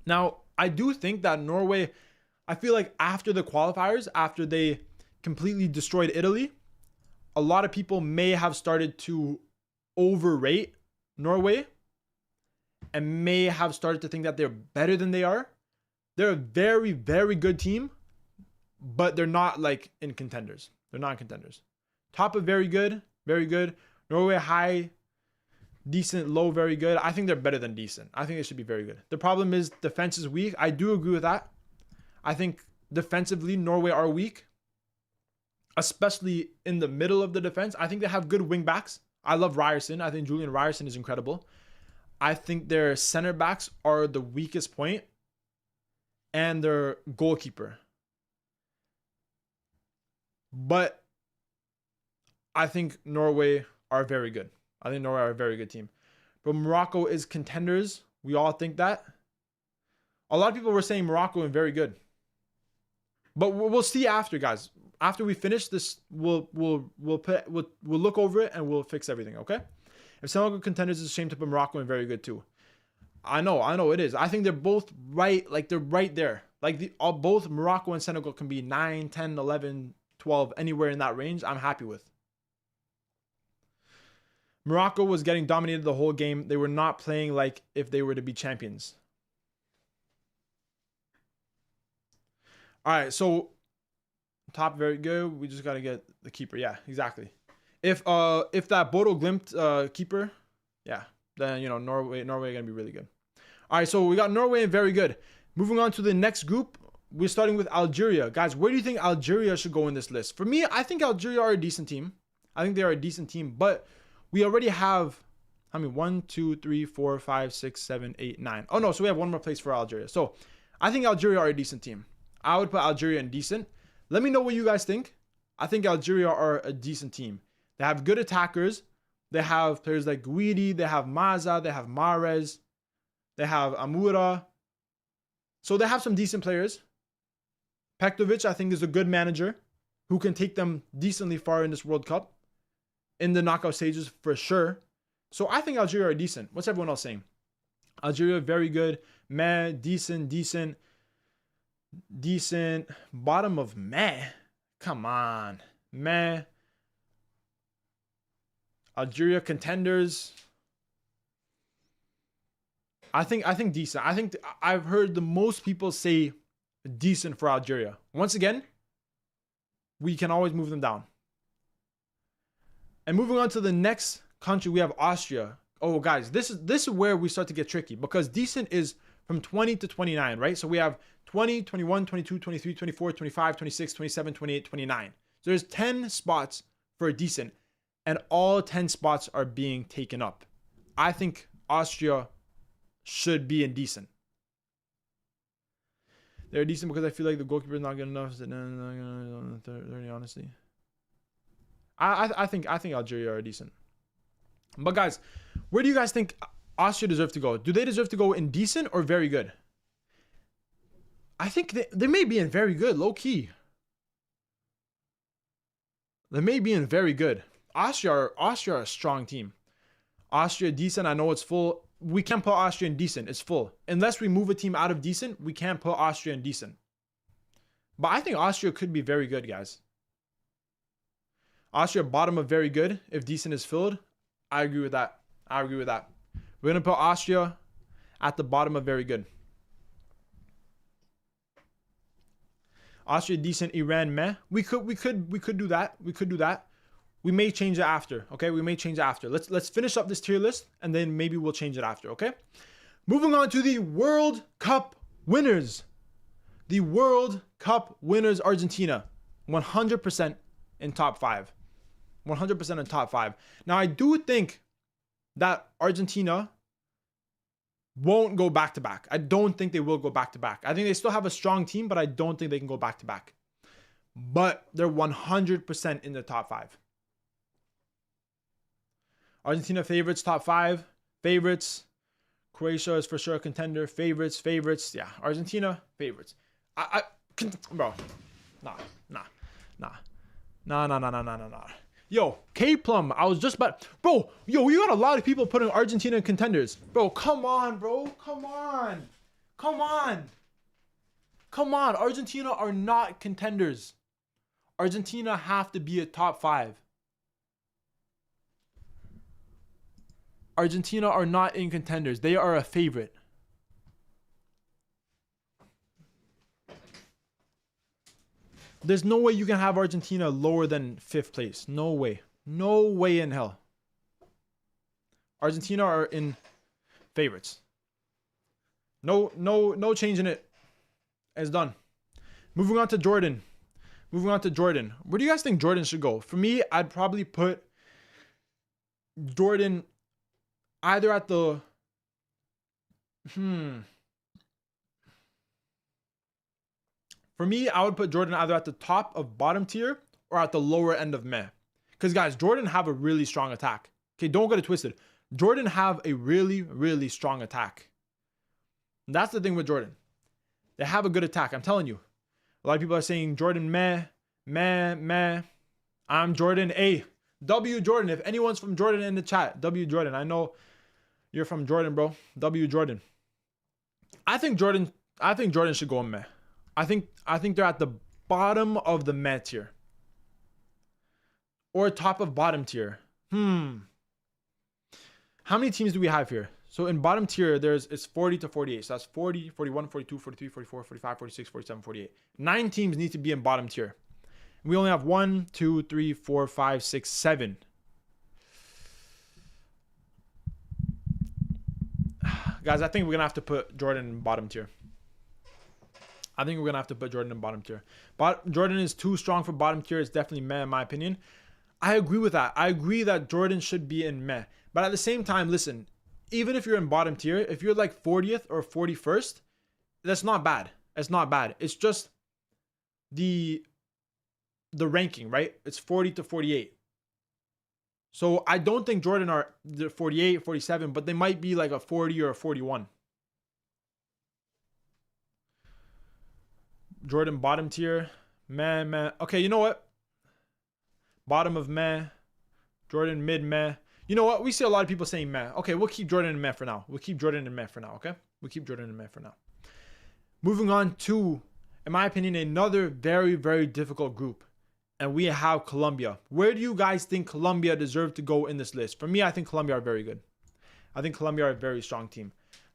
Now, I do think that Norway, I feel like after the qualifiers, after they completely destroyed Italy, a lot of people may have started to overrate Norway and may have started to think that they're better than they are. They're a very, very good team, but they're not like in contenders. Top of very good. Norway high, decent, low, very good. I think they're better than decent. I think they should be very good. The problem is defense is weak. I do agree with that. I think defensively, Norway are weak, especially in the middle of the defense. I think they have good wing backs. I love Ryerson. I think Julian Ryerson is incredible. I think their center backs are the weakest point and their goalkeeper. But I think Norway are very good. I think Norway are a very good team. But Morocco is contenders. We all think that. A lot of people were saying Morocco and very good. But we'll see after, guys. After we finish this, we'll look over it and we'll fix everything, okay? If Senegal contenders is a shame to put Morocco in very good too. I know it is. I think they're both right, like they're right there. Like both Morocco and Senegal can be 9, 10, 11, 12, anywhere in that range. I'm happy with. Morocco was getting dominated the whole game. They were not playing like if they were to be champions. All right, so top very good. We just got to get the keeper. Yeah, exactly. If that Bodo Glimt keeper, yeah, then Norway gonna be really good. All right, so we got Norway and very good. Moving on to the next group, we're starting with Algeria. Guys, where do you think Algeria should go in this list? For me, I think Algeria are a decent team. But we already have, 1, 2, 3, 4, 5, 6, 7, 8, 9. Oh no, so we have one more place for Algeria. So I think Algeria are a decent team. I would put Algeria in decent. Let me know what you guys think. I think Algeria are a decent team. They have good attackers. They have players like Guidi. They have Maza. They have Mahrez. They have Amoura. So they have some decent players. Pektovic, I think, is a good manager who can take them decently far in this World Cup. In the knockout stages, for sure. So I think Algeria are decent. What's everyone else saying? Algeria, very good. Meh, decent. Bottom of meh. Come on. Meh. Algeria contenders. I think decent. I think I've heard the most people say decent for Algeria. Once again, we can always move them down. And moving on to the next country, we have Austria. Oh, guys, this is where we start to get tricky because decent is from 20 to 29, right? So we have 20, 21, 22, 23, 24, 25, 26, 27, 28, 29. So there's 10 spots for a decent, and all 10 spots are being taken up. I think Austria should be in decent. They're decent because I feel like the goalkeeper is not good enough. 30, honestly. I think Algeria are decent. But guys, where do you guys think Austria deserve to go? Do they deserve to go in decent or very good? I think they may be in very good, low key. They may be in very good. Austria are a strong team. Austria decent. I know it's full. We can't put Austria in decent. It's full. Unless we move a team out of decent, we can't put Austria in decent. But I think Austria could be very good, guys. Austria bottom of very good if decent is filled. I agree with that. We're going to put Austria at the bottom of very good. Austria decent, Iran meh. We could do that. We may change it after, okay? Let's finish up this tier list and then maybe we'll change it after, okay? Moving on to the World Cup winners. The World Cup winners, Argentina, 100% in top 5. 100% in top 5. Now, I do think that Argentina won't go back to back. I don't think they will go back to back. I think they still have a strong team, but I don't think they can go back to back. But they're 100% in the top 5. Argentina favorites, top 5. Favorites. Croatia is for sure a contender. Favorites. Yeah, Argentina, favorites. Bro. Nah. Yo, K-Plum, I was just about... Bro, yo, we got a lot of people putting Argentina in contenders. Bro, come on, bro. Come on. Argentina are not contenders. Argentina have to be a top 5. Argentina are not in contenders. They are a favorite. There's no way you can have Argentina lower than 5th place. No way. No way in hell. Argentina are in favorites. No changing it. It's done. Moving on to Jordan. Where do you guys think Jordan should go? For me, I'd probably put Jordan either at the... For me, I would put Jordan either at the top of bottom tier or at the lower end of meh. Because, guys, Jordan have a really strong attack. Okay, don't get it twisted. Jordan have a really, really strong attack. And that's the thing with Jordan. They have a good attack. I'm telling you. A lot of people are saying Jordan meh. I'm Jordan A. W Jordan. If anyone's from Jordan in the chat, W Jordan. I know you're from Jordan, bro. W Jordan. I think Jordan should go in meh. I think they're at the bottom of the meh tier. Or top of bottom tier. How many teams do we have here? So in bottom tier, it's 40 to 48. So that's 40, 41, 42, 43, 44, 45, 46, 47, 48. 9 teams need to be in bottom tier. We only have 1, 2, 3, 4, 5, 6, 7. Guys, I think we're going to have to put Jordan in bottom tier. But Jordan is too strong for bottom tier. It's definitely meh in my opinion. I agree with that. I agree that Jordan should be in meh. But at the same time, listen, even if you're in bottom tier, if you're like 40th or 41st, that's not bad. It's not bad. It's just the the ranking, right? It's 40 to 48. So I don't think Jordan are the 48, 47, but they might be like a 40 or a 41. Jordan bottom tier. Meh. Okay, you know what? Bottom of meh. Jordan mid meh. You know what? We see a lot of people saying meh. Okay, we'll keep Jordan in meh for now. Okay? We'll keep Jordan in meh for now. Moving on to, in my opinion, another very, very difficult group. And we have Colombia. Where do you guys think Colombia deserve to go in this list? For me, I think Colombia are very good. I think Colombia are a very strong team.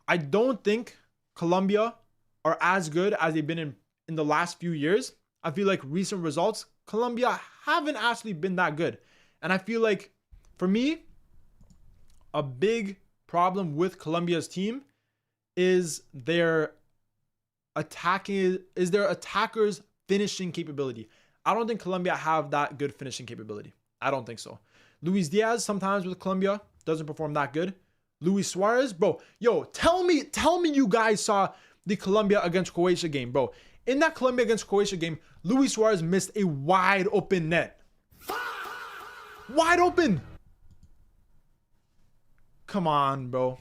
I don't think Colombia are as good as they've been in the last few years. I feel like recent results, Colombia haven't actually been that good. And I feel like, for me, a big problem with Colombia's team is their attackers' finishing capability. I don't think Colombia have that good finishing capability. I don't think so. Luis Diaz sometimes with Colombia doesn't perform that good. Luis Suarez, bro, yo, tell me you guys saw the Colombia against Croatia game, bro. In that Colombia against Croatia game, Luis Suarez missed a wide open net. Wide open. Come on, bro.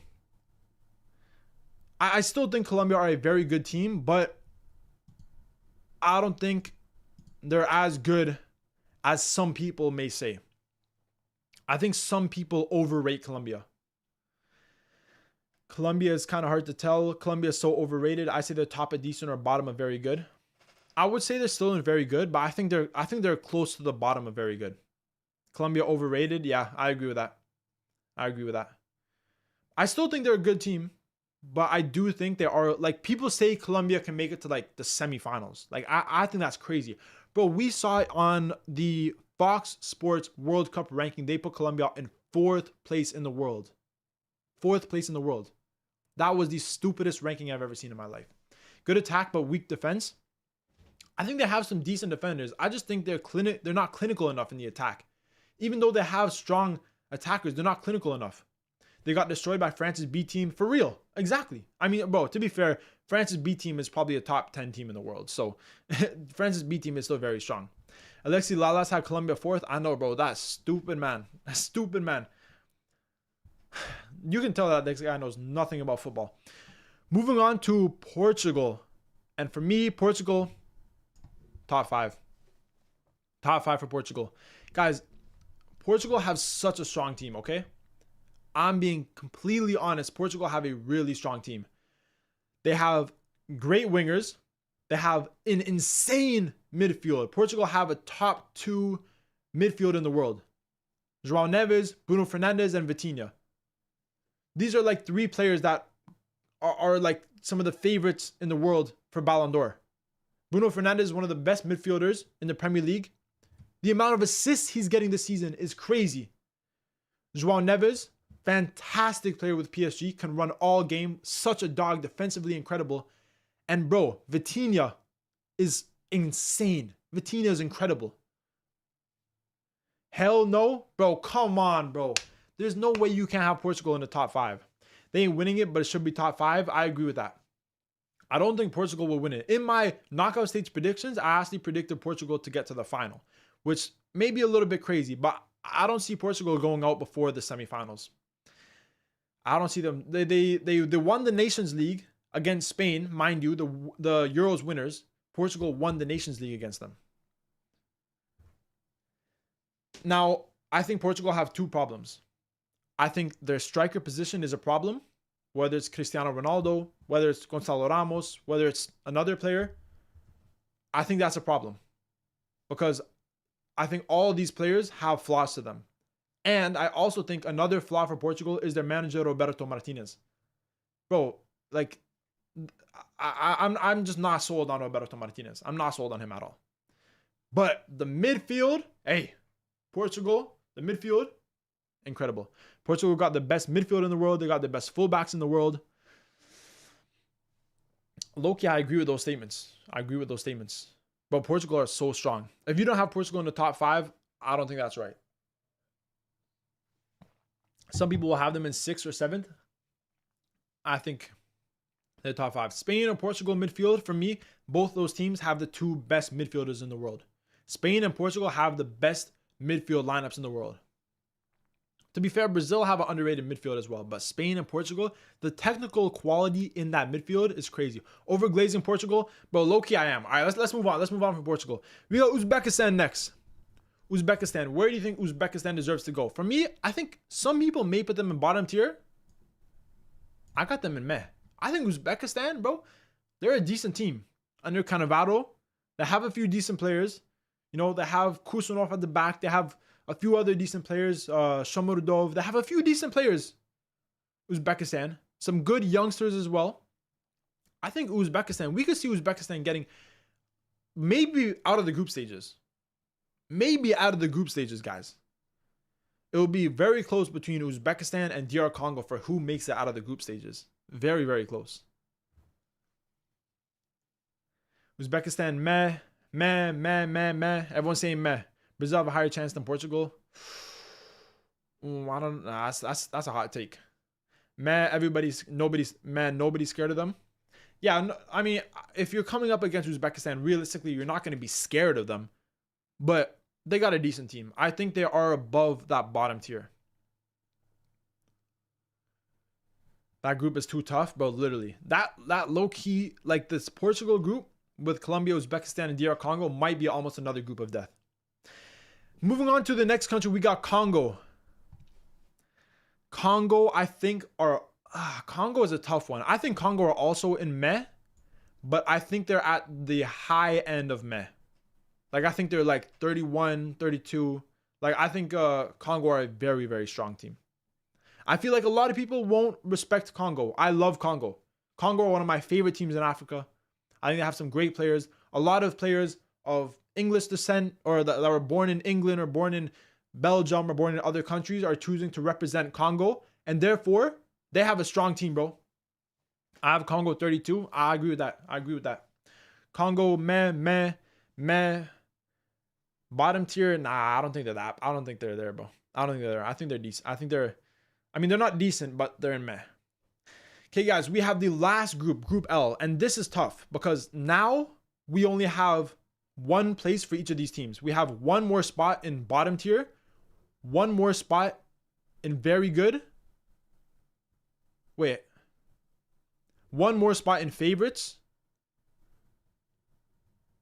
I still think Colombia are a very good team, but I don't think they're as good as some people may say. I think some people overrate Colombia. Colombia is kind of hard to tell. Colombia is so overrated. I say they're top of decent or bottom of very good. I would say they're still in very good, but I think they're close to the bottom of very good. Colombia overrated. Yeah, I agree with that. I still think they're a good team, but I do think they are, like, people say Colombia can make it to like the semifinals. Like, I think that's crazy. Bro, we saw it on the Fox Sports World Cup ranking. They put Colombia in 4th place in the world. 4th place in the world. That was the stupidest ranking I've ever seen in my life. Good attack, but weak defense. I think they have some decent defenders. I just think they're not clinical enough in the attack. Even though they have strong attackers, they're not clinical enough. They got destroyed by France's B team for real. Exactly. I mean, bro, to be fair, France's B team is probably a top 10 team in the world. So France's B team is still very strong. Alexi Lalas had Colombia 4th. I know, bro. That's stupid, man. That's stupid, man. You can tell that this guy knows nothing about football. Moving on to Portugal. And for me, Portugal, top 5. Top 5 for Portugal. Guys, Portugal have such a strong team, okay? I'm being completely honest. Portugal have a really strong team. They have great wingers. They have an insane midfield. Portugal have a top 2 midfield in the world. João Neves, Bruno Fernandes, and Vitinha. These are like 3 players that are like some of the favorites in the world for Ballon d'Or. Bruno Fernandes is one of the best midfielders in the Premier League. The amount of assists he's getting this season is crazy. João Neves, fantastic player with PSG, can run all game, such a dog, defensively incredible. And bro, Vitinha is insane. Vitinha is incredible. Hell no, bro, come on, bro. There's no way you can't have Portugal in the top 5. They ain't winning it, but it should be top 5. I agree with that. I don't think Portugal will win it. In my knockout stage predictions, I actually predicted Portugal to get to the final, which may be a little bit crazy, but I don't see Portugal going out before the semifinals. I don't see them. They won the Nations League against Spain, mind you, the Euros winners. Portugal won the Nations League against them. Now, I think Portugal have 2 problems. I think their striker position is a problem, whether it's Cristiano Ronaldo, whether it's Gonzalo Ramos, whether it's another player. I think that's a problem because I think all of these players have flaws to them. And I also think another flaw for Portugal is their manager, Roberto Martinez. Bro, like, I'm just not sold on Roberto Martinez. I'm not sold on him at all. But the midfield, hey, Portugal, the midfield, incredible. Portugal got the best midfield in the world. They got the best fullbacks in the world. Loki, I agree with those statements. But Portugal are so strong. If you don't have Portugal in the top 5, I don't think that's right. Some people will have them in 6th or 7th. I think they're top 5. Spain or Portugal midfield, for me, both those teams have the 2 best midfielders in the world. Spain and Portugal have the best midfield lineups in the world. To be fair, Brazil have an underrated midfield as well, but Spain and Portugal, the technical quality in that midfield is crazy. Overglazing Portugal, but low-key I am. All right, let's move on. Let's move on from Portugal. We got Uzbekistan next. Uzbekistan. Where do you think Uzbekistan deserves to go? For me, I think some people may put them in bottom tier. I got them in meh. I think Uzbekistan, bro, they're a decent team under Cannavaro. They have a few decent players. You know, they have Kusunov at the back. They have a few other decent players. Shomurodov. They have a few decent players. Uzbekistan. Some good youngsters as well. I think Uzbekistan, we could see Uzbekistan getting maybe out of the group stages. Maybe out of the group stages, guys. It will be very close between Uzbekistan and DR Congo for who makes it out of the group stages. Very, very close. Uzbekistan, meh. Everyone's saying meh. Brazil have a higher chance than Portugal. I don't know. That's a hot take. Meh. Nobody's scared of them. Yeah, no, I mean, if you're coming up against Uzbekistan, realistically, you're not going to be scared of them. But they got a decent team. I think they are above that bottom tier. That group is too tough, bro. Literally. That low-key, like this Portugal group with Colombia, Uzbekistan, and DR Congo might be almost another group of death. Moving on to the next country, we got Congo. Congo, I think, are... Congo is a tough one. I think Congo are also in meh, but I think they're at the high end of meh. Like, I think they're like 31, 32. Like, I think Congo are a very, very strong team. I feel like a lot of people won't respect Congo. I love Congo. Congo are one of my favorite teams in Africa. I think they have some great players. A lot of players of English descent or that were born in England or born in Belgium or born in other countries are choosing to represent Congo. And therefore, they have a strong team, bro. I have Congo 32. I agree with that. Congo, meh. Bottom tier, nah, I don't think they're that. I don't think they're there, bro. I don't think they're there. I think they're decent. They're not decent, but they're in meh. Okay, guys, we have the last group, Group L. And this is tough because now we only have one place for each of these teams. We have one more spot in bottom tier, one more spot in very good. Wait. One more spot in favorites.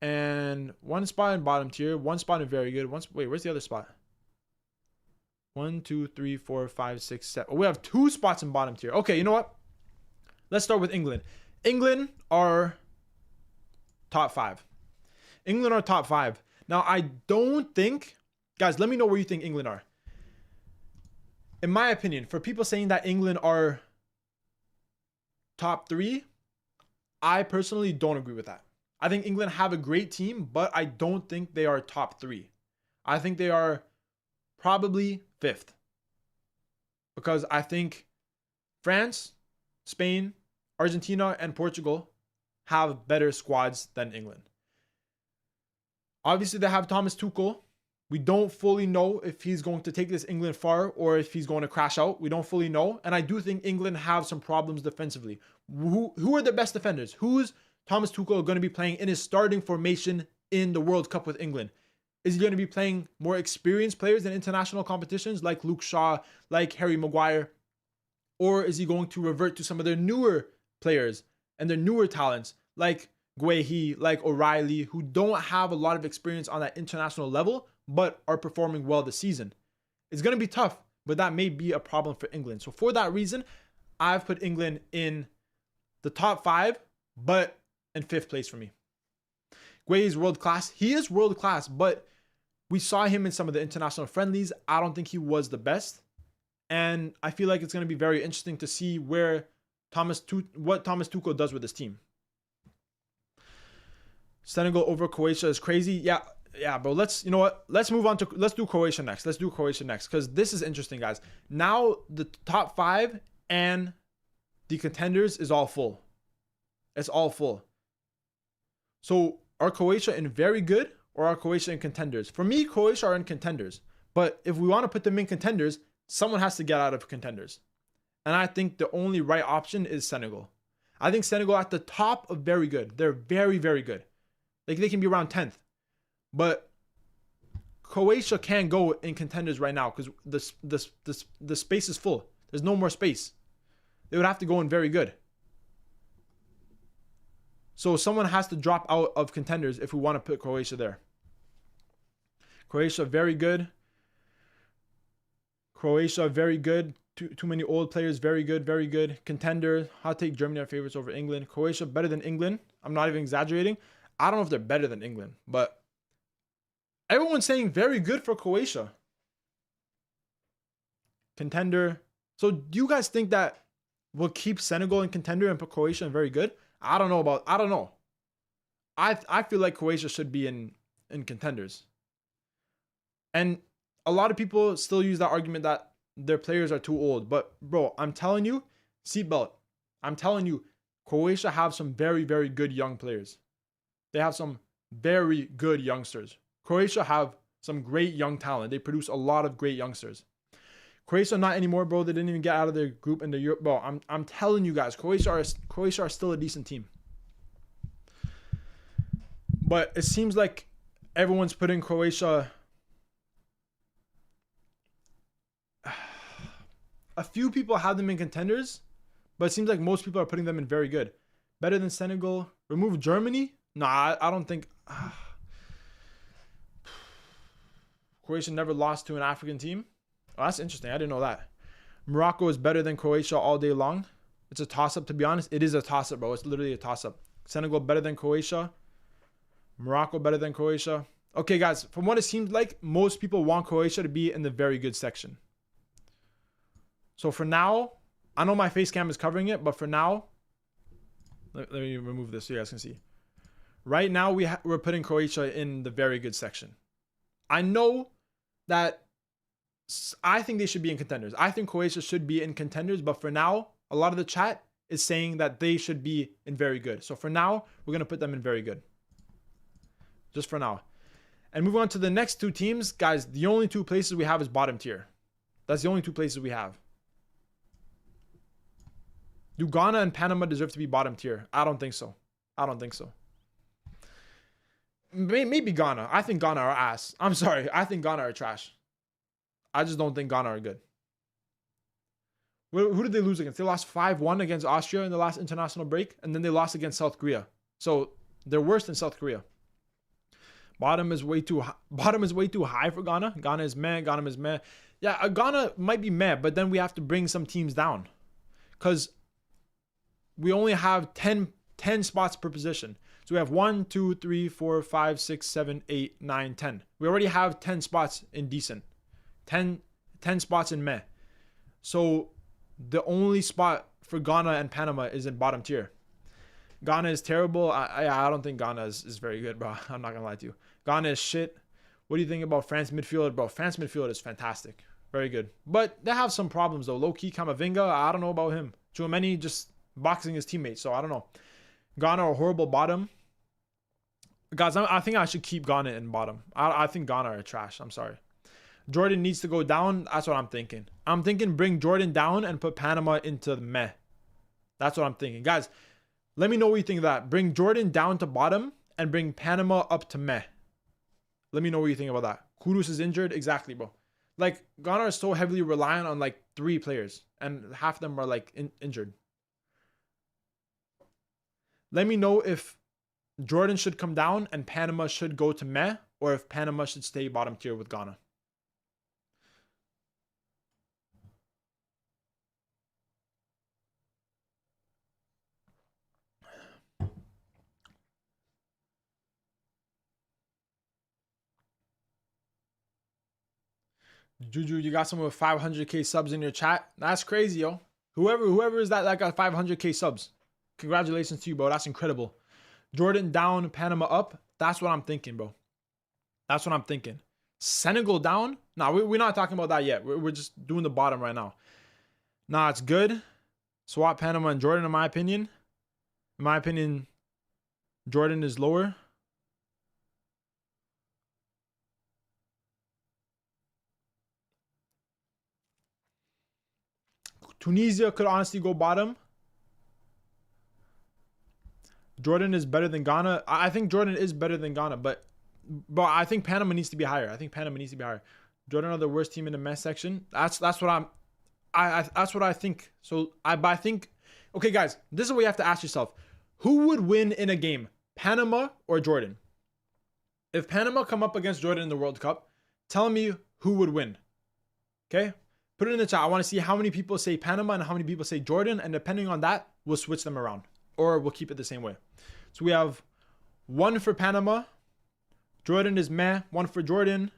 And one spot in bottom tier, one spot in very good. Wait, where's the other spot? 1, 2, 3, 4, 5, 6, 7. Oh, we have 2 spots in bottom tier. Okay, you know what? Let's start with England. England are top 5. England are top 5. Now, I don't think... Guys, let me know where you think England are. In my opinion, for people saying that England are top 3, I personally don't agree with that. I think England have a great team, but I don't think they are top 3. I think they are probably 5th. Because I think France, Spain, Argentina, and Portugal have better squads than England. Obviously, they have Thomas Tuchel. We don't fully know if he's going to take this England far or if he's going to crash out. We don't fully know. And I do think England have some problems defensively. Who are the best defenders? Who's Thomas Tuchel going to be playing in his starting formation in the World Cup with England? Is he going to be playing more experienced players in international competitions like Luke Shaw, like Harry Maguire? Or is he going to revert to some of their newer players and their newer talents like Guehi, like O'Reilly, who don't have a lot of experience on that international level, but are performing well this season? It's going to be tough, but that may be a problem for England. So for that reason, I've put England in the top 5, but in 5th place for me. Guehi is world class. He is world class, but we saw him in some of the international friendlies. I don't think he was the best. And I feel like it's going to be very interesting to see what Thomas Tuchel does with his team. Senegal over Croatia is crazy. Yeah, bro. Let's do Croatia next. Because this is interesting, guys. Now the top 5 and the contenders is all full. It's all full. So are Croatia in very good or are Croatia in contenders? For me, Croatia are in contenders. But if we want to put them in contenders, someone has to get out of contenders. And I think the only right option is Senegal. I think Senegal at the top of very good. They're very, very good. Like they can be around 10th. But Croatia can't go in contenders right now because the space is full. There's no more space. They would have to go in very good. So someone has to drop out of contenders if we want to put Croatia there. Croatia, very good. Croatia, very good. Too many old players, very good, very good. Contender, I'll take Germany are favorites over England. Croatia, better than England. I'm not even exaggerating. I don't know if they're better than England, but everyone's saying very good for Croatia. Contender. So do you guys think that we'll keep Senegal in contender and put Croatia in very good? I don't know. I feel like Croatia should be in contenders. And a lot of people still use that argument that their players are too old. But bro, I'm telling you, seatbelt. I'm telling you, Croatia have some very, very good young players. They have some very good youngsters. Croatia have some great young talent. They produce a lot of great youngsters. Croatia not anymore, bro. They didn't even get out of their group in the Europe. Bro, I'm telling you guys, Croatia are still a decent team. But it seems like everyone's putting Croatia. A few people have them in contenders, but it seems like most people are putting them in very good. Better than Senegal. Remove Germany? Nah, I don't think. Croatia never lost to an African team. Oh, that's interesting. I didn't know that. Morocco is better than Croatia all day long. It's a toss-up, to be honest. It is a toss-up, bro. It's literally a toss-up. Senegal better than Croatia. Morocco better than Croatia. Okay, guys. From what it seems like, most people want Croatia to be in the very good section. So for now, I know my face cam is covering it, but for now, let me remove this so you guys can see. Right now, we're putting Croatia in the very good section. I know that I think they should be in contenders. I think Croatia should be in contenders, but for now, a lot of the chat is saying that they should be in very good. So for now, we're going to put them in very good. Just for now. And move on to the next two teams. Guys, the only two places we have is bottom tier. That's the only two places we have. Do Ghana and Panama deserve to be bottom tier? I don't think so. I don't think so. Maybe Ghana. I think Ghana are ass. I'm sorry. I think Ghana are trash. I just don't think Ghana are good. Who did they lose against? They lost 5-1 against Austria in the last international break, and then they lost against South Korea. So they're worse than South Korea. Bottom is way too high for Ghana. Ghana is meh. Ghana is meh. Yeah, Ghana might be meh, but then we have to bring some teams down. Because we only have 10 spots per position. So we have 1, 2, 3, 4, 5, 6, 7, 8, 9, 10. We already have 10 spots in decent. 10 spots in meh. So the only spot for Ghana and Panama is in bottom tier. Ghana is terrible. I don't think Ghana is very good, bro. I'm not gonna lie to you. Ghana is shit. What do you think about France midfield, bro? France midfield is fantastic. Very good. But they have some problems though. Low-key Kamavinga, I don't know about him. Chouameni just boxing his teammates, so I don't know. Ghana are horrible bottom. Guys, I think I should keep Ghana in bottom. I think Ghana are trash. I'm sorry. Jordan needs to go down. That's what I'm thinking. I'm thinking bring Jordan down and put Panama into the meh. That's what I'm thinking. Guys, let me know what you think of that. Bring Jordan down to bottom and bring Panama up to meh. Let me know what you think about that. Kudus is injured. Exactly, bro. Like, Ghana are so heavily reliant on like 3 players and half of them are like injured. Let me know if Jordan should come down and Panama should go to meh, or if Panama should stay bottom tier with Ghana. Juju, you got someone with 500k subs in your chat. That's crazy, yo. Whoever is that got 500k subs. Congratulations to you, bro. That's incredible. Jordan down, Panama up. That's what I'm thinking, bro. That's what I'm thinking. Senegal down? Nah, we're not talking about that yet. We're just doing the bottom right now. Nah, it's good. Swap Panama and Jordan, in my opinion. In my opinion, Jordan is lower. Tunisia could honestly go bottom. Jordan is better than Ghana. I think Jordan is better than Ghana, but But I think Panama needs to be higher. I think Panama needs to be higher. Jordan are the worst team in the mess section. That's what that's what I think. So I think, okay, guys, this is what you have to ask yourself: who would win in a game, Panama or Jordan? If Panama come up against Jordan in the World Cup, tell me who would win. Okay, put it in the chat. I want to see how many people say Panama and how many people say Jordan, and depending on that, we'll switch them around or we'll keep it the same way. So we have 1 for Panama. Jordan is meh. 1 for Jordan.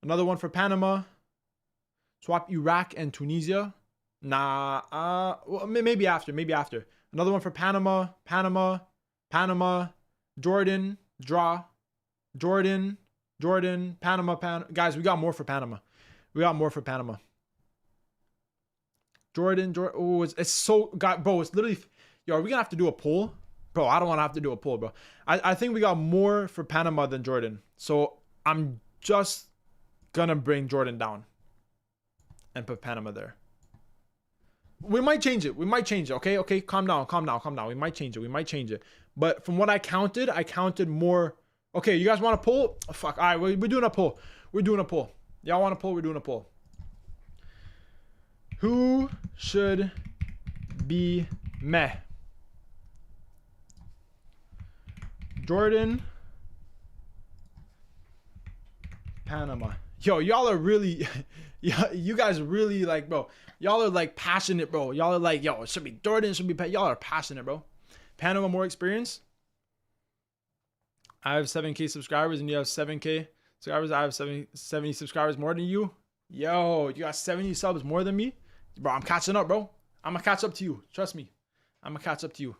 Another 1 for Panama. Swap Iraq and Tunisia. Nah. Well, maybe after. Another 1 for Panama. Panama. Jordan. Draw. Jordan. Panama. Guys, we got more for Panama. Jordan. Oh, it's so. Bro, it's literally. Yo, are we gonna have to do a poll? Bro, I don't want to have to do a poll, bro. I think we got more for Panama than Jordan. So I'm just gonna bring Jordan down and put Panama there. We might change it. Okay, calm down. We might change it. But from what I counted more. Okay, you guys want a poll? Oh, fuck. All right, we're doing a poll. Y'all want a poll? We're doing a poll. Who should be meh? Jordan, Panama. Yo, y'all are really, you guys really like, bro. Y'all are like passionate, bro. Y'all are like, yo, it should be Jordan, it should be y'all are passionate, bro. Panama more experience. I have 7K subscribers and you have 7K subscribers. I have 70 subscribers more than you. Yo, you got 70 subs more than me. Bro, I'm catching up, bro. I'm gonna catch up to you. Trust me. I'm gonna catch up to you.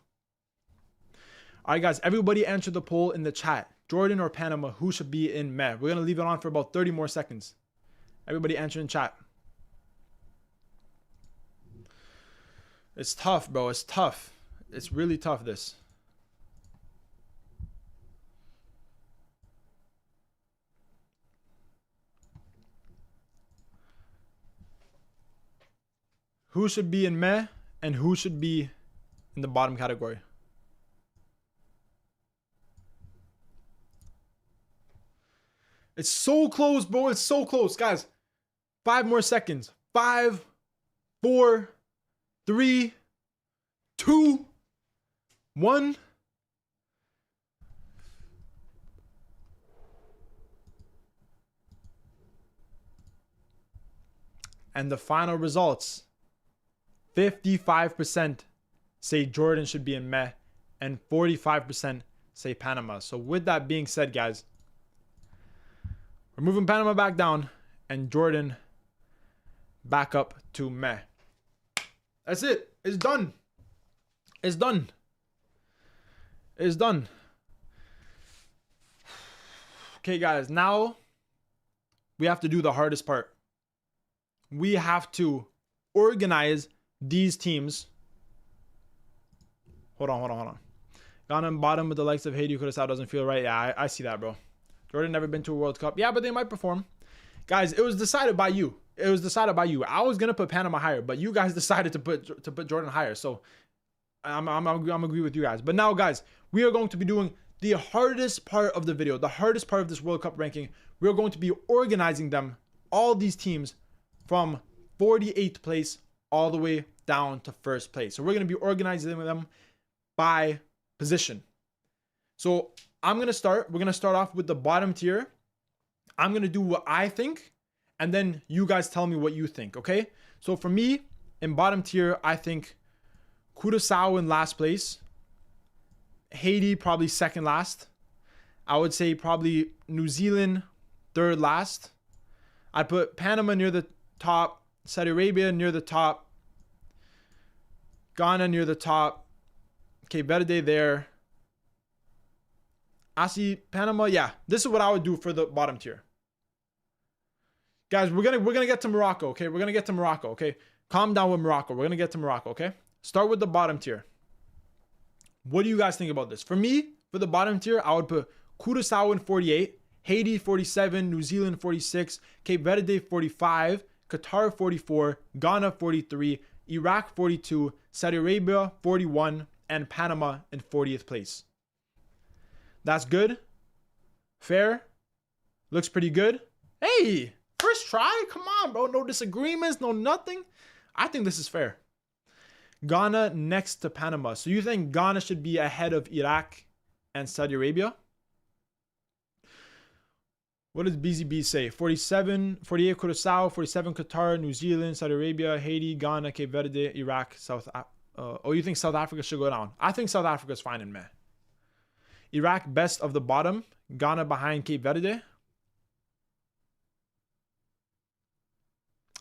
All right, guys, everybody answer the poll in the chat. Jordan or Panama, who should be in meh? We're going to leave it on for about 30 more seconds. Everybody answer in chat. It's tough, bro. It's tough. It's really tough, this. Who should be in meh and who should be in the bottom category? It's so close, bro. It's so close, guys. 5 more seconds. 5, 4, 3, 2, 1. And the final results. 55% say Jordan should be in meh and 45% say Panama. So with that being said, guys, we're moving Panama back down and Jordan back up to meh. That's it. It's done. It's done. It's done. Okay, guys. Now we have to do the hardest part. We have to organize these teams. Hold on. Ghana bottom with the likes of Haiti, Kurdistan doesn't feel right. Yeah, I see that, bro. Jordan never been to a World Cup. Yeah, but they might perform. Guys, it was decided by you. I was gonna put Panama higher, but you guys decided to put Jordan higher. So I'm agree with you guys. But now, guys, we are going to be doing the hardest part of the video, the hardest part of this World Cup ranking. We're going to be organizing them, all these teams, from 48th place all the way down to first place. So we're going to be organizing them by position. So we're going to start off with the bottom tier. I'm going to do what I think, and then you guys tell me what you think, okay? So for me, in bottom tier, I think Curaçao in last place. Haiti probably second last. I would say probably New Zealand third last. I'd put Panama near the top, Saudi Arabia near the top, Ghana near the top, Cape Verde there. I see Panama. Yeah, this is what I would do for the bottom tier. Guys, we're gonna get to Morocco, okay? We're gonna get to Morocco, okay? Calm down with Morocco. We're gonna get to Morocco, okay? Start with the bottom tier. What do you guys think about this? For me, for the bottom tier, I would put Curaçao in 48, Haiti 47, New Zealand 46, Cape Verde 45, Qatar 44, Ghana 43, Iraq 42, Saudi Arabia 41, and Panama in 40th place. That's good. Fair. Looks pretty good. Hey, first try. Come on, bro. No disagreements, no nothing. I think this is fair. Ghana next to Panama. So you think Ghana should be ahead of Iraq and Saudi Arabia? What does BZB say? 47, 48 Curacao, 47 Qatar, New Zealand, Saudi Arabia, Haiti, Ghana, Cape Verde, Iraq, oh, you think South Africa should go down? I think South Africa is fine in May. Iraq best of the bottom. Ghana behind Cape Verde.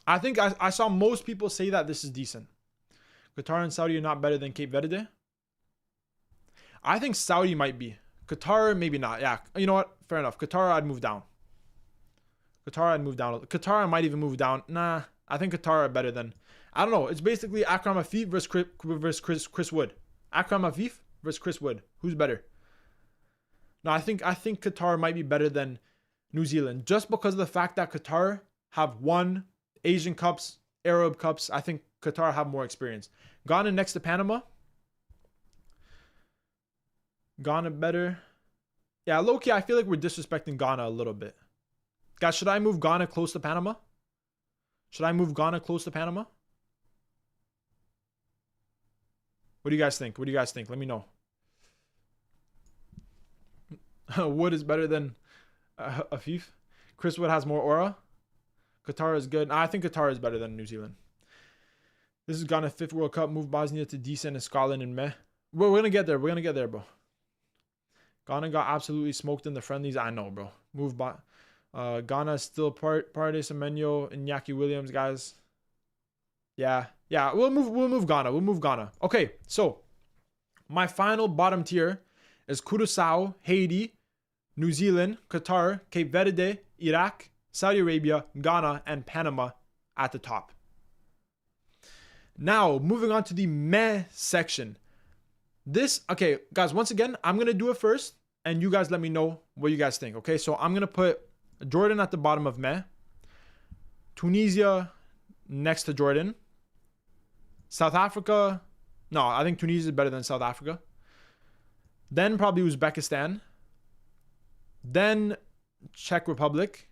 I think I saw most people say that this is decent. Qatar and Saudi are not better than Cape Verde. I think Saudi might be. Qatar, maybe not. Yeah, you know what? Fair enough. Qatar, I'd move down. Qatar, I might even move down. Nah, I think Qatar are better than... I don't know. It's basically Akram Afif versus Chris Wood. Akram Afif versus Chris Wood. Who's better? No, I think Qatar might be better than New Zealand. Just because of the fact that Qatar have won Asian Cups, Arab Cups. I think Qatar have more experience. Ghana next to Panama. Ghana better. Yeah, low-key, I feel like we're disrespecting Ghana a little bit. Guys, should I move Ghana close to Panama? Should I move Ghana close to Panama? What do you guys think? Let me know. Wood is better than Afif. Chris Wood has more aura. Qatar is good. I think Qatar is better than New Zealand. This is Ghana 5th World Cup. Move Bosnia to decent and Scotland in May. We're going to get there. We're going to get there, bro. Ghana got absolutely smoked in the friendlies. I know, bro. Move Ghana is still Parde Semenyo and Iñaki Williams, guys. Yeah. We'll move Ghana. Okay, so my final bottom tier is Curacao, Haiti, New Zealand, Qatar, Cape Verde, Iraq, Saudi Arabia, Ghana, and Panama at the top. Now, moving on to the meh section. Okay, guys, once again, I'm going to do it first, and you guys let me know what you guys think, okay? So I'm going to put Jordan at the bottom of meh, Tunisia next to Jordan, South Africa, no, I think Tunisia is better than South Africa, then probably Uzbekistan, then Czech Republic,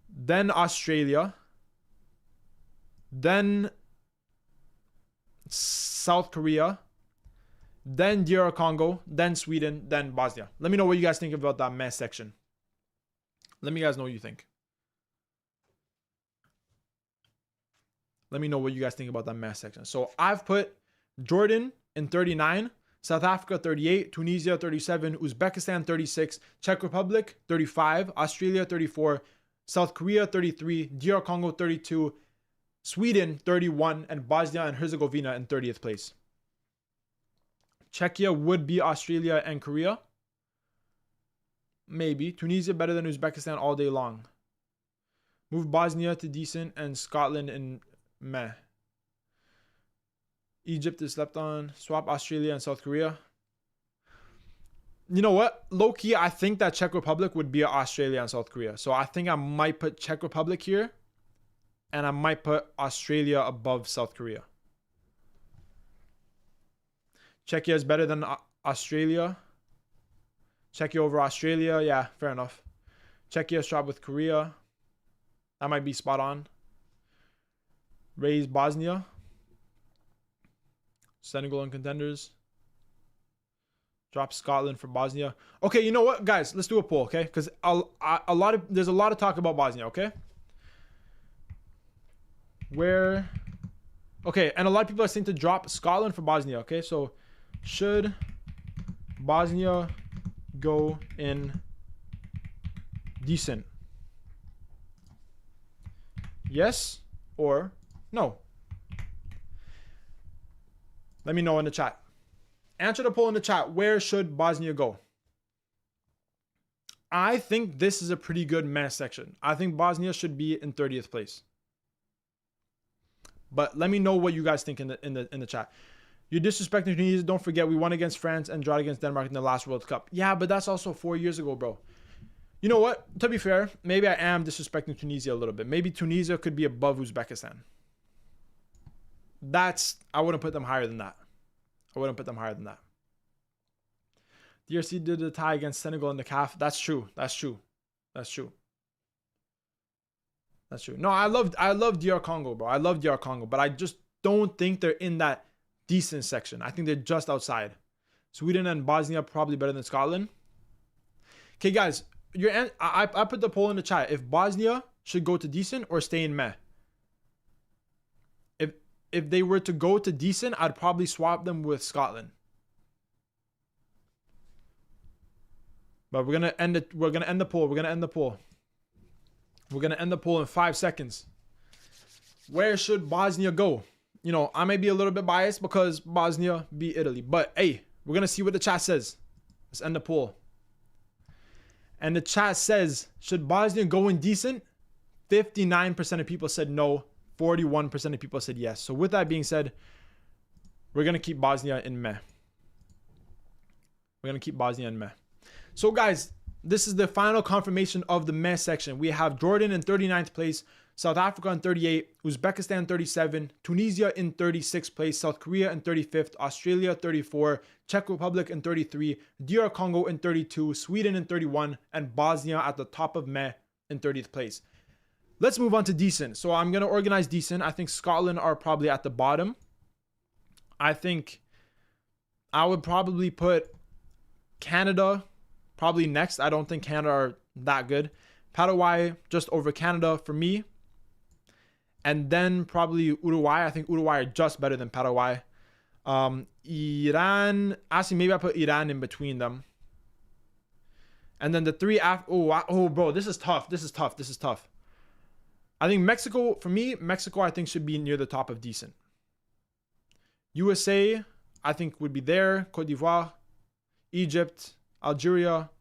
then Australia, then South Korea, then DR Congo, then Sweden, then Bosnia. Let me know what you guys think about that mess section. Let me guys know what you think. Let me know what you guys think about that mess section. So I've put Jordan in 39, South Africa 38, Tunisia 37, Uzbekistan 36, Czech Republic 35, Australia 34, South Korea 33, DR Congo 32, Sweden 31, and Bosnia and Herzegovina in 30th place. Czechia would be Australia and Korea. Maybe. Tunisia better than Uzbekistan all day long. Move Bosnia to decent and Scotland in meh. Egypt is slept on. Swap Australia and South Korea. You know what? Low-key, I think that Czech Republic would be Australia and South Korea. So I think I might put Czech Republic here. And I might put Australia above South Korea. Czechia is better than Australia. Czechia over Australia. Yeah, fair enough. Czechia swap with Korea. That might be spot on. Raise Bosnia. Senegal and contenders. Drop Scotland for Bosnia. Okay, you know what, guys? Let's do a poll, okay? Because there's a lot of talk about Bosnia, okay? Okay, and a lot of people are saying to drop Scotland for Bosnia, okay? So, should Bosnia go in decent? Yes or no? Let me know in the chat. Answer the poll in the chat. Where should Bosnia go? I think this is a pretty good meh section. I think Bosnia should be in 30th place. But let me know what you guys think in the chat. You're disrespecting Tunisia. Don't forget we won against France and drawn against Denmark in the last World Cup. Yeah, but that's also 4 years ago, bro. You know what? To be fair, maybe I am disrespecting Tunisia a little bit. Maybe Tunisia could be above Uzbekistan. I wouldn't put them higher than that. DRC did the tie against Senegal in the CAF. That's true. That's true. That's true. That's true. No, I love DR Congo, bro. I love DR Congo, but I just don't think they're in that decent section. I think they're just outside. Sweden and Bosnia probably better than Scotland. Okay, guys, I put the poll in the chat. If Bosnia should go to decent or stay in meh. If they were to go to decent, I'd probably swap them with Scotland. But we're gonna end it. We're gonna end the poll. We're gonna end the poll. We're gonna end the poll in 5 seconds. Where should Bosnia go? You know, I may be a little bit biased because Bosnia beat Italy, but hey, we're gonna see what the chat says. Let's end the poll. And the chat says, should Bosnia go in decent? 59% of people said no. 41% of people said yes. So with that being said, we're gonna keep Bosnia in meh. We're gonna keep Bosnia in meh. So guys, this is the final confirmation of the meh section. We have Jordan in 39th place, South Africa in 38, Uzbekistan 37, Tunisia in 36th place, South Korea in 35th, Australia 34, Czech Republic in 33, DR Congo in 32, Sweden in 31, and Bosnia at the top of meh in 30th place. Let's move on to decent. So I'm going to organize decent. I think Scotland are probably at the bottom. I think I would probably put Canada probably next. I don't think Canada are that good. Paraguay just over Canada for me. And then probably Uruguay. I think Uruguay are just better than Paraguay. Iran. Actually, maybe I put Iran in between them. And then the three oh, bro, this is tough. This is tough. This is tough. I think Mexico, for me, Mexico, I think should be near the top of decent. USA, I think would be there. Cote d'Ivoire, Egypt, Algeria.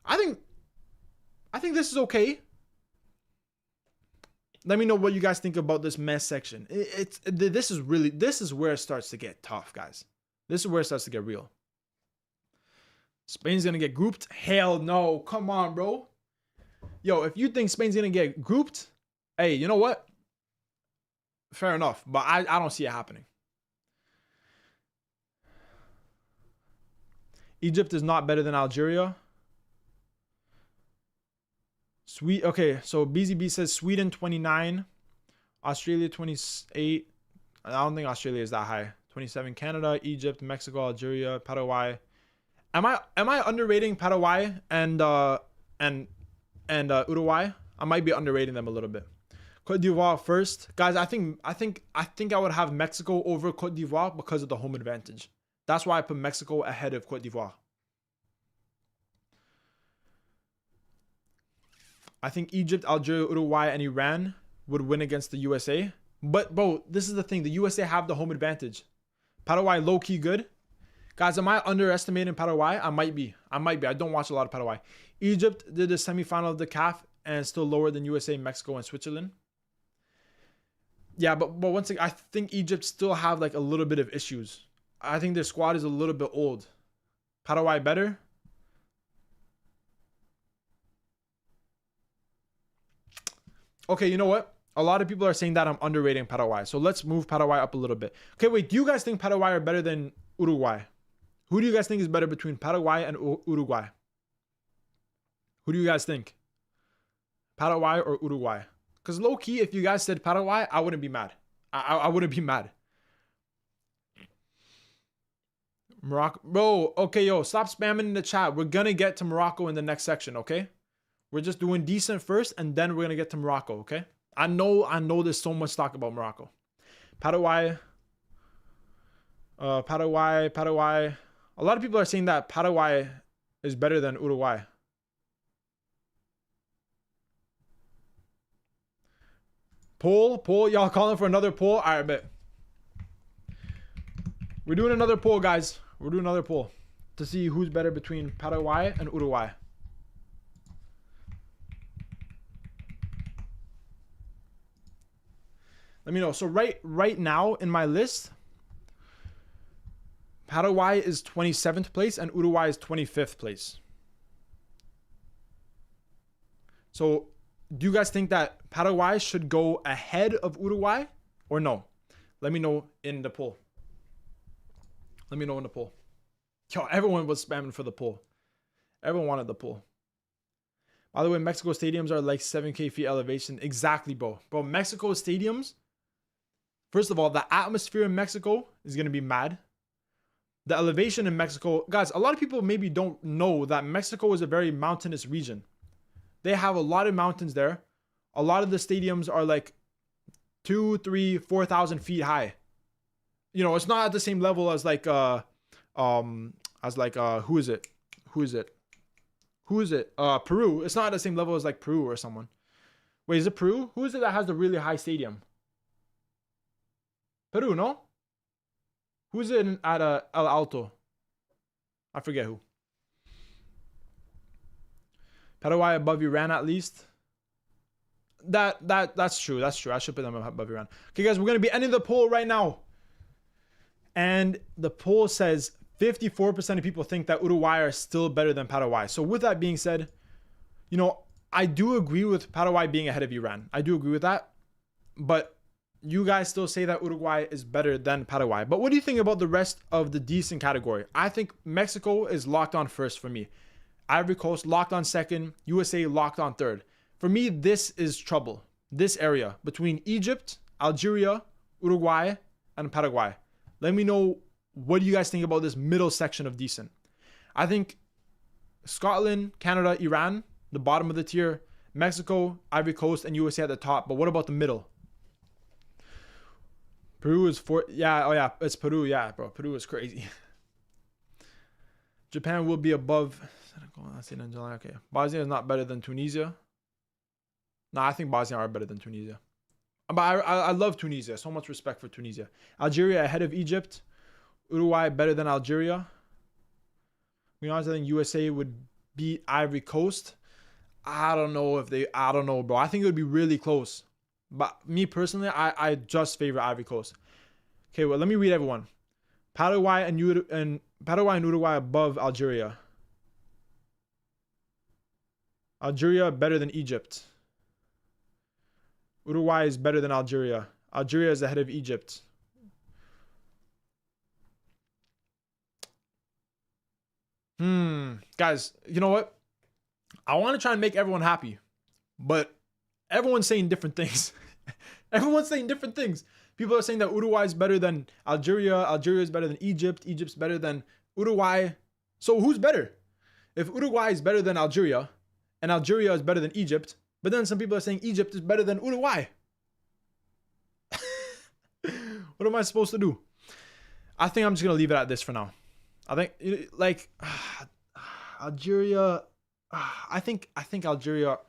I think this is okay. Let me know what you guys think about this mess section. This is where it starts to get tough, guys. This is where it starts to get real. Spain's gonna get grouped? Hell no. Come on, bro. Yo, if you think Spain's gonna get grouped, hey, you know what? Fair enough, but I don't see it happening. Egypt is not better than Algeria. Okay, so BZB says Sweden 29, Australia 28. I don't think Australia is that high. 27 Canada, Egypt, Mexico, Algeria, Paraguay. Am I underrating Paraguay and Uruguay? I might be underrating them a little bit. Cote d'Ivoire first. Guys, I think I would have Mexico over Cote d'Ivoire because of the home advantage. That's why I put Mexico ahead of Cote d'Ivoire. I think Egypt, Algeria, Uruguay, and Iran would win against the USA. But, bro, this is the thing. The USA have the home advantage. Paraguay, low-key good. Guys, am I underestimating Paraguay? I might be. I don't watch a lot of Paraguay. Egypt did the semifinal of the CAF and still lower than USA, Mexico, and Switzerland. Yeah, but once again, I think Egypt still have like a little bit of issues. I think their squad is a little bit old. Paraguay better. Okay, you know what? A lot of people are saying that I'm underrating Paraguay. So let's move Paraguay up a little bit. Okay, wait. Do you guys think Paraguay are better than Uruguay? Who do you guys think is better between Paraguay and Uruguay? Who do you guys think? Paraguay or Uruguay? Because low-key, if you guys said Paraguay, I wouldn't be mad. I wouldn't be mad. Morocco. Bro, okay, yo, stop spamming in the chat. We're going to get to Morocco in the next section, okay? We're just doing decent first, and then we're going to get to Morocco, okay? I know there's so much talk about Morocco. Paraguay. Paraguay. A lot of people are saying that Paraguay is better than Uruguay. Poll. Y'all calling for another poll? All right, bet. We're doing another poll, guys. We're doing another poll to see who's better between Paraguay and Uruguay. Let me know. So right now in my list, Paraguay is 27th place and Uruguay is 25th place. So do you guys think that Paraguay should go ahead of Uruguay or no? Let me know in the poll. Let me know in the poll. Yo, everyone was spamming for the poll. Everyone wanted the pool. By the way, Mexico stadiums are like 7K feet elevation. Exactly, bro. Bro, Mexico stadiums, first of all, the atmosphere in Mexico is going to be mad. The elevation in Mexico, guys, a lot of people maybe don't know that Mexico is a very mountainous region. They have a lot of mountains there. A lot of the stadiums are like 2, 3, 4,000 feet high. You know, it's not at the same level as like, who is it? Peru. It's not at the same level as like Peru or someone. Wait, is it Peru? Who is it that has the really high stadium? Peru, no? Who's it at El Alto? I forget who. Paraguay above Iran at least. That's true. That's true. I should put them above Iran. Okay, guys, we're gonna be ending the poll right now. And the poll says 54% of people think that Uruguay are still better than Paraguay. So with that being said, you know, I do agree with Paraguay being ahead of Iran. I do agree with that. But you guys still say that Uruguay is better than Paraguay. But what do you think about the rest of the decent category? I think Mexico is locked on first for me. Ivory Coast locked on second. USA locked on third. For me, this is trouble. This area between Egypt, Algeria, Uruguay, and Paraguay. Let me know, what do you guys think about this middle section of decent? I think Scotland, Canada, Iran, the bottom of the tier. Mexico, Ivory Coast, and USA at the top. But what about the middle? Peru is fourth. Yeah, oh yeah, it's Peru. Yeah, bro, Peru is crazy. Japan will be above. Okay, Bosnia is not better than Tunisia. No, I think Bosnia are better than Tunisia. But I love Tunisia. So much respect for Tunisia. Algeria ahead of Egypt. Uruguay better than Algeria. To be honest, I think USA would beat Ivory Coast. I don't know, bro. I think it would be really close. But me personally, I just favor Ivory Coast. Okay, well, let me read everyone. Paraguay and Uruguay above Algeria. Algeria better than Egypt. Uruguay is better than Algeria. Algeria is ahead of Egypt. Guys, you know what? I want to try and make everyone happy, but everyone's saying different things. Everyone's saying different things. People are saying that Uruguay is better than Algeria. Algeria is better than Egypt. Egypt's better than Uruguay. So who's better? If Uruguay is better than Algeria and Algeria is better than Egypt, but then some people are saying Egypt is better than Uruguay. What am I supposed to do? I think I'm just going to leave it at this for now. I think like Algeria, I think Algeria,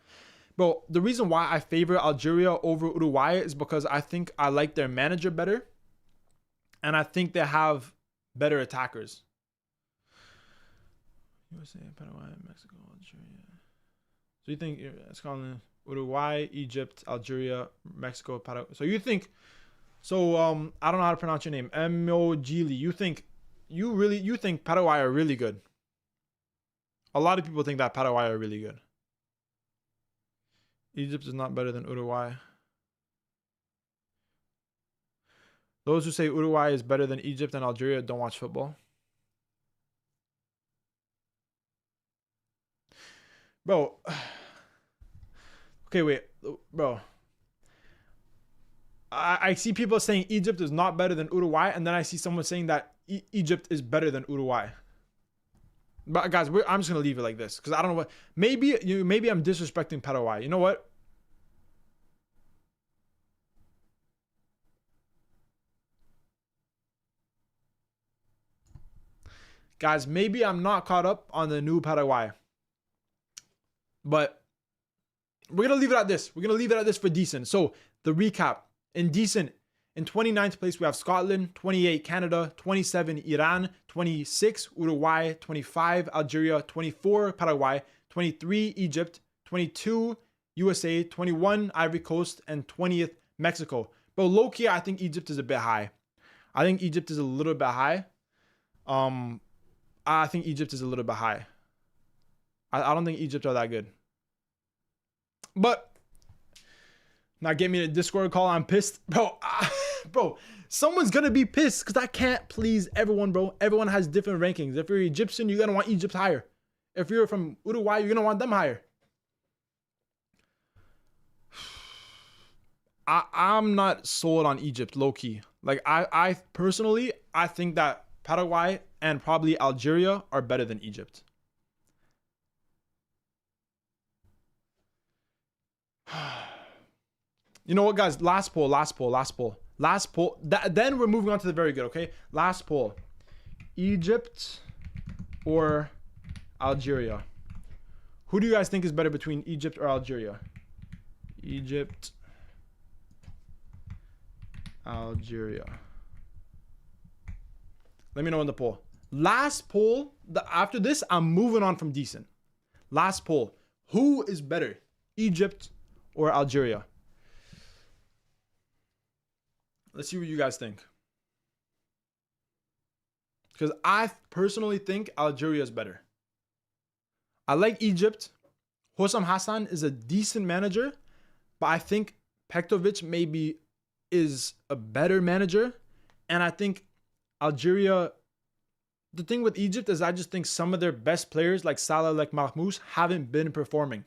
bro, the reason why I favor Algeria over Uruguay is because I think I like their manager better. And I think they have better attackers. USA, Paraguay, Mexico, Algeria. So you think it's called Uruguay, Egypt, Algeria, Mexico, Paraguay. So you think, so I don't know how to pronounce your name. Mojili. You think Paraguay are really good. A lot of people think that Paraguay are really good. Egypt is not better than Uruguay. Those who say Uruguay is better than Egypt and Algeria don't watch football. Bro. Okay, wait. Bro. I see people saying Egypt is not better than Uruguay, and then I see someone saying that Egypt is better than Uruguay. But guys, I'm just gonna leave it like this because I don't know what. Maybe I'm disrespecting Paraguay. You know what? Guys, maybe I'm not caught up on the new Paraguay. But we're gonna leave it at this. We're gonna leave it at this for decent. So the recap. In decent, in 29th place, we have Scotland, 28, Canada, 27, Iran, 26, Uruguay, 25, Algeria, 24, Paraguay, 23, Egypt, 22, USA, 21, Ivory Coast, and 20th, Mexico. But low-key, I think Egypt is a bit high. I think Egypt is a little bit high. I think Egypt is a little bit high. I don't think Egypt are that good. But now get me a Discord call. I'm pissed. Bro, someone's going to be pissed because I can't please everyone, bro. Everyone has different rankings. If you're Egyptian, you're going to want Egypt higher. If you're from Uruguay, you're gonna want them higher. I'm not sold on Egypt, low key. Like I personally, I think that Paraguay and probably Algeria are better than Egypt. You know what, guys? Last poll. Then we're moving on to the very good, okay? Last poll. Egypt or Algeria? Who do you guys think is better between Egypt or Algeria? Egypt, Algeria. Let me know in the poll. Last poll. After this, I'm moving on from decent. Last poll. Who is better? Egypt or Algeria? Let's see what you guys think. Because I personally think Algeria is better. I like Egypt. Hossam Hassan is a decent manager, but I think Pektovic maybe is a better manager. And I think Algeria, the thing with Egypt is I just think some of their best players like Salah, like Mahmoud, haven't been performing.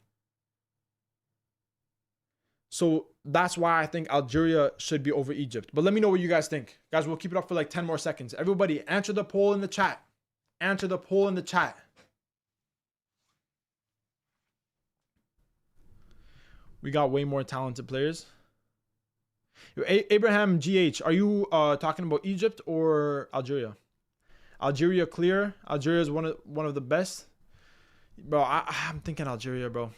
So that's why I think Algeria should be over Egypt. But let me know what you guys think. Guys, we'll keep it up for like 10 more seconds. Everybody, answer the poll in the chat. Answer the poll in the chat. We got way more talented players. Abraham GH, are you talking about Egypt or Algeria? Algeria clear. Algeria is one of the best. Bro, I'm thinking Algeria, bro.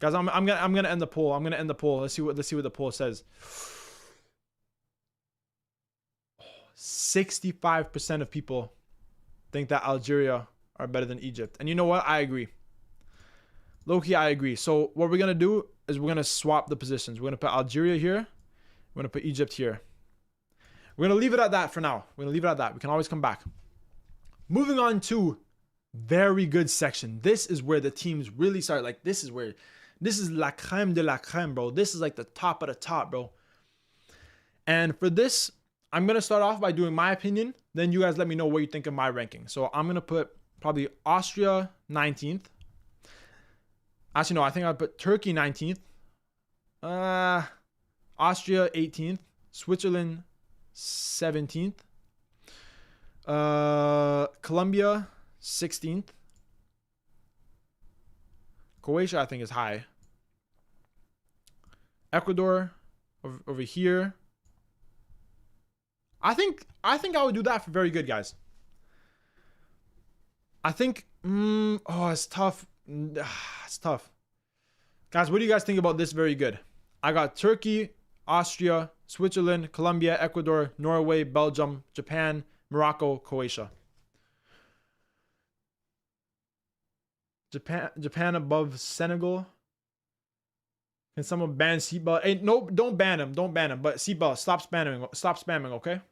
Guys, I'm gonna end the poll. I'm gonna end the poll. Let's see what the poll says. 65% of people think that Algeria are better than Egypt. And you know what? I agree. Low-key, I agree. So what we're gonna do is we're gonna swap the positions. We're gonna put Algeria here. We're gonna put Egypt here. We're gonna leave it at that for now. We're gonna leave it at that. We can always come back. Moving on to very good section. This is where the teams really start. Like this is la crème de la crème, bro. This is like the top of the top, bro. And for this, I'm going to start off by doing my opinion. Then you guys let me know what you think of my ranking. So I'm going to put probably Austria 19th. Actually, no, I think I'll put Turkey 19th. Austria 18th. Switzerland 17th. Colombia 16th. Croatia, I think, is high. Ecuador over here. I think I would do that for very good, guys. I think it's tough. It's tough. Guys, what do you guys think about this very good? I got Turkey, Austria, Switzerland, Colombia, Ecuador, Norway, Belgium, Japan, Morocco, Croatia. Japan above Senegal. Can someone ban Seatbelt? Hey, no, don't ban him. Don't ban him. But Seatbelt, stop spamming. Stop spamming, okay?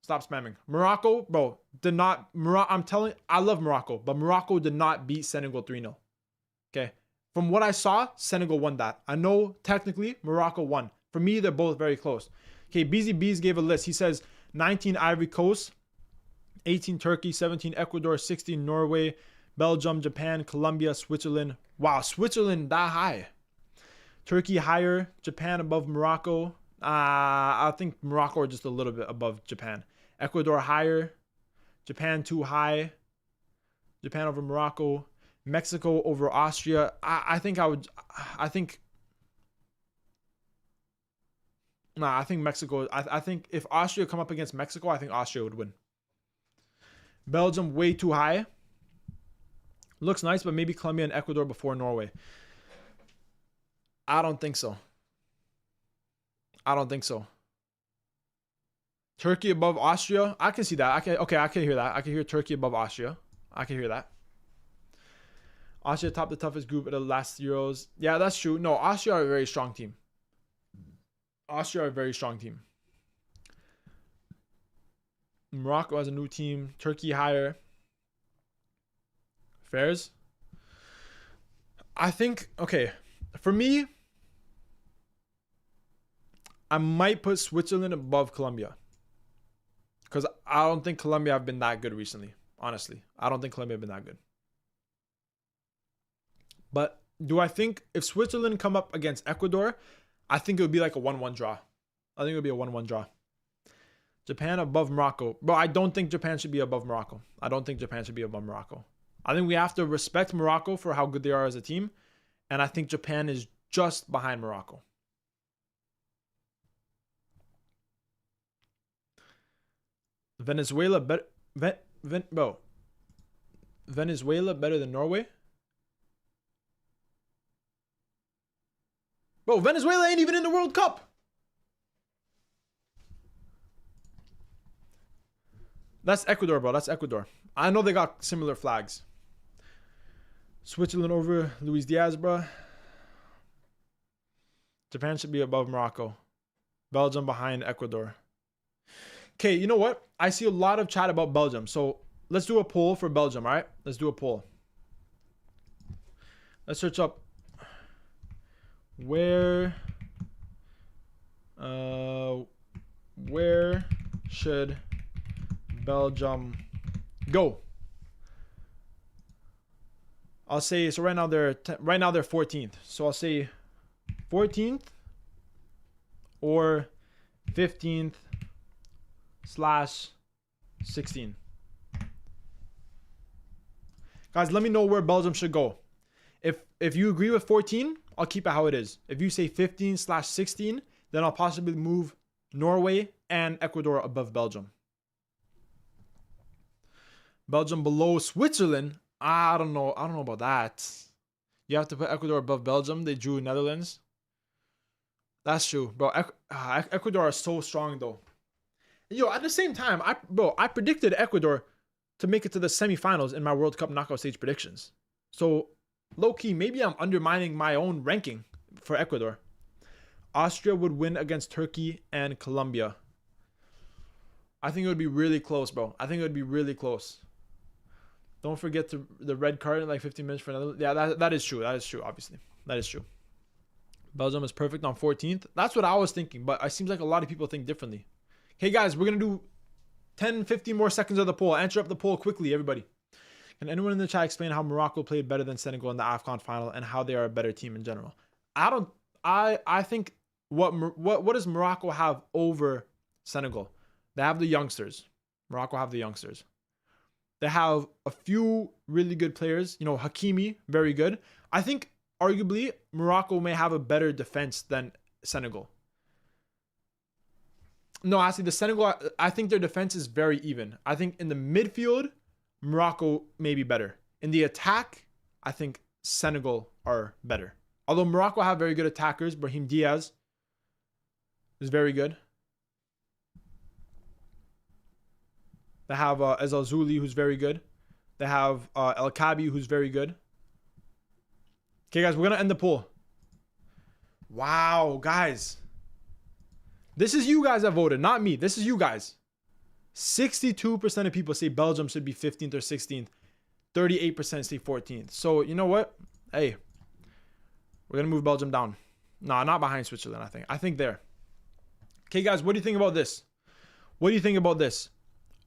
Stop spamming. Morocco, bro, did not. I'm telling you, I love Morocco, but Morocco did not beat Senegal 3-0. Okay? From what I saw, Senegal won that. I know technically Morocco won. For me, they're both very close. Okay, BZBs gave a list. He says 19 Ivory Coast, 18 Turkey, 17 Ecuador, 16 Norway, Belgium, Japan, Colombia, Switzerland. Wow, Switzerland that high. Turkey higher, Japan above Morocco. I think Morocco are just a little bit above Japan. Ecuador higher, Japan too high. Japan over Morocco, Mexico over Austria. I think Mexico. I think if Austria come up against Mexico, I think Austria would win. Belgium way too high. Looks nice, but maybe Colombia and Ecuador before Norway. I don't think so. I don't think so. Turkey above Austria. I can see that. I can hear that. I can hear Turkey above Austria. I can hear that. Austria topped the toughest group at the last Euros. Yeah, that's true. No, Austria are a very strong team. Austria are a very strong team. Morocco has a new team. Turkey higher. Fairs. I think, okay, for me, I might put Switzerland above Colombia. Because I don't think Colombia have been that good recently. Honestly. I don't think Colombia have been that good. But do I think if Switzerland come up against Ecuador, I think it would be like a 1-1 draw. I think it would be a 1-1 draw. Japan above Morocco. Bro, I don't think Japan should be above Morocco. I don't think Japan should be above Morocco. I think we have to respect Morocco for how good they are as a team. And I think Japan is just behind Morocco. Venezuela better. Bro. Venezuela better than Norway? Bro, Venezuela ain't even in the World Cup. That's Ecuador, bro. That's Ecuador. I know they got similar flags. Switzerland over Luis Diaz, bro. Japan should be above Morocco. Belgium behind Ecuador. Okay, you know what? I see a lot of chat about Belgium. So let's do a poll for Belgium, all right? Let's do a poll. Let's search up where should Belgium go? I'll say so. Right now they're 14th. So I'll say 14th or 15th / 16. Guys, let me know where Belgium should go. If you agree with 14, I'll keep it how it is. If you say 15 / 16, then I'll possibly move Norway and Ecuador above Belgium. Belgium below Switzerland. I don't know about that. You have to put Ecuador above Belgium. They drew Netherlands. That's true, bro. Ecuador is so strong though. Yo, at the same time, I predicted Ecuador to make it to the semifinals in my World Cup knockout stage predictions. So low key, maybe I'm undermining my own ranking for Ecuador. Austria would win against Turkey and Colombia. I think it would be really close, bro. I think it would be really close. Don't forget the red card in like 15 minutes for another. Yeah, that is true. That is true, obviously. That is true. Belgium is perfect on 14th. That's what I was thinking, but it seems like a lot of people think differently. Okay, guys, we're going to do 10, 15 more seconds of the poll. Answer up the poll quickly, everybody. Can anyone in the chat explain how Morocco played better than Senegal in the AFCON final and how they are a better team in general? I think what does Morocco have over Senegal? They have the youngsters. Morocco have the youngsters. They have a few really good players. You know, Hakimi, very good. I think arguably Morocco may have a better defense than Senegal. No, actually, the Senegal, I think their defense is very even. I think in the midfield, Morocco may be better. In the attack, I think Senegal are better. Although Morocco have very good attackers. Brahim Diaz is very good. They have Ezal Zuli, who's very good. They have El Kabi, who's very good. Okay, guys, we're going to end the poll. Wow, guys. This is you guys that voted, not me. This is you guys. 62% of people say Belgium should be 15th or 16th. 38% say 14th. So, you know what? Hey, we're going to move Belgium down. No, not behind Switzerland, I think. I think there. Okay, guys, what do you think about this? What do you think about this?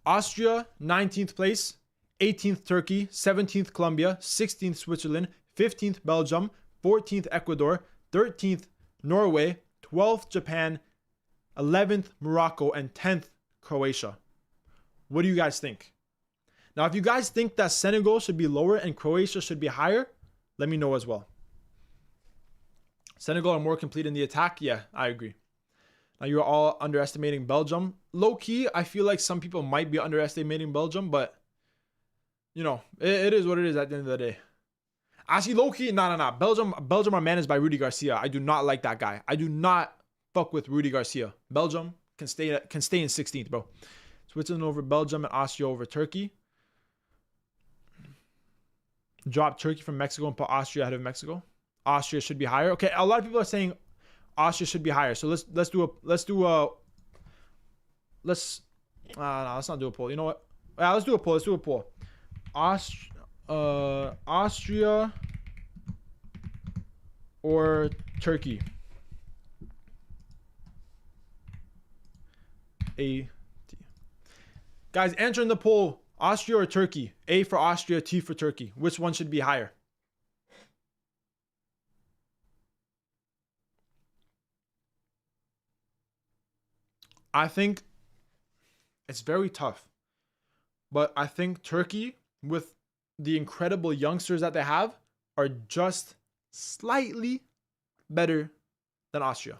Austria, 19th place. 18th Turkey. 17th Colombia. 16th Switzerland. 15th Belgium. 14th Ecuador. 13th Norway. 12th Japan. 11th Morocco. And 10th Croatia. What do you guys think? Now, if you guys think that Senegal should be lower and Croatia should be higher, let me know as well. Senegal are more complete in the attack. Yeah, I agree. Now, you're all underestimating Belgium. Low-key, I feel like some people might be underestimating Belgium, but, you know, it is what it is at the end of the day. Actually, low-key, no. Belgium are managed by Rudy Garcia. I do not like that guy. I do not fuck with Rudy Garcia. Belgium can stay in 16th, bro. Switzerland over Belgium and Austria over Turkey. Drop Turkey from Mexico and put Austria ahead of Mexico. Austria should be higher. Okay, a lot of people are saying Austria should be higher. So let's not do a poll. You know what? Yeah, let's do a poll. Austria or Turkey? Guys, answer in the poll. Austria or Turkey? A for Austria, T for Turkey. Which one should be higher? I think it's very tough. But I think Turkey, with the incredible youngsters that they have, are just slightly better than Austria.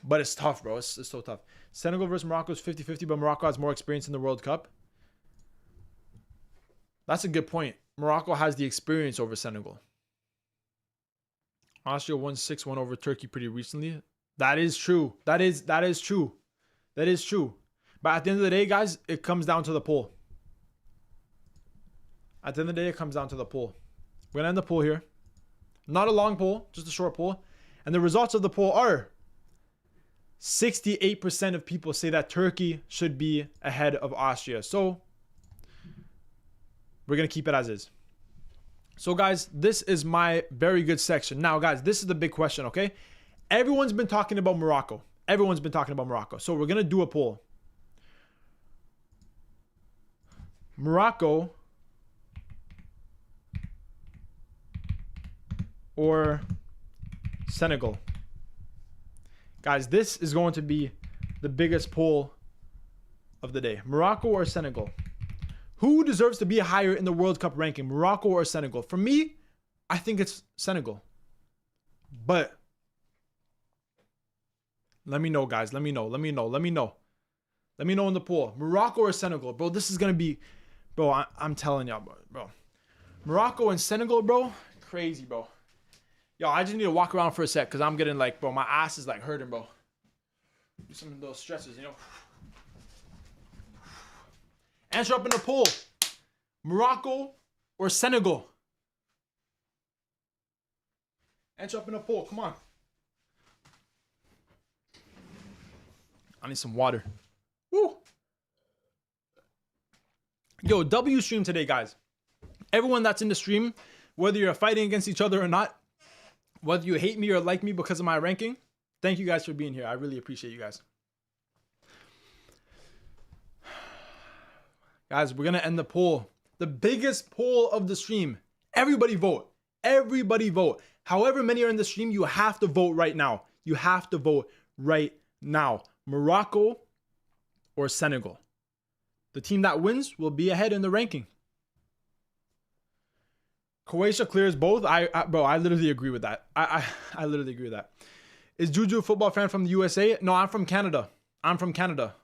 But it's tough, bro. It's so tough. Senegal versus Morocco is 50-50, but Morocco has more experience in the World Cup. That's a good point. Morocco has the experience over Senegal. Austria won 6-1 over Turkey pretty recently. That is true. That is true. That is true. But at the end of the day, guys, it comes down to the poll. At the end of the day, it comes down to the poll. We're going to end the poll here. Not a long poll, just a short poll. And the results of the poll are 68% of people say that Turkey should be ahead of Austria. So we're going to keep it as is. So guys, this is my very good section. Now, guys, this is the big question, okay? Everyone's been talking about Morocco. Everyone's been talking about Morocco. So we're going to do a poll. Morocco or Senegal? Guys, this is going to be the biggest poll of the day. Morocco or Senegal? Who deserves to be higher in the World Cup ranking, Morocco or Senegal? For me, I think it's Senegal. But let me know, guys. Let me know in the poll. Morocco or Senegal? Bro, this is going to be... Bro, I'm telling y'all, bro. Morocco and Senegal, bro. Crazy, bro. Yo, I just need to walk around for a sec because I'm getting like, bro, my ass is like hurting, bro. Do some of those stretches, you know. Answer up in the poll. Morocco or Senegal? Answer up in the poll. Come on. I need some water. Woo. Yo, W stream today, guys. Everyone that's in the stream, whether you're fighting against each other or not, whether you hate me or like me because of my ranking, thank you guys for being here. I really appreciate you guys. Guys, we're going to end the poll. The biggest poll of the stream. Everybody vote. Everybody vote. However many are in the stream, you have to vote right now. You have to vote right now. Morocco or Senegal? The team that wins will be ahead in the ranking. Croatia clears both. Bro, I literally agree with that. I literally agree with that. Is Juju a football fan from the USA? No, I'm from Canada. I'm from Canada.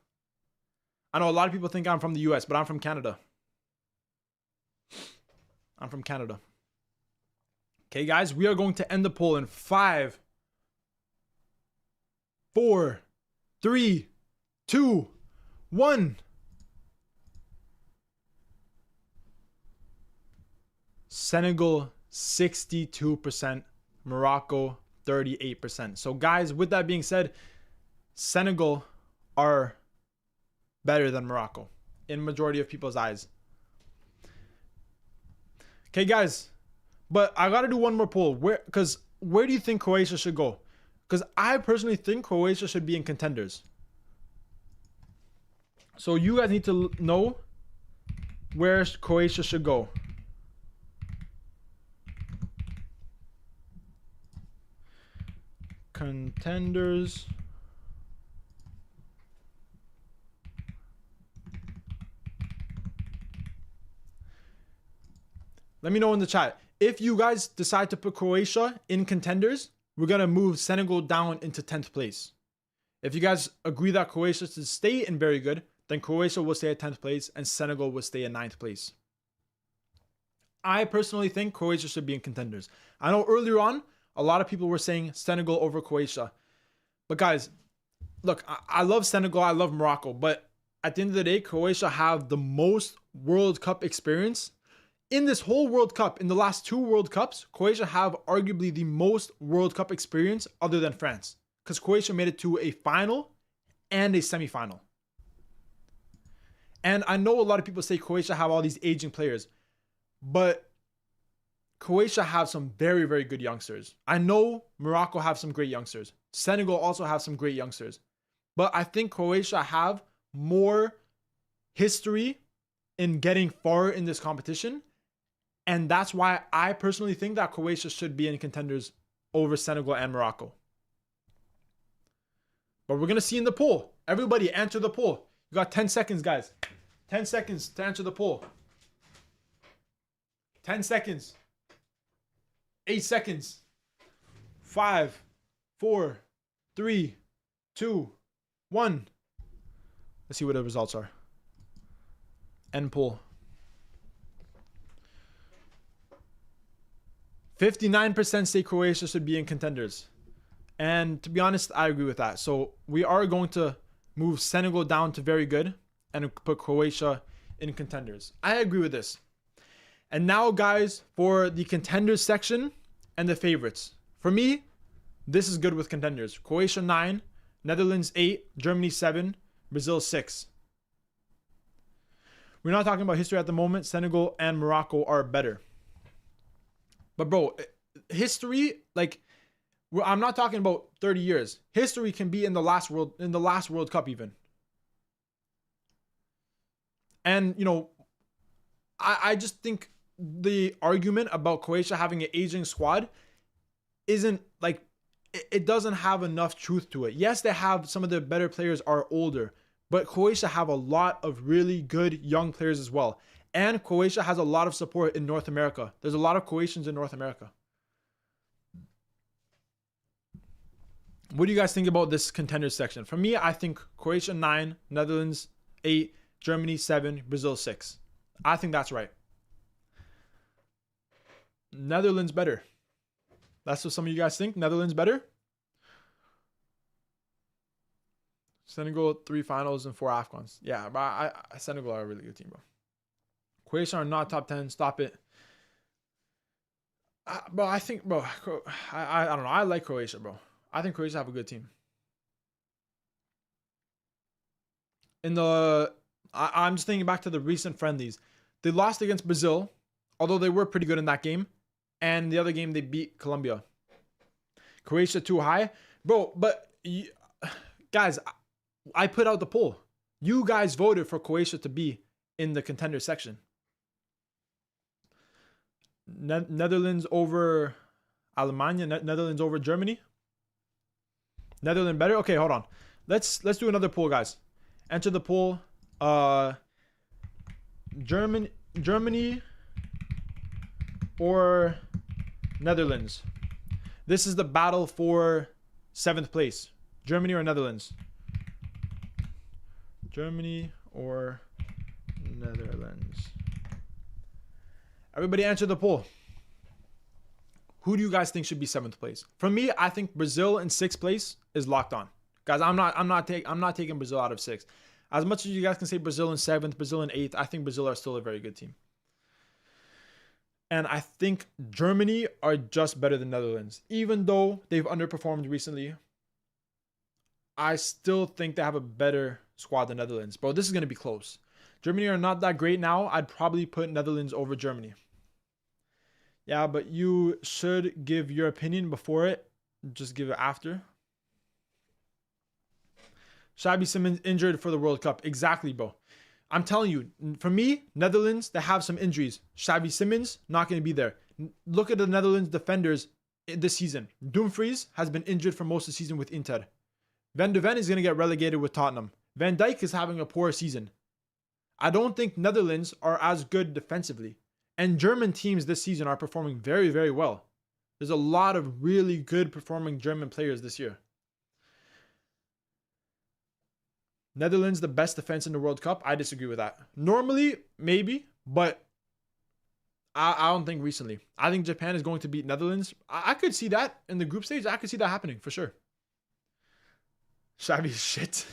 I know a lot of people think I'm from the US, but I'm from Canada. I'm from Canada. Okay, guys, we are going to end the poll in 5, 4, 3, 2, 1. Senegal 62%, Morocco 38%. So guys, with that being said, Senegal are better than Morocco in majority of people's eyes. Okay, guys, but I got to do one more poll. Where do you think Croatia should go? Because I personally think Croatia should be in contenders. So you guys need to know where Croatia should go. Contenders. Let me know in the chat. If you guys decide to put Croatia in contenders, we're going to move Senegal down into 10th place. If you guys agree that Croatia should stay in very good, then Croatia will stay at 10th place and Senegal will stay in 9th place. I personally think Croatia should be in contenders. I know earlier on, a lot of people were saying Senegal over Croatia. But guys, look, I love Senegal, I love Morocco, but at the end of the day, Croatia have the most World Cup experience. In this whole World Cup, in the last 2 World Cups, Croatia have arguably the most World Cup experience other than France. Because Croatia made it to a final and a semifinal. And I know a lot of people say Croatia have all these aging players, but Croatia have some very, very good youngsters. I know Morocco have some great youngsters. Senegal also have some great youngsters. But I think Croatia have more history in getting far in this competition. And that's why I personally think that Croatia should be in contenders over Senegal and Morocco. But we're going to see in the poll. Everybody answer the poll. You got 10 seconds, guys. 10 seconds to answer the poll. 10 seconds. 8 seconds. 5, 4, 3, 2, 1. Let's see what the results are. End poll. 59% say Croatia should be in contenders. And to be honest, I agree with that. So we are going to move Senegal down to very good and put Croatia in contenders. I agree with this. And now, guys, for the contenders section and the favorites. For me, this is good with contenders. Croatia 9, Netherlands 8, Germany 7, Brazil 6. We're not talking about history at the moment. Senegal and Morocco are better. But bro, history, like, I'm not talking about 30 years. History can be in the last World Cup even. And, you know, I just think the argument about Croatia having an aging squad isn't, like, it doesn't have enough truth to it. Yes, they have some of the better players are older, but Croatia have a lot of really good young players as well. And Croatia has a lot of support in North America. There's a lot of Croatians in North America. What do you guys think about this contenders section? For me, I think Croatia 9, Netherlands 8, Germany 7, Brazil 6. I think that's right. Netherlands better. That's what some of you guys think. Netherlands better. Senegal 3 finals and 4 AFCONs. Yeah, but Senegal are a really good team, bro. Croatia are not top 10. Stop it. Bro, I think, bro, I don't know. I like Croatia, bro. I think Croatia have a good team. I'm just thinking back to the recent friendlies. They lost against Brazil, although they were pretty good in that game. And the other game, they beat Colombia. Croatia too high. Bro, but guys, I put out the poll. You guys voted for Croatia to be in the contender section. Netherlands over Alemania. Netherlands over Germany. Netherlands better. Okay, hold on. Let's do another poll, guys. Enter the poll. Germany or Netherlands. This is the battle for 7th place. Germany or Netherlands. Germany or Netherlands. Everybody answer the poll. Who do you guys think should be 7th place? For me, I think Brazil in 6th place is locked on. Guys, I'm not taking Brazil out of 6th. As much as you guys can say Brazil in 7th, Brazil in 8th, I think Brazil are still a very good team. And I think Germany are just better than Netherlands. Even though they've underperformed recently, I still think they have a better squad than Netherlands. Bro, this is going to be close. Germany are not that great now. I'd probably put Netherlands over Germany. Yeah, but you should give your opinion before it. Just give it after. Xavi Simons injured for the World Cup. Exactly, bro. I'm telling you, for me, Netherlands, they have some injuries. Xavi Simons, not going to be there. Look at the Netherlands defenders this season. Dumfries has been injured for most of the season with Inter. Van de Ven is going to get relegated with Tottenham. Van Dijk is having a poor season. I don't think Netherlands are as good defensively. And German teams this season are performing very, very well. There's a lot of really good performing German players this year. Netherlands, the best defense in the World Cup. I disagree with that. Normally, maybe, but I don't think recently. I think Japan is going to beat Netherlands. I could see that in the group stage. I could see that happening for sure. Xavi is shit.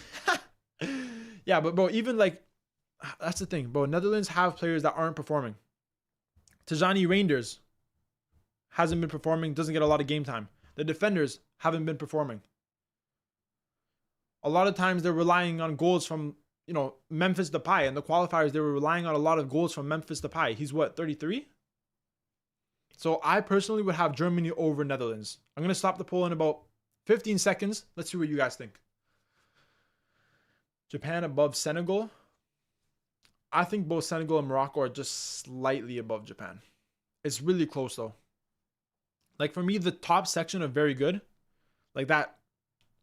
Yeah, but bro, even like, that's the thing, bro. Netherlands have players that aren't performing. Tijani Reinders hasn't been performing, doesn't get a lot of game time. The defenders haven't been performing. A lot of times they're relying on goals from, you know, Memphis Depay. In the qualifiers, they were relying on a lot of goals from Memphis Depay. He's what, 33? So I personally would have Germany over Netherlands. I'm going to stop the poll in about 15 seconds. Let's see what you guys think. Japan above Senegal. I think both Senegal and Morocco are just slightly above Japan. It's really close though. Like for me, the top section are very good. Like that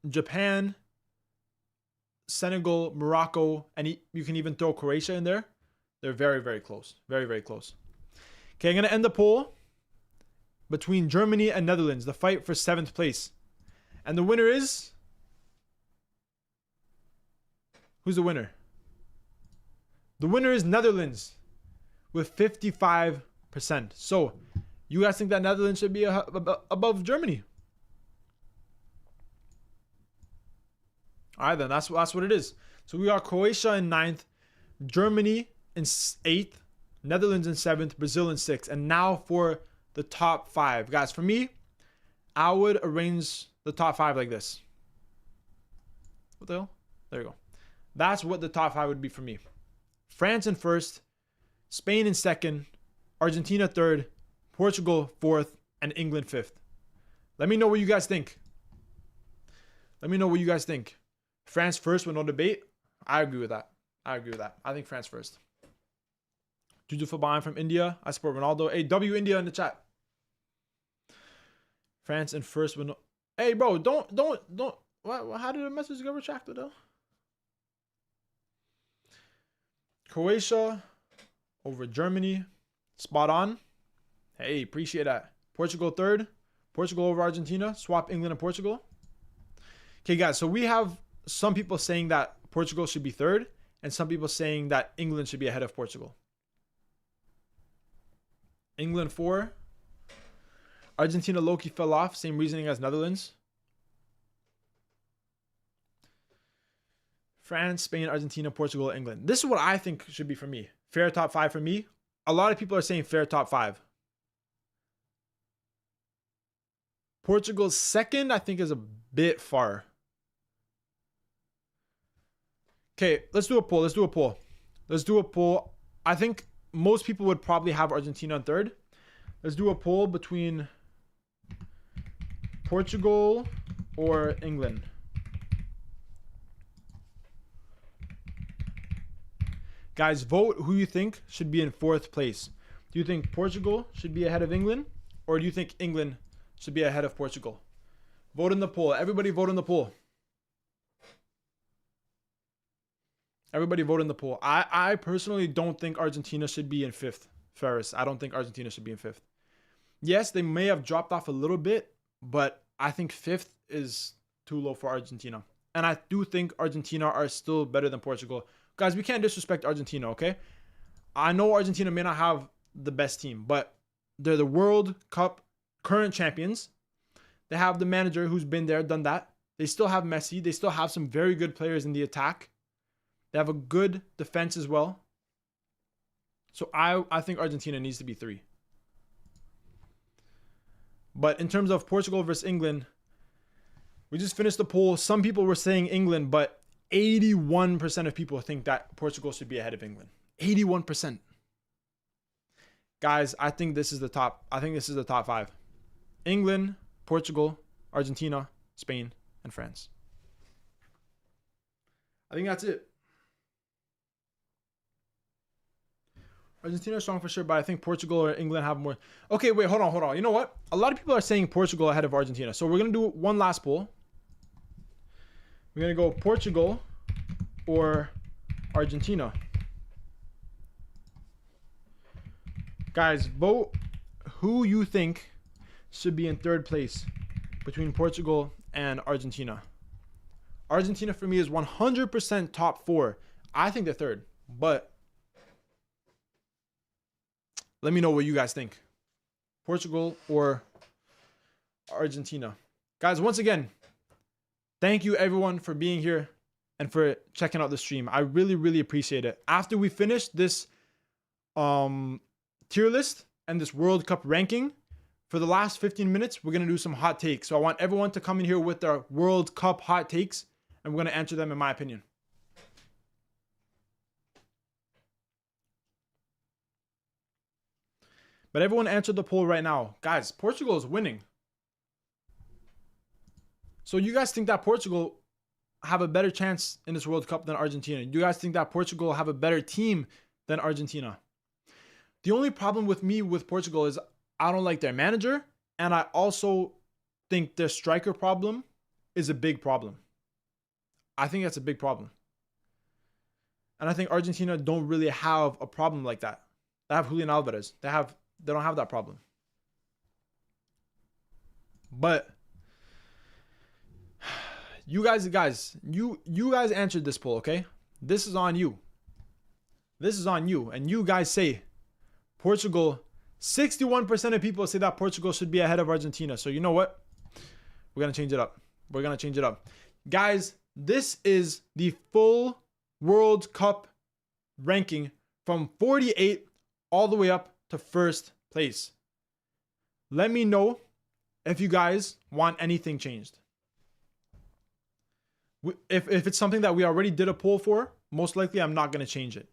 Japan, Senegal, Morocco, and you can even throw Croatia in there. They're very, very close. Very, very close. Okay, I'm going to end the poll between Germany and Netherlands, the fight for 7th place. And the winner is... Who's the winner? The winner is Netherlands with 55%. So, you guys think that Netherlands should be above Germany? All right, then. That's what it is. So, we got Croatia in 9th, Germany in 8th, Netherlands in 7th, Brazil in 6th. And now for the top 5. Guys, for me, I would arrange the top 5 like this. What the hell? There you go. That's what the top 5 would be for me. France in 1st, Spain in 2nd, Argentina 3rd, Portugal 4th, and England 5th. Let me know what you guys think. Let me know what you guys think. France first with no debate. I agree with that. I think France first. Juju football. I'm from India. I support Ronaldo. Hey, W India in the chat. France in first with no... Hey, bro, don't. What? How did the message get retracted though? Croatia over Germany. Spot on. Hey, appreciate that. Portugal 3rd. Portugal over Argentina. Swap England and Portugal. Okay, guys. So we have some people saying that Portugal should be 3rd, and some people saying that England should be ahead of Portugal. England 4. Argentina low-key fell off. Same reasoning as Netherlands. France, Spain, Argentina, Portugal, England. This is what I think should be for me. Fair top 5 for me. A lot of people are saying fair top 5. Portugal's 2nd, I think, is a bit far. Okay, let's do a poll. I think most people would probably have Argentina in 3rd. Let's do a poll between Portugal or England. Guys, vote who you think should be in 4th place. Do you think Portugal should be ahead of England? Or do you think England should be ahead of Portugal? Vote in the poll. Everybody vote in the poll. Everybody vote in the poll. I personally don't think Argentina should be in 5th. Ferris, I don't think Argentina should be in 5th. Yes, they may have dropped off a little bit, but I think 5th is too low for Argentina. And I do think Argentina are still better than Portugal. Guys, we can't disrespect Argentina, okay? I know Argentina may not have the best team, but they're the World Cup current champions. They have the manager who's been there, done that. They still have Messi. They still have some very good players in the attack. They have a good defense as well. So I think Argentina needs to be 3. But in terms of Portugal versus England, we just finished the poll. Some people were saying England, but 81% of people think that Portugal should be ahead of England. 81%. Guys, I think this is the top. I think this is the top 5. England, Portugal, Argentina, Spain, and France. I think that's it. Argentina is strong for sure, but I think Portugal or England have more. Okay, wait, hold on. You know what? A lot of people are saying Portugal ahead of Argentina. So we're going to do one last poll. We're going to go Portugal or Argentina. Guys, vote who you think should be in 3rd place between Portugal and Argentina. Argentina for me is 100% top 4. I think they're 3rd, but let me know what you guys think. Portugal or Argentina. Guys, once again, thank you everyone for being here and for checking out the stream. I really, really appreciate it. After we finish this tier list and this World Cup ranking, for the last 15 minutes, we're going to do some hot takes. So I want everyone to come in here with their World Cup hot takes, and we're going to answer them in my opinion. But everyone answered the poll right now. Guys, Portugal is winning. So you guys think that Portugal have a better chance in this World Cup than Argentina? Do you guys think that Portugal have a better team than Argentina? The only problem with me with Portugal is I don't like their manager, and I also think their striker problem is a big problem. I think that's a big problem. And I think Argentina don't really have a problem like that. They have Julian Alvarez. They don't have that problem. But you guys answered this poll, okay? This is on you. This is on you. And you guys say Portugal. 61% of people say that Portugal should be ahead of Argentina. So you know what? We're going to change it up. We're going to change it up. Guys, this is the full World Cup ranking from 48 all the way up to first place. Let me know if you guys want anything changed. If it's something that we already did a poll for, most likely I'm not going to change it.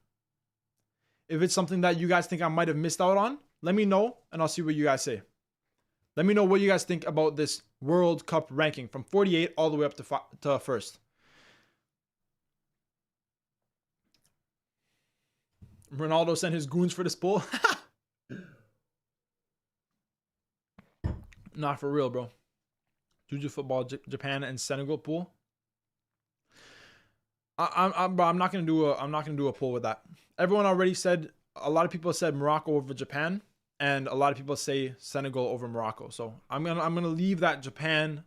If it's something that you guys think I might have missed out on, let me know and I'll see what you guys say. Let me know what you guys think about this World Cup ranking from 48 all the way up to first. Ronaldo sent his goons for this poll. Not for real, bro. Juju football, Japan and Senegal poll. I'm not gonna do a poll with that. Everyone already said. A lot of people said Morocco over Japan, and a lot of people say Senegal over Morocco. So I'm gonna leave that Japan,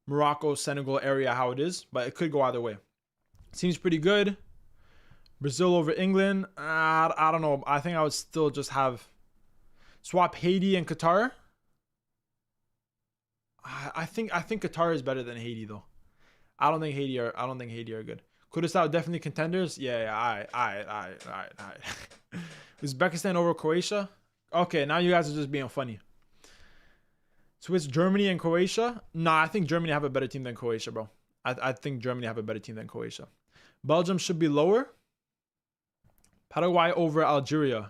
Morocco, Senegal area how it is, but it could go either way. Seems pretty good. Brazil over England. I don't know. I think I would still just swap Haiti and Qatar. I think Qatar is better than Haiti though. I don't think Haiti are good. Kurdistan definitely contenders. Yeah. All right. Uzbekistan over Croatia. Okay, now you guys are just being funny. Swiss, Germany, and Croatia. Nah, I think Germany have a better team than Croatia, bro. I think Germany have a better team than Croatia. Belgium should be lower. Paraguay over Algeria.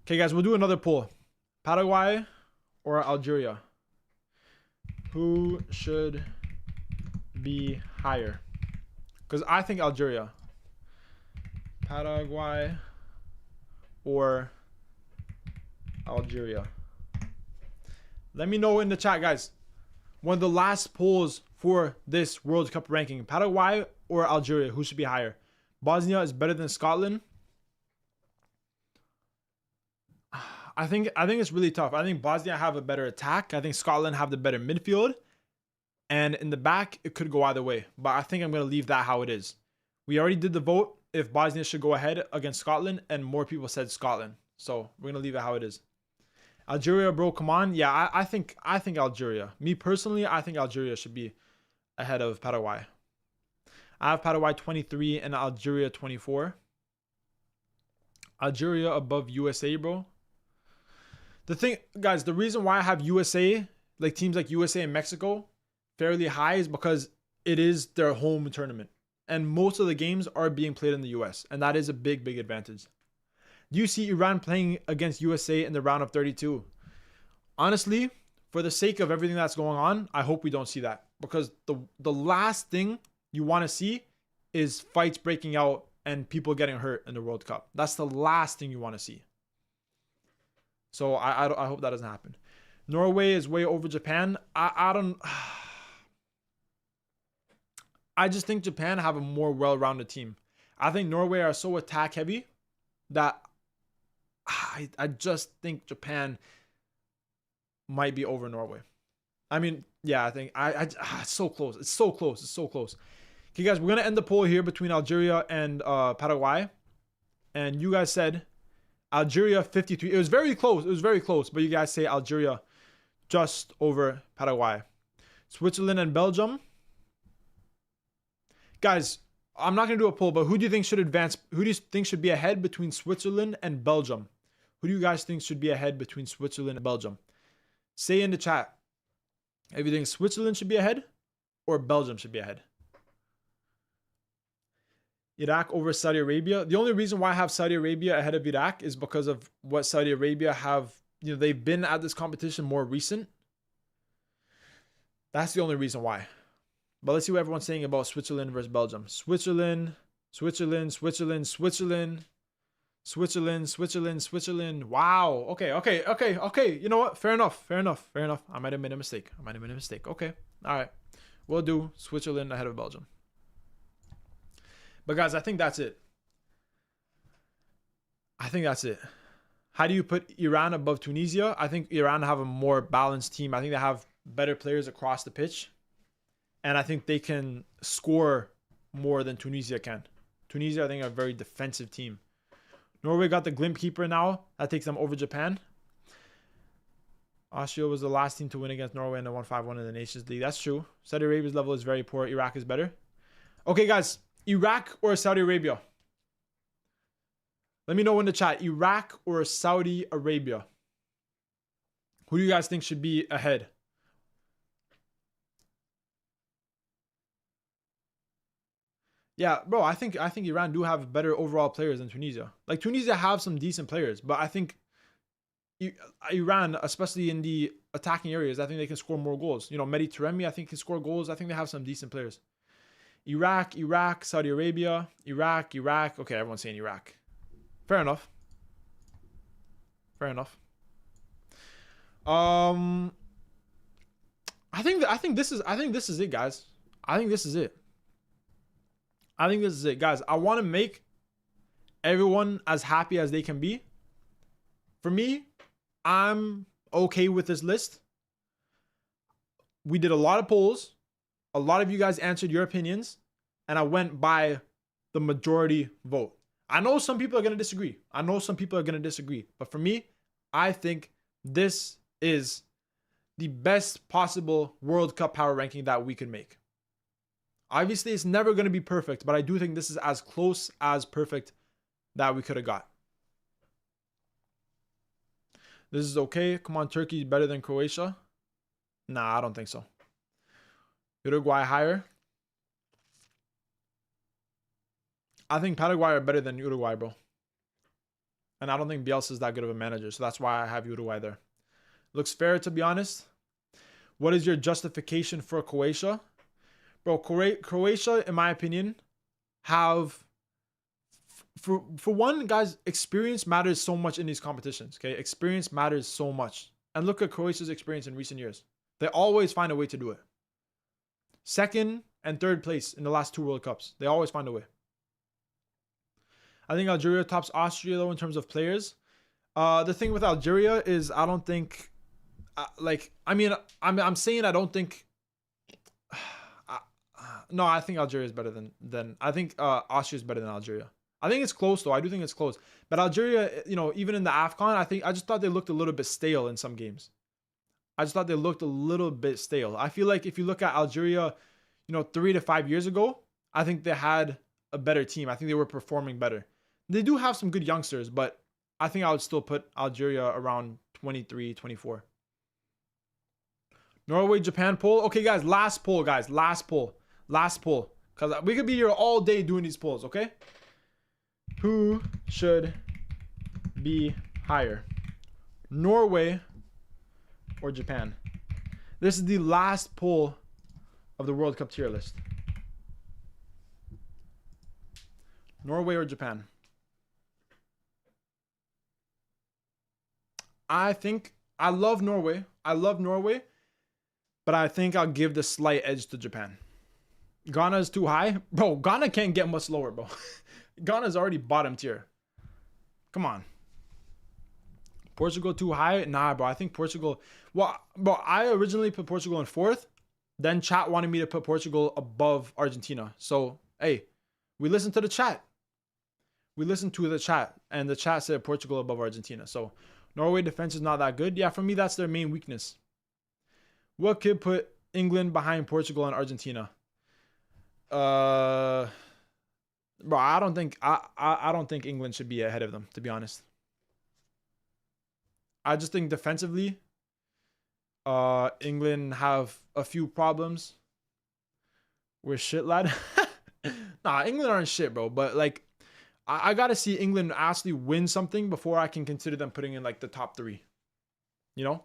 Okay, guys, we'll do another poll. Paraguay or Algeria? Who should be higher? Because I think Algeria. Paraguay or Algeria? Let me know in the chat, guys. One of the last polls for this World Cup ranking. Paraguay or Algeria? Who should be higher? Bosnia is better than Scotland. I think it's really tough. I think Bosnia have a better attack. I think Scotland have the better midfield. And in the back, it could go either way. But I think I'm going to leave that how it is. We already did the vote if Bosnia should go ahead against Scotland, and more people said Scotland. So we're going to leave it how it is. Algeria, bro, come on. Yeah, I think Algeria. Me personally, I think Algeria should be ahead of Paraguay. I have Paraguay 23 and Algeria 24. Algeria above USA, bro. The thing, guys, the reason why I have USA, like teams like USA and Mexico, fairly high is because it is their home tournament. And most of the games are being played in the US. And that is a big, big advantage. Do you see Iran playing against USA in the round of 32? Honestly, for the sake of everything that's going on, I hope we don't see that. Because the last thing you want to see is fights breaking out and people getting hurt in the World Cup. That's the last thing you want to see. So I hope that doesn't happen. Norway is way over Japan. I just think Japan have a more well-rounded team. I think Norway are so attack heavy that I just think Japan might be over Norway. I mean, yeah, I think it's so close. It's so close. It's so close. Okay, guys, we're gonna end the poll here between Algeria and Paraguay. And you guys said Algeria 53. It was very close. It was very close. But you guys say Algeria just over Paraguay. Switzerland and Belgium. Guys, I'm not going to do a poll, but who do you think should advance? Who do you think should be ahead between Switzerland and Belgium? Who do you guys think should be ahead between Switzerland and Belgium? Say in the chat if you think Switzerland should be ahead or Belgium should be ahead. Iraq over Saudi Arabia. The only reason why I have Saudi Arabia ahead of Iraq is because of what Saudi Arabia have. You know, they've been at this competition more recent. That's the only reason why. But let's see what everyone's saying about Switzerland versus Belgium. Switzerland. Switzerland. Wow. Okay. You know what? Fair enough. I might have made a mistake. Okay. All right. We'll do Switzerland ahead of Belgium. But guys, I think that's it. How do you put Iran above Tunisia? I think Iran have a more balanced team. I think they have better players across the pitch. And I think they can score more than Tunisia can. Tunisia, I think, are a very defensive team. Norway got the Glimp keeper now. That takes them over Japan. Austria was the last team to win against Norway in the 1-5-1 in the Nations League. That's true. Saudi Arabia's level is very poor. Iraq is better. Okay, guys. Iraq or Saudi Arabia? Let me know in the chat. Iraq or Saudi Arabia? Who do you guys think should be ahead? Yeah, bro, I think Iran do have better overall players than Tunisia. Like, Tunisia have some decent players, but I think Iran, especially in the attacking areas, I think they can score more goals. You know, Mehdi Taremi, I think, can score goals. I think they have some decent players. Iraq, Saudi Arabia, Iraq. Okay, everyone's saying Iraq. Fair enough. I think this is it, guys. I think this is it, guys. I want to make everyone as happy as they can be. For me, I'm okay with this list. We did a lot of polls. A lot of you guys answered your opinions, and I went by the majority vote. I know some people are going to disagree. But for me, I think this is the best possible World Cup power ranking that we can make. Obviously, it's never going to be perfect, but I do think this is as close as perfect that we could have got. This is okay. Come on, Turkey is better than Croatia. Nah, I don't think so. Uruguay higher. I think Paraguay are better than Uruguay, bro. And I don't think Bielsa is that good of a manager, so that's why I have Uruguay there. Looks fair, to be honest. What is your justification for Croatia? Bro, Croatia, in my opinion, have... For one, guys, experience matters so much in these competitions, okay? Experience matters so much. And look at Croatia's experience in recent years. They always find a way to do it. Second and third place in the last 2 World Cups. They always find a way. I think Algeria tops Austria, though, in terms of players. The thing with Algeria is I don't think... I'm saying I don't think... no, I think Algeria is better than... I think Austria is better than Algeria. I think it's close, though. I do think it's close. But Algeria, you know, even in the AFCON, I just thought they looked a little bit stale in some games. I feel like if you look at Algeria, you know, 3 to 5 years ago, I think they had a better team. I think they were performing better. They do have some good youngsters, but I think I would still put Algeria around 23, 24. Norway, Japan poll. Okay, guys, last poll. Because we could be here all day doing these polls, okay? Who should be higher? Norway or Japan? This is the last poll of the World Cup tier list. Norway or Japan? I think I love Norway, but I think I'll give the slight edge to Japan. Ghana is too high. Bro, Ghana can't get much lower, bro. Ghana's already bottom tier. Come on. Portugal too high? Nah, bro. I think Portugal... Well, bro, I originally put Portugal in 4th. Then chat wanted me to put Portugal above Argentina. So, hey, we listened to the chat. And the chat said Portugal above Argentina. So, Norway defense is not that good. Yeah, for me, that's their main weakness. What could put England behind Portugal and Argentina? Bro, I don't think England should be ahead of them, to be honest. I just think defensively, England have a few problems. We're shit, lad. Nah, England aren't shit, bro. But like, I gotta see England actually win something before I can consider them putting in like the top 3. You know?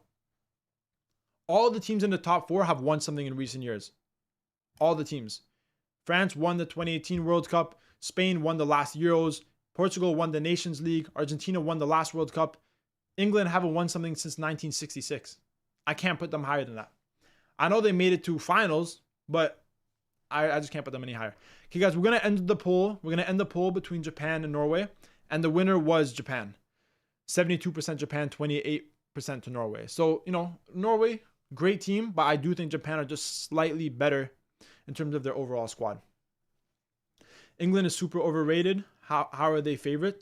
All the teams in the top 4 have won something in recent years. All the teams. France won the 2018 World Cup. Spain won the last Euros. Portugal won the Nations League. Argentina won the last World Cup. England haven't won something since 1966. I can't put them higher than that. I know they made it to finals, but I just can't put them any higher. Okay, guys, we're going to end the poll. We're going to end the poll between Japan and Norway. And the winner was Japan. 72% Japan, 28% to Norway. So, you know, Norway, great team, but I do think Japan are just slightly better in terms of their overall squad. England is super overrated. How are they favorite?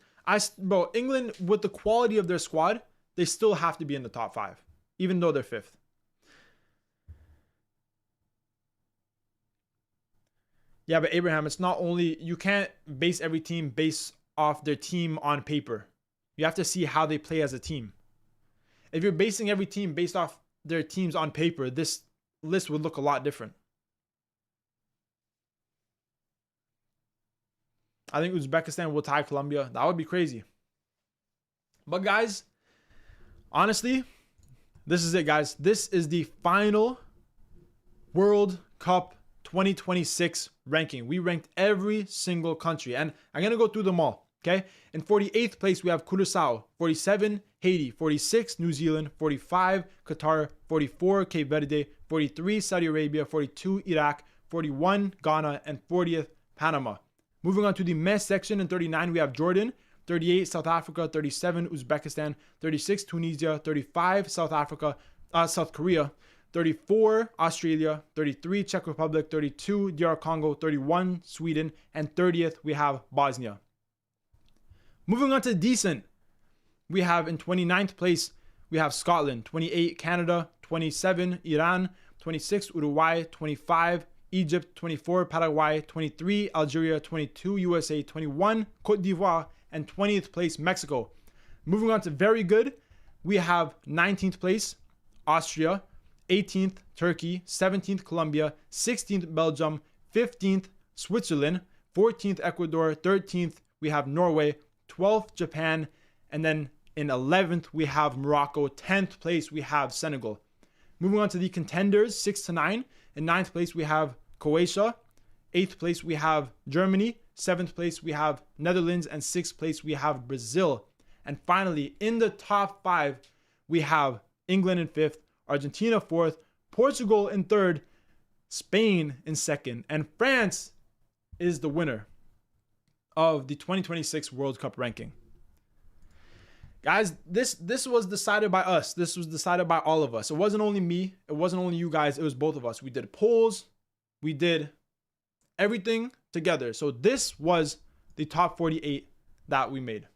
Bro, England, with the quality of their squad, they still have to be in the top 5, even though they're 5th. Yeah, but Abraham, it's not only, you can't base every team based off their team on paper. You have to see how they play as a team. If you're basing every team based off their teams on paper, this list would look a lot different. I think Uzbekistan will tie Colombia. That would be crazy. But guys, honestly, this is it, guys. This is the final World Cup 2026 ranking. We ranked every single country, and I'm going to go through them all, okay? In 48th place, we have Curaçao. 47, Haiti. 46, New Zealand. 45, Qatar. 44, Cape Verde. 43, Saudi Arabia. 42, Iraq. 41, Ghana. And 40th, Panama. Moving on to the men's section, in 39, we have Jordan. 38, South Africa. 37, Uzbekistan. 36, Tunisia. 35, South Korea. 34, Australia. 33, Czech Republic. 32, DR Congo. 31, Sweden. And 30th, we have Bosnia. Moving on to decent, we have in 29th place, we have Scotland. 28, Canada. 27, Iran. 26, Uruguay. 25, Egypt. 24, Paraguay. 23, Algeria. 22, USA. 21, Cote d'Ivoire. And 20th place, Mexico. Moving on to very good, we have 19th place, Austria. 18th, Turkey. 17th, Colombia. 16th, Belgium. 15th, Switzerland. 14th, Ecuador. 13th, we have Norway. 12th, Japan. And then in 11th, we have Morocco. 10th place, we have Senegal. Moving on to the contenders, 6 to 9. In 9th place, we have Croatia. 8th place, we have Germany. 7th place, we have Netherlands. And 6th place, we have Brazil. And finally, in the top 5, we have England in 5th, Argentina 4th, Portugal in 3rd, Spain in 2nd, and France is the winner of the 2026 World Cup ranking. Guys, this was decided by us. This was decided by all of us. It wasn't only me. It wasn't only you guys. It was both of us. We did polls. We did everything together. So this was the top 48 that we made.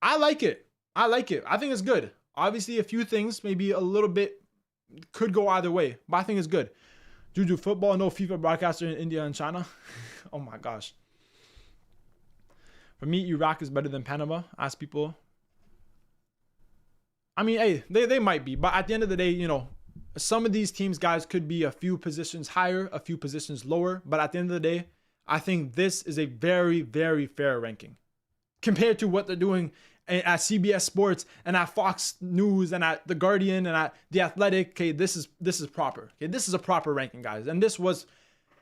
I like it. I like it. I think it's good. Obviously, a few things maybe a little bit could go either way, but I think it's good. Juju football, no FIFA broadcaster in India and China. Oh my gosh. For me, Iraq is better than Panama. Ask people. I mean, hey, they might be, but at the end of the day, you know, some of these teams, guys, could be a few positions higher, a few positions lower. But at the end of the day, I think this is a very, very fair ranking compared to what they're doing at CBS Sports and at Fox News and at The Guardian and at The Athletic. Okay, this is proper. Okay, this is a proper ranking, guys. And this was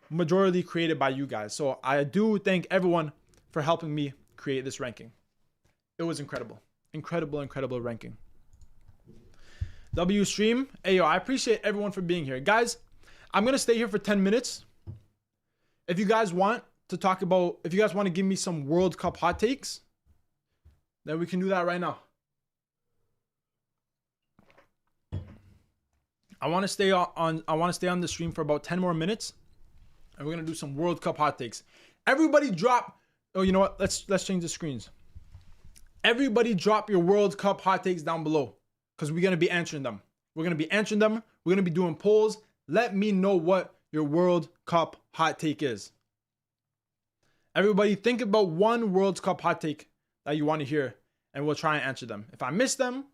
majority created by you guys. So I do thank everyone for helping me create this ranking. It was incredible. Incredible ranking. W stream. Ayo, I appreciate everyone for being here. Guys, I'm going to stay here for 10 minutes. If you guys want to talk about, if you guys want to give me some World Cup hot takes, then we can do that right now. I want to stay on the stream for about 10 more minutes, and we're going to do some World Cup hot takes. Everybody drop, oh, you know what? Let's change the screens. Everybody drop your World Cup hot takes down below, because we're going to be answering them. We're going to be doing polls. Let me know what your World Cup hot take is. Everybody think about one World Cup hot take that you want to hear, and we'll try and answer them. If I miss them,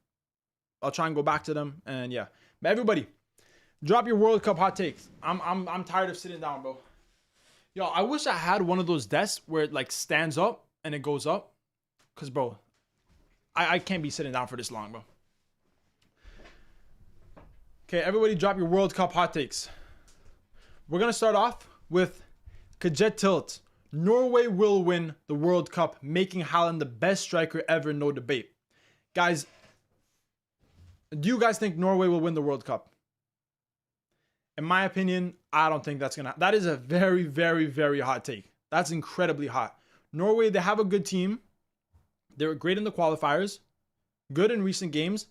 I'll try and go back to them, and yeah. But everybody, drop your World Cup hot takes. I'm tired of sitting down, bro. Yo, I wish I had one of those desks where it like stands up and it goes up, cause bro, I can't be sitting down for this long, bro. Okay, everybody, drop your World Cup hot takes. We're gonna start off with Kajet Tilt. Norway will win the World Cup, making Haaland the best striker ever, no debate. Guys, do you guys think Norway will win the World Cup? In my opinion, I don't think that's gonna. That is a very, very, very hot take. That's incredibly hot. Norway, they have a good team. They were great in the qualifiers, good in recent games,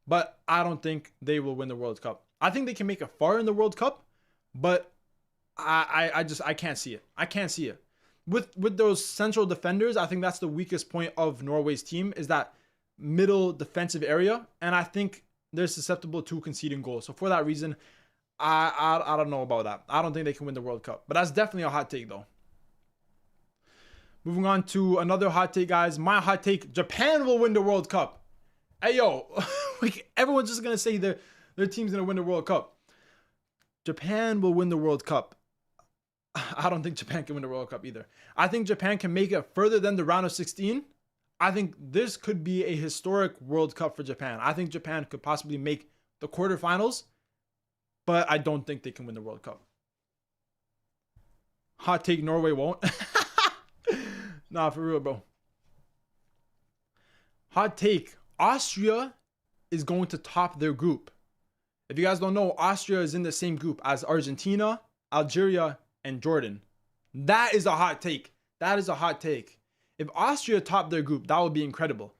but I don't think they will win the World Cup. I think they can make it far in the World Cup, but I can't see it. I can't see it. With those central defenders, I think that's the weakest point of Norway's team, is that middle defensive area, and I think they're susceptible to conceding goals. So for that reason, I don't know about that. I don't think they can win the World Cup, but that's definitely a hot take though. Moving on to another hot take, guys. My hot take: Japan will win the World Cup. Hey yo, like everyone's just gonna say their team's gonna win the World Cup. Japan will win the World Cup. I don't think Japan can win the World Cup either. I think Japan can make it further than the round of 16. I think this could be a historic World Cup for Japan. I think Japan could possibly make the quarterfinals, but I don't think they can win the World Cup. Hot take: Norway won't. Nah, for real, bro. Hot take: Austria is going to top their group. If you guys don't know, Austria is in the same group as Argentina, Algeria, and Jordan. That is a hot take. That is a hot take. If Austria top their group, that would be incredible.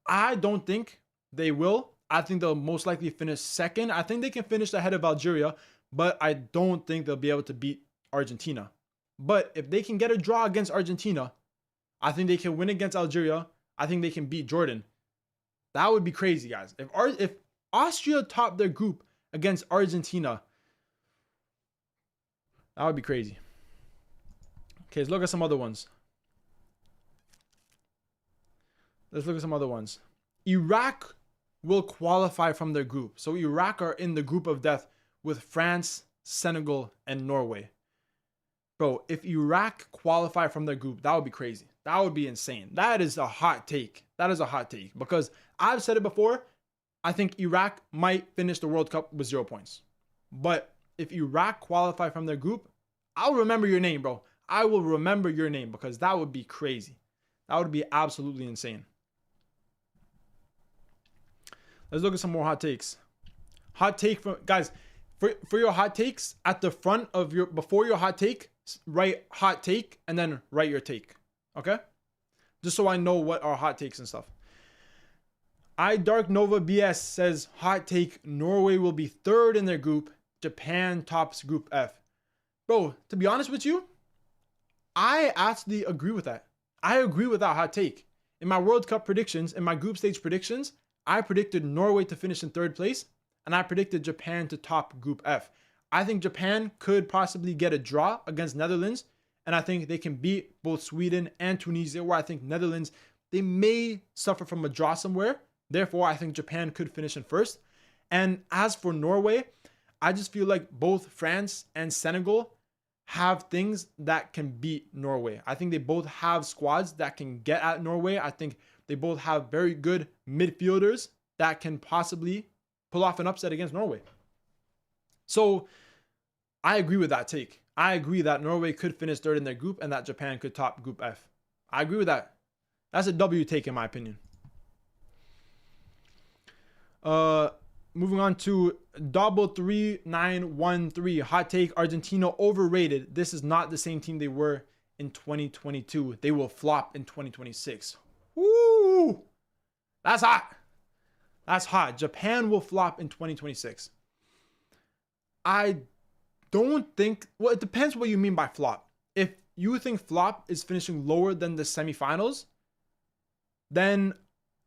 I don't think they will. I think they'll most likely finish second. I think they can finish ahead of Algeria, but I don't think they'll be able to beat Argentina. But if they can get a draw against Argentina, I think they can win against Algeria. I think they can beat Jordan. That would be crazy, guys. If Austria top their group against Argentina, that would be crazy. Okay, let's look at some other ones. Iraq will qualify from their group. So Iraq are in the group of death with France, Senegal, and Norway. Bro, if Iraq qualify from their group, that would be crazy. That would be insane. That is a hot take. That is a hot take. Because I've said it before, I think Iraq might finish the World Cup with 0 points. But if Iraq qualify from their group, I'll remember your name, bro. I will remember your name, because that would be crazy. That would be absolutely insane. Let's look at some more hot takes. Hot take from guys, for your hot takes, at the front of your, before your hot take, write hot take and then write your take. Okay? Just so I know what are hot takes and stuff. Dark Nova BS says hot take: Norway will be third in their group. Japan tops group F. Bro, to be honest with you, I actually agree with that. I agree with that hot take. In my World Cup predictions, in my group stage predictions, I predicted Norway to finish in third place, and I predicted Japan to top group F. I think Japan could possibly get a draw against Netherlands, and I think they can beat both Sweden and Tunisia, where I think Netherlands, they may suffer from a draw somewhere. Therefore, I think Japan could finish in first. And as for Norway, I just feel like both France and Senegal have things that can beat Norway. I think they both have squads that can get at Norway. I think they both have very good midfielders that can possibly pull off an upset against Norway. So I agree with that take. I agree that Norway could finish third in their group and that Japan could top group F. I agree with that. That's a W take in my opinion. Moving on to double3913. Hot take: Argentina overrated. This is not the same team they were in 2022. They will flop in 2026. Woo! That's hot. That's hot. Japan will flop in 2026. I don't think, well, it depends what you mean by flop. If you think flop is finishing lower than the semifinals, then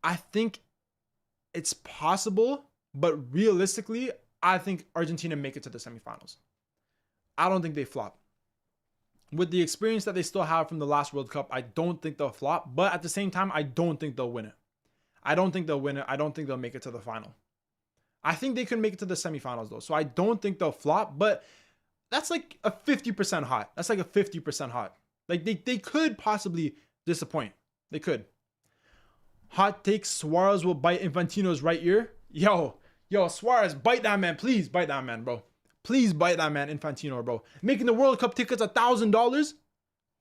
I think it's possible, but realistically, I think Argentina make it to the semifinals. I don't think they flop. With the experience that they still have from the last World Cup, I don't think they'll flop, but at the same time, I don't think they'll win it. I don't think they'll win it. I don't think they'll make it to the final. I think they could make it to the semifinals though, so I don't think they'll flop, but that's like a 50% hot. That's like a 50% hot. Like they could possibly disappoint. They could. Hot take: Suarez will bite Infantino's right ear. Yo, Suarez, bite that man. Please bite that man, bro. Please bite that man, Infantino, bro. Making the World Cup tickets $1,000.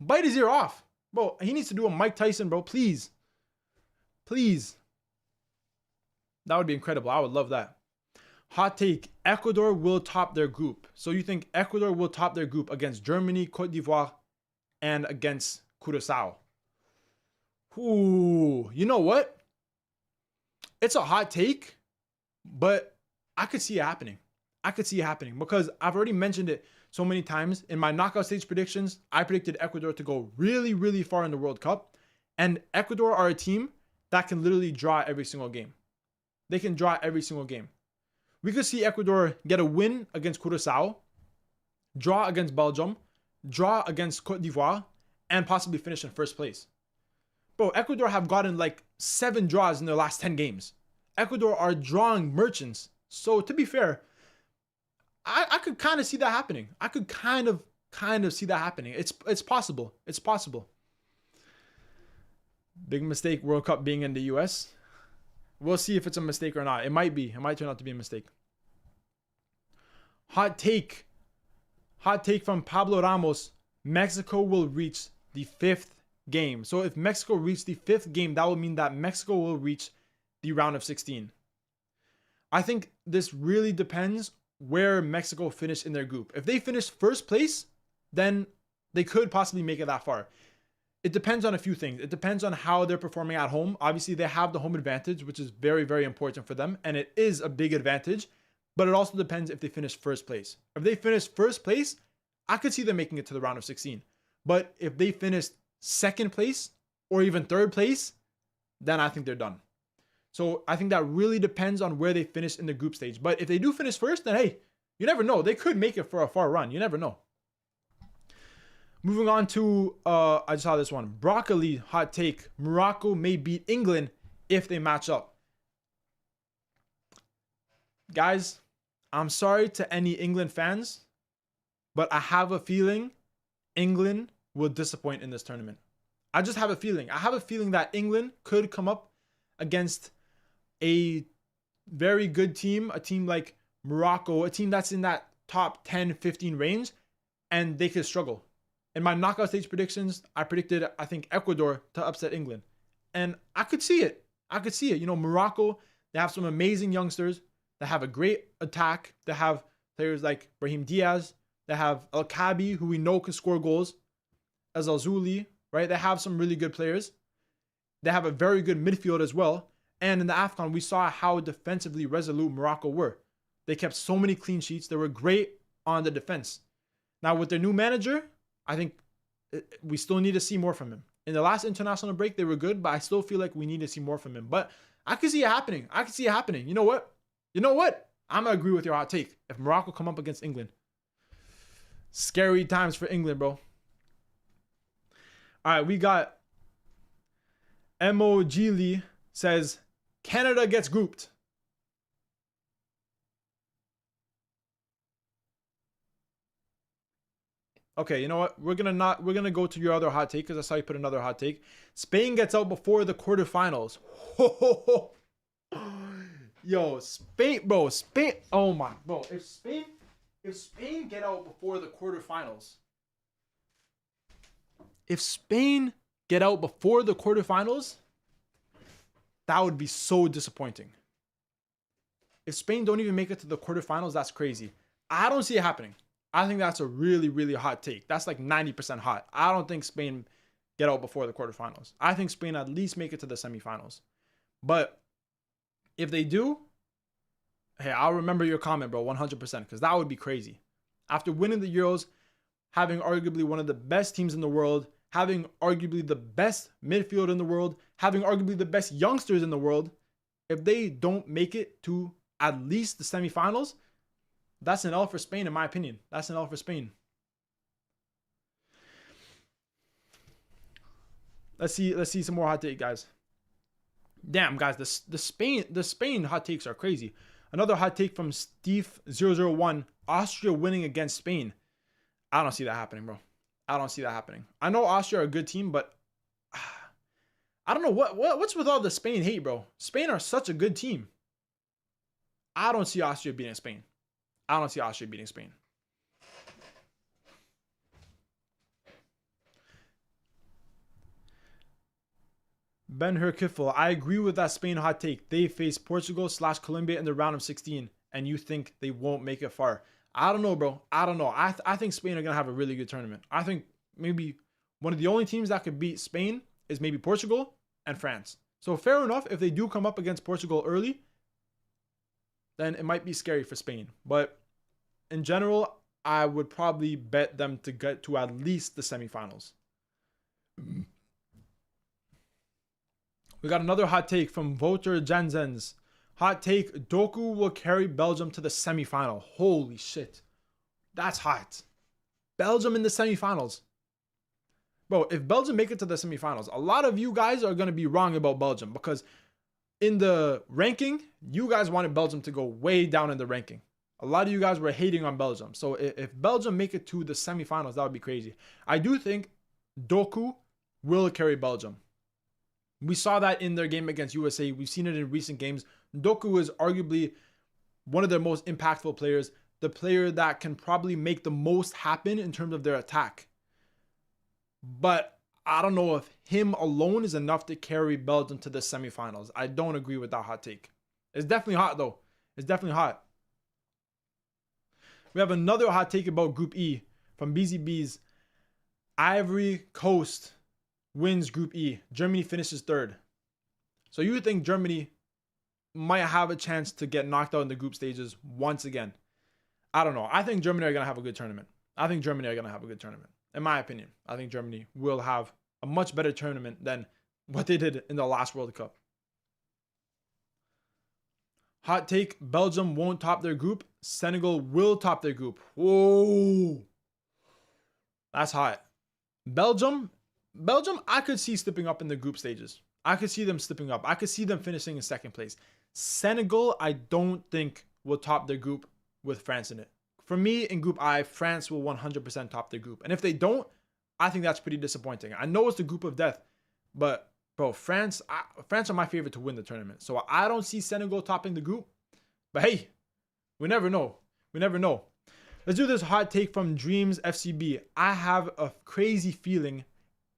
Bite his ear off. Bro, he needs to do a Mike Tyson, bro. Please. Please. That would be incredible. I would love that. Hot take, Ecuador will top their group. So you think Ecuador will top their group against Germany, Cote d'Ivoire, and against Curaçao? Ooh, you know what? It's a hot take, but I could see it happening. I could see it happening because I've already mentioned it so many times. In my knockout stage predictions, I predicted Ecuador to go really, really far in the World Cup. And Ecuador are a team that can literally draw every single game. They can draw every single game. We could see Ecuador get a win against Curaçao, draw against Belgium, draw against Cote d'Ivoire, and possibly finish in first place. Bro, Ecuador have gotten like 7 draws in their last 10 games. Ecuador are drawing merchants. So to be fair, I could kind of see that happening. I could kind of see that happening. It's possible. It's possible. Big mistake, World Cup being in the US. We'll see if it's a mistake or not. It might be. It might turn out to be a mistake. Hot take. Hot take from Pablo Ramos. Mexico will reach the 5th game. So if Mexico reaches the 5th game, that will mean that Mexico will reach the round of 16. I think this really depends where Mexico finish in their group. If they finish first place, then they could possibly make it that far. It depends on a few things. It depends on how they're performing at home. Obviously, they have the home advantage, which is very, very important for them. And it is a big advantage. But it also depends if they finish first place. If they finish first place, I could see them making it to the round of 16. But if they finish second place or even third place, then I think they're done. So I think that really depends on where they finish in the group stage. But if they do finish first, then hey, you never know. They could make it for a far run. You never know. Moving on to, I just saw this one. Broccoli hot take. Morocco may beat England if they match up. Guys, I'm sorry to any England fans, but I have a feeling England will disappoint in this tournament. I just have a feeling. I have a feeling that England could come up against a very good team, a team like Morocco, a team that's in that top 10, 15 range, and they could struggle. In my knockout stage predictions, I predicted, I think, Ecuador to upset England. And I could see it. I could see it. You know, Morocco, they have some amazing youngsters that have a great attack. They have players like Brahim Diaz. They have El Kabi, who we know can score goals. Azalzouli, right? They have some really good players. They have a very good midfield as well. And in the AFCON, we saw how defensively resolute Morocco were. They kept so many clean sheets. They were great on the defense. Now, with their new manager, I think we still need to see more from him. In the last international break, they were good, but I still feel like we need to see more from him. But I can see it happening. I can see it happening. You know what? I'm going to agree with your hot take. If Morocco come up against England. Scary times for England, bro. All right, we got Mo Geely says, Canada gets grouped. Okay, you know what? We're gonna go to your other hot take because I saw you put another hot take. Spain gets out before the quarterfinals. Yo, Spain, bro, Spain. Oh my, bro. If Spain get out before the quarterfinals, that would be so disappointing. If Spain don't even make it to the quarterfinals, that's crazy. I don't see it happening. I think that's a really, really hot take. That's like 90% hot. I don't think Spain get out before the quarterfinals. I think Spain at least make it to the semifinals. But if they do, hey, I'll remember your comment, bro, 100%, because that would be crazy. After winning the Euros, having arguably one of the best teams in the world, having arguably the best midfield in the world, having arguably the best youngsters in the world, if they don't make it to at least the semifinals, that's an L for Spain, in my opinion. That's an L for Spain. Let's see some more hot take, guys. Damn, guys, the Spain hot takes are crazy. Another hot take from Steve001, Austria winning against Spain. I don't see that happening, bro. I don't see that happening. I know Austria are a good team, but I don't know what's with all the Spain hate, bro. Spain are such a good team. I don't see Austria beating Spain. I don't see Austria beating Spain. Ben Herkiffel, I agree with that Spain hot take. They face Portugal/Colombia in the round of 16, and you think they won't make it far. I don't know, bro. I don't know. I think Spain are going to have a really good tournament. I think maybe one of the only teams that could beat Spain is maybe Portugal and France. So fair enough, if they do come up against Portugal early, then it might be scary for Spain. But in general, I would probably bet them to get to at least the semifinals. We got another hot take from Voter Jensens. Hot take, Doku will carry Belgium to the semifinal. Holy shit. That's hot. Belgium in the semifinals. Bro, if Belgium make it to the semifinals, a lot of you guys are going to be wrong about Belgium because in the ranking, you guys wanted Belgium to go way down in the ranking. A lot of you guys were hating on Belgium. So if Belgium make it to the semifinals, that would be crazy. I do think Doku will carry Belgium. We saw that in their game against USA. We've seen it in recent games. Doku is arguably one of their most impactful players, the player that can probably make the most happen in terms of their attack. But I don't know if him alone is enough to carry Belgium to the semifinals. I don't agree with that hot take. It's definitely hot, though. It's definitely hot. We have another hot take about Group E from BZB's. Ivory Coast wins Group E. Germany finishes third. So you think Germany might have a chance to get knocked out in the group stages once again? I don't know. I think Germany are going to have a good tournament. In my opinion, I think Germany will have a much better tournament than what they did in the last World Cup. Hot take, Belgium won't top their group. Senegal will top their group. Whoa. That's hot. Belgium, I could see slipping up in the group stages. I could see them slipping up. I could see them finishing in second place. Senegal, I don't think will top their group with France in it. For me, in Group I, France will 100% top their group. And if they don't, I think that's pretty disappointing. I know it's the group of death, but bro, France are my favorite to win the tournament. So I don't see Senegal topping the group. But hey, we never know. Let's do this hot take from Dreams FCB. I have a crazy feeling,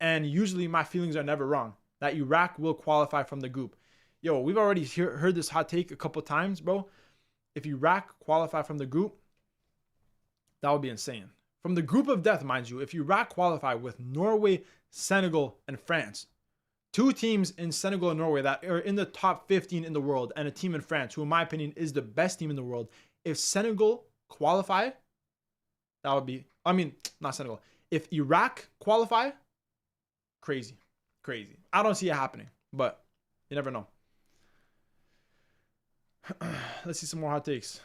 and usually my feelings are never wrong, that Iraq will qualify from the group. Yo, we've already heard this hot take a couple times, bro. If Iraq qualify from the group, that would be insane. From the group of death, mind you, if Iraq qualify with Norway, Senegal, and France, two teams in Senegal and Norway that are in the top 15 in the world, and a team in France, who in my opinion is the best team in the world. If Senegal qualify, that would be, not Senegal. If Iraq qualify, crazy. I don't see it happening, but you never know. Let's see some more hot takes.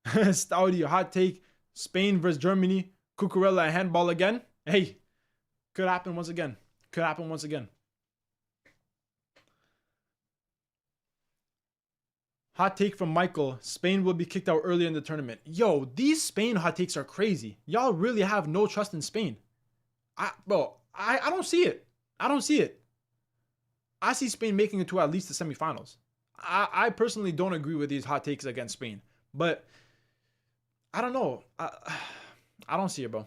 Stoudy, hot take. Spain versus Germany. Cucurella handball again. Hey, could happen once again. Hot take from Michael. Spain will be kicked out early in the tournament. Yo, these Spain hot takes are crazy. Y'all really have no trust in Spain. I don't see it. I see Spain making it to at least the semifinals. I personally don't agree with these hot takes against Spain. But I don't know. I don't see it, bro.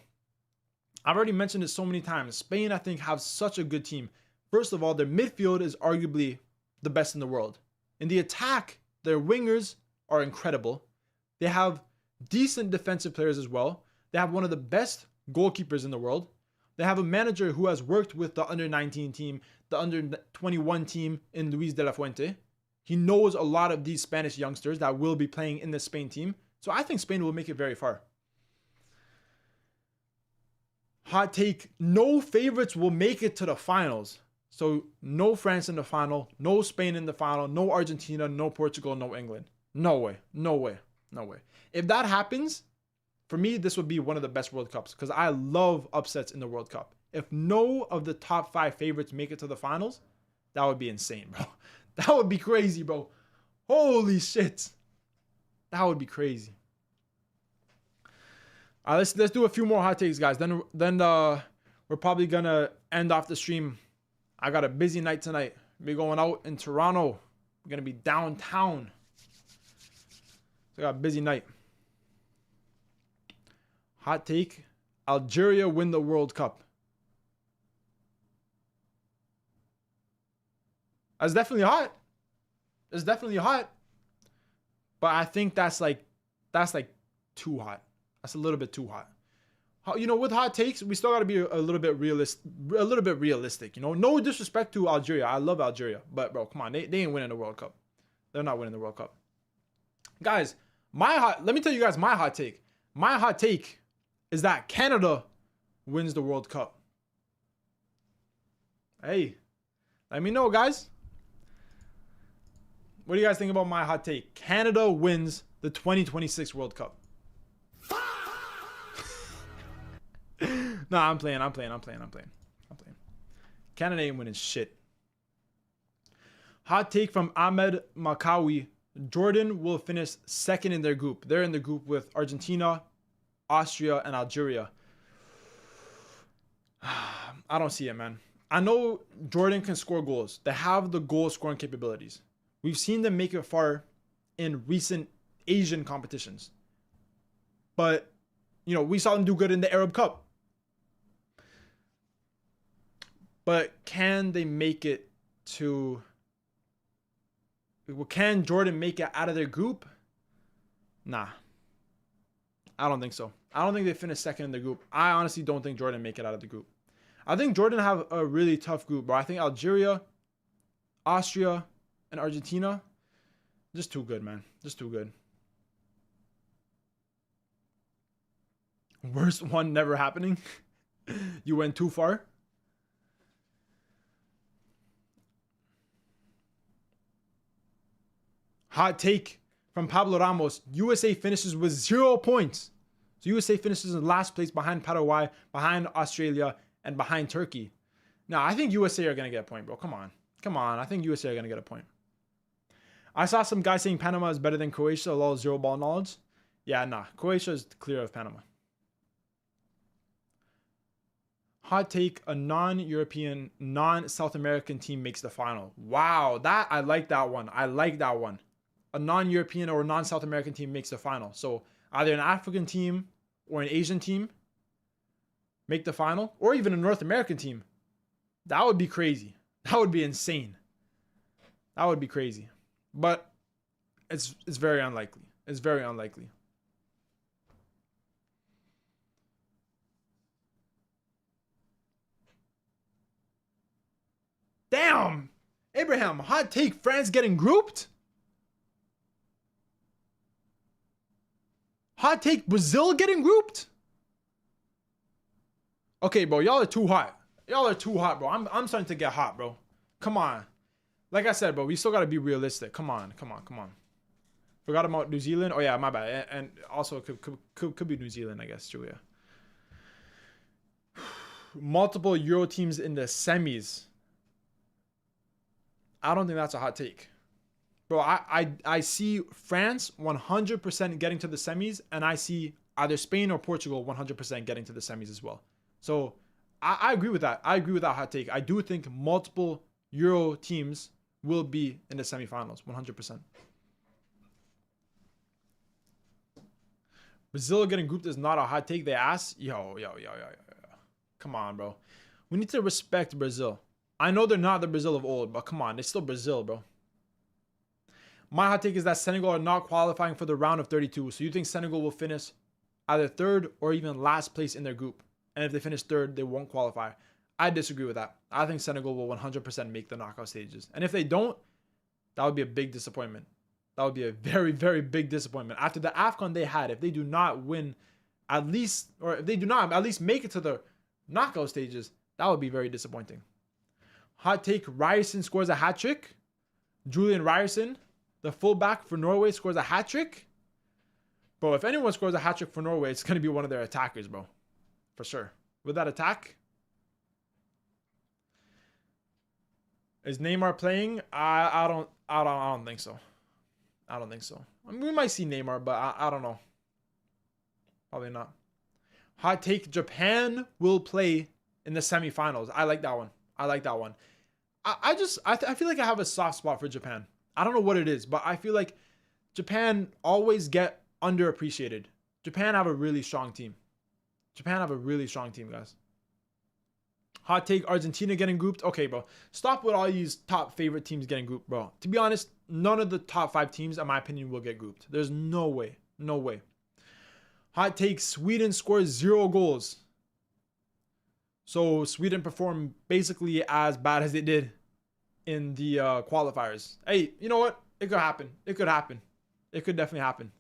I've already mentioned it so many times. Spain, I think, have such a good team. First of all, their midfield is arguably the best in the world. In the attack, their wingers are incredible. They have decent defensive players as well. They have one of the best goalkeepers in the world. They have a manager who has worked with the under-19 team, the under-21 team in Luis de la Fuente. He knows a lot of these Spanish youngsters that will be playing in the Spain team. So I think Spain will make it very far. Hot take, no favorites will make it to the finals. So no France in the final, no Spain in the final, no Argentina, no Portugal, no England. No way. If that happens, for me, this would be one of the best World Cups because I love upsets in the World Cup. If no of the top 5 favorites make it to the finals, that would be insane, bro. That would be crazy, bro. Holy shit. That would be crazy. All right, let's do a few more hot takes, guys. Then we're probably gonna end off the stream. I got a busy night tonight. We're going out in Toronto. We're gonna be downtown. So I got a busy night. Hot take: Algeria win the World Cup. That's definitely hot. It's definitely hot. But I think that's like too hot. That's a little bit too hot. You know, with hot takes, we still got to be a little bit realistic. You know, no disrespect to Algeria. I love Algeria, but bro, come on, they ain't winning the World Cup. They're not winning the World Cup, guys. Let me tell you guys my hot take. My hot take is that Canada wins the World Cup. Hey, let me know, guys. What do you guys think about my hot take? Canada wins the 2026 World Cup. Nah, I'm playing. Canada ain't winning shit. Hot take from Ahmed Makawi. Jordan will finish second in their group. They're in the group with Argentina, Austria, and Algeria. I don't see it, man. I know Jordan can score goals. They have the goal scoring capabilities. We've seen them make it far in recent Asian competitions. But, you know, we saw them do good in the Arab Cup. But can they make it to... Can Jordan make it out of their group? Nah. I don't think so. I don't think they finish second in the group. I honestly don't think Jordan make it out of the group. I think Jordan have a really tough group, bro. I think Algeria, Austria, and Argentina, just too good, man. Just too good. Worst one never happening. You went too far. Hot take from Pablo Ramos. USA finishes with 0 points. So USA finishes in last place behind Paraguay, behind Australia, and behind Turkey. Now, I think USA are going to get a point, bro. Come on. I think USA are going to get a point. I saw some guys saying Panama is better than Croatia. A lot of zero ball knowledge. Yeah, nah. Croatia is clear of Panama. Hot take, a non-European, non-South American team makes the final. Wow, I like that one. A non-European or non-South American team makes the final. So either an African team or an Asian team make the final, or even a North American team. That would be crazy. That would be insane. That would be crazy. But it's very unlikely. It's very unlikely. Damn! Abraham, hot take, France getting grouped? Hot take, Brazil getting grouped? Okay, bro, y'all are too hot. Bro. I'm starting to get hot, bro. Come on. Like I said, bro, we still got to be realistic. Come on. Forgot about New Zealand. Oh, yeah, my bad. And also, could be New Zealand, I guess, too, yeah. Multiple Euro teams in the semis. I don't think that's a hot take. Bro, I see France 100% getting to the semis, and I see either Spain or Portugal 100% getting to the semis as well. So I agree with that. I agree with that hot take. I do think multiple Euro teams will be in the semifinals, 100%. Brazil getting grouped is not a hot take. They asked, yo. Come on, bro. We need to respect Brazil. I know they're not the Brazil of old, but come on, they're still Brazil, bro. My hot take is that Senegal are not qualifying for the round of 32. So you think Senegal will finish either third or even last place in their group? And if they finish third, they won't qualify. I disagree with that. I think Senegal will 100% make the knockout stages. And if they don't, that would be a big disappointment. That would be a very, very big disappointment. After the AFCON they had, if they do not win at least, or if they do not at least make it to the knockout stages, that would be very disappointing. Hot take, Ryerson scores a hat trick. Julian Ryerson, the fullback for Norway, scores a hat trick. Bro, if anyone scores a hat trick for Norway, it's going to be one of their attackers, bro. For sure. With that attack, is Neymar playing? I don't think so. I don't think so. I mean, we might see Neymar, but I don't know. Probably not. Hot take, Japan will play in the semifinals. I like that one. I feel like I have a soft spot for Japan. I don't know what it is, but I feel like Japan always get underappreciated. Japan have a really strong team. Guys. Hot take, Argentina getting grouped. Okay, bro. Stop with all these top favorite teams getting grouped, bro. To be honest, none of the top 5 teams, in my opinion, will get grouped. There's no way. No way. Hot take, Sweden scores 0 goals. So Sweden performed basically as bad as they did in the qualifiers. Hey, you know what? It could happen. It could happen. It could definitely happen.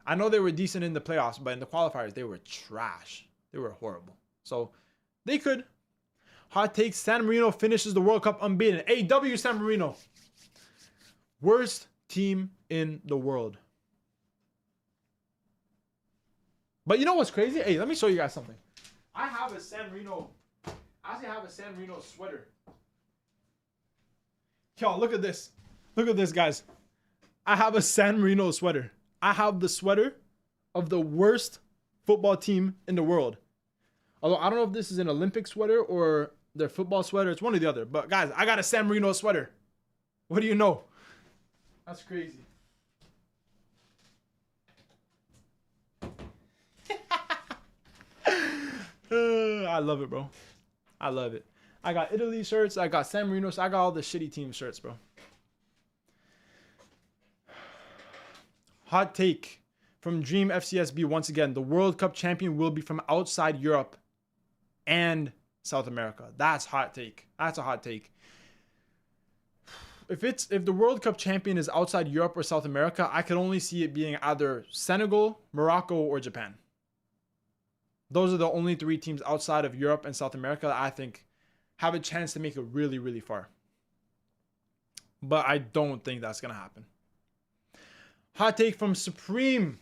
I know they were decent in the playoffs, but in the qualifiers, they were trash. They were horrible. So they could. Hot take, San Marino finishes the World Cup unbeaten. Hey, W San Marino. Worst team in the world. But you know what's crazy? Hey, let me show you guys something. I have a San Marino. I actually have a San Marino sweater. Yo, look at this. Look at this, guys. I have a San Marino sweater. I have the sweater of the worst football team in the world. Although I don't know if this is an Olympic sweater or their football sweater. It's one or the other. But guys, I got a San Marino sweater. What do you know? That's crazy. I love it, bro. I love it. I got Italy shirts. I got San Marino. I got all the shitty team shirts, bro. Hot take from Dream FCSB once again. The World Cup champion will be from outside Europe and South America. That's hot take. That's a hot take. If the World Cup champion is outside Europe or South America, I could only see it being either Senegal, Morocco, or Japan. Those are the only 3 teams outside of Europe and South America that I think have a chance to make it really, really far. But I don't think that's going to happen. Hot take from Supreme.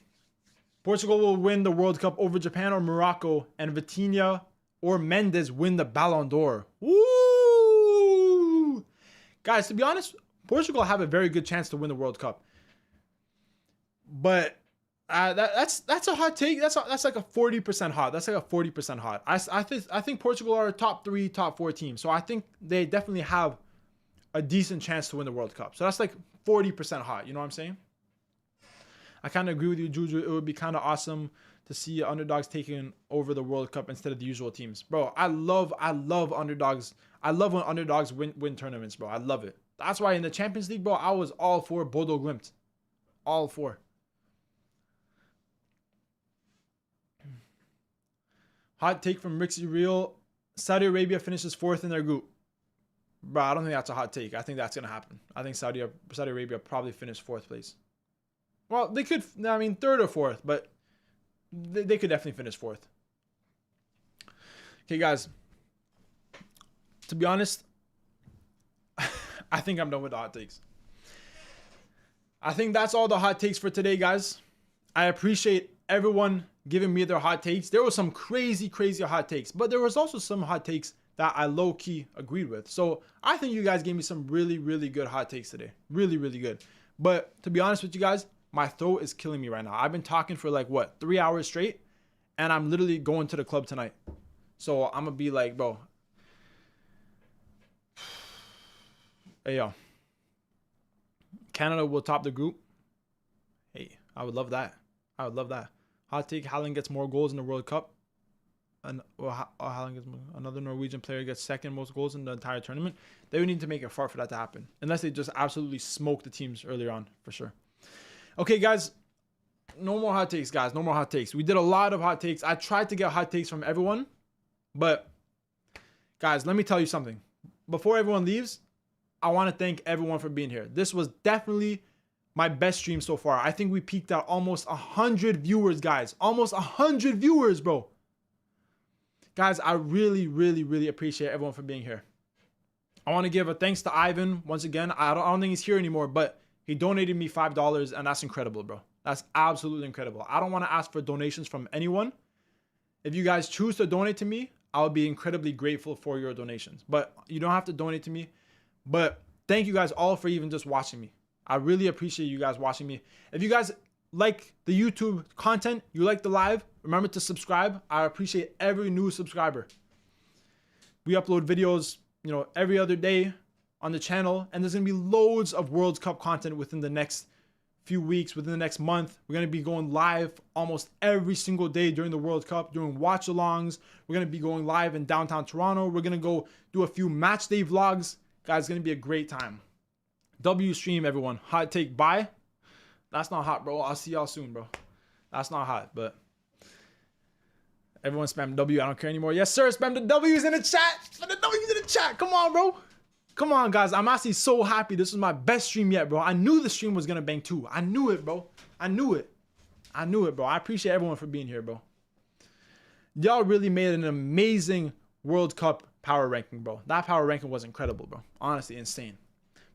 Portugal will win the World Cup over Japan or Morocco, and Vitinha or Mendes win the Ballon d'Or. Woo! Guys, to be honest, Portugal have a very good chance to win the World Cup. But that's a hot take. That's like a 40% hot. That's like a 40% hot. I think Portugal are a top 3, top 4 team. So I think they definitely have a decent chance to win the World Cup. So that's like 40% hot. You know what I'm saying? I kind of agree with you, Juju. It would be kind of awesome to see underdogs taking over the World Cup instead of the usual teams. Bro, I love underdogs. I love when underdogs win tournaments, bro. I love it. That's why in the Champions League, bro, I was all for Bodo Glimt. All for. Hot take from Rixie Real. Saudi Arabia finishes 4th in their group. Bro, I don't think that's a hot take. I think that's going to happen. I think Saudi Arabia probably finished 4th place. Well, they could, 3rd or 4th, but they could definitely finish 4th. Okay, guys. To be honest, I think I'm done with the hot takes. I think that's all the hot takes for today, guys. I appreciate everyone giving me their hot takes. There were some crazy hot takes, but there was also some hot takes that I low-key agreed with. So I think you guys gave me some really, really good hot takes today. Really, really good. But to be honest with you guys, my throat is killing me right now. I've been talking for like, 3 hours straight, and I'm literally going to the club tonight. So I'm going to be like, bro. Hey, yo. Canada will top the group. Hey, I would love that. I would love that. Hot take, Haaland gets more goals in the World Cup. Haaland gets another Norwegian player gets 2nd most goals in the entire tournament. They would need to make it far for that to happen. Unless they just absolutely smoke the teams earlier on, for sure. Okay, guys. No more hot takes, guys. No more hot takes. We did a lot of hot takes. I tried to get hot takes from everyone. But, guys, let me tell you something. Before everyone leaves, I want to thank everyone for being here. This was definitely my best stream so far. I think we peaked at almost 100 viewers, guys. Almost 100 viewers, bro. Guys, I really, really, really appreciate everyone for being here. I want to give a thanks to Ivan once again. I don't think he's here anymore, but he donated me $5, and that's incredible, bro. That's absolutely incredible. I don't want to ask for donations from anyone. If you guys choose to donate to me, I'll be incredibly grateful for your donations. But you don't have to donate to me. But thank you guys all for even just watching me. I really appreciate you guys watching me. If you guys like the YouTube content, you like the live, remember to subscribe. I appreciate every new subscriber. We upload videos, every other day on the channel, and there's gonna be loads of World Cup content within the next few weeks, within the next month, we're going to be going live almost every single day during the World Cup, doing watch alongs. We're going to be going live in downtown Toronto. We're going to go do a few match day vlogs. Guys, it's going to be a great time. W stream, everyone. Hot take, bye. That's not hot, bro. I'll see y'all soon, bro. That's not hot, but everyone spam W. I don't care anymore. Yes, sir. Spam the W's in the chat. Spam the W's in the chat. Come on, bro. Come on, guys. I'm actually so happy. This was my best stream yet, bro. I knew the stream was going to bang too. I knew it, bro. I knew it. I knew it, bro. I appreciate everyone for being here, bro. Y'all really made an amazing World Cup power ranking, bro. That power ranking was incredible, bro. Honestly, insane.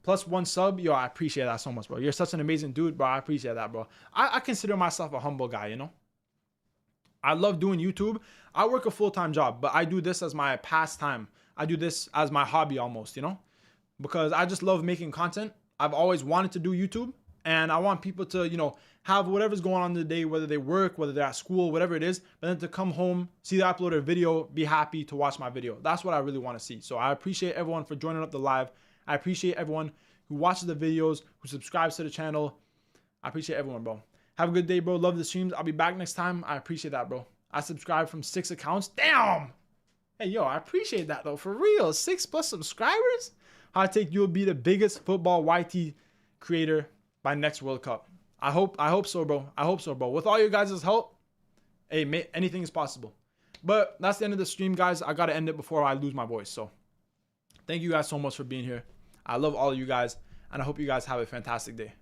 +1 sub. Yo, I appreciate that so much, bro. You're such an amazing dude, bro. I appreciate that, bro. I consider myself a humble guy, you know? I love doing YouTube. I work a full-time job, but I do this as my pastime. I do this as my hobby almost, you know? Because I just love making content. I've always wanted to do YouTube, and I want people to, you know, have whatever's going on in the day, whether they work, whether they're at school, whatever it is, but then to come home, see the uploaded video, be happy to watch my video. That's what I really want to see. So I appreciate everyone for joining up the live. I appreciate everyone who watches the videos, who subscribes to the channel. I appreciate everyone, bro. Have a good day, bro. Love the streams. I'll be back next time. I appreciate that, bro. I subscribed from 6 accounts. Damn! Hey, yo, I appreciate that, though. For real. 6+ subscribers? I take you'll be the biggest football YT creator by next World Cup. I hope so, bro. I hope so, bro. With all your guys' help, hey, anything is possible. But that's the end of the stream, guys. I got to end it before I lose my voice. So thank you guys so much for being here. I love all of you guys, and I hope you guys have a fantastic day.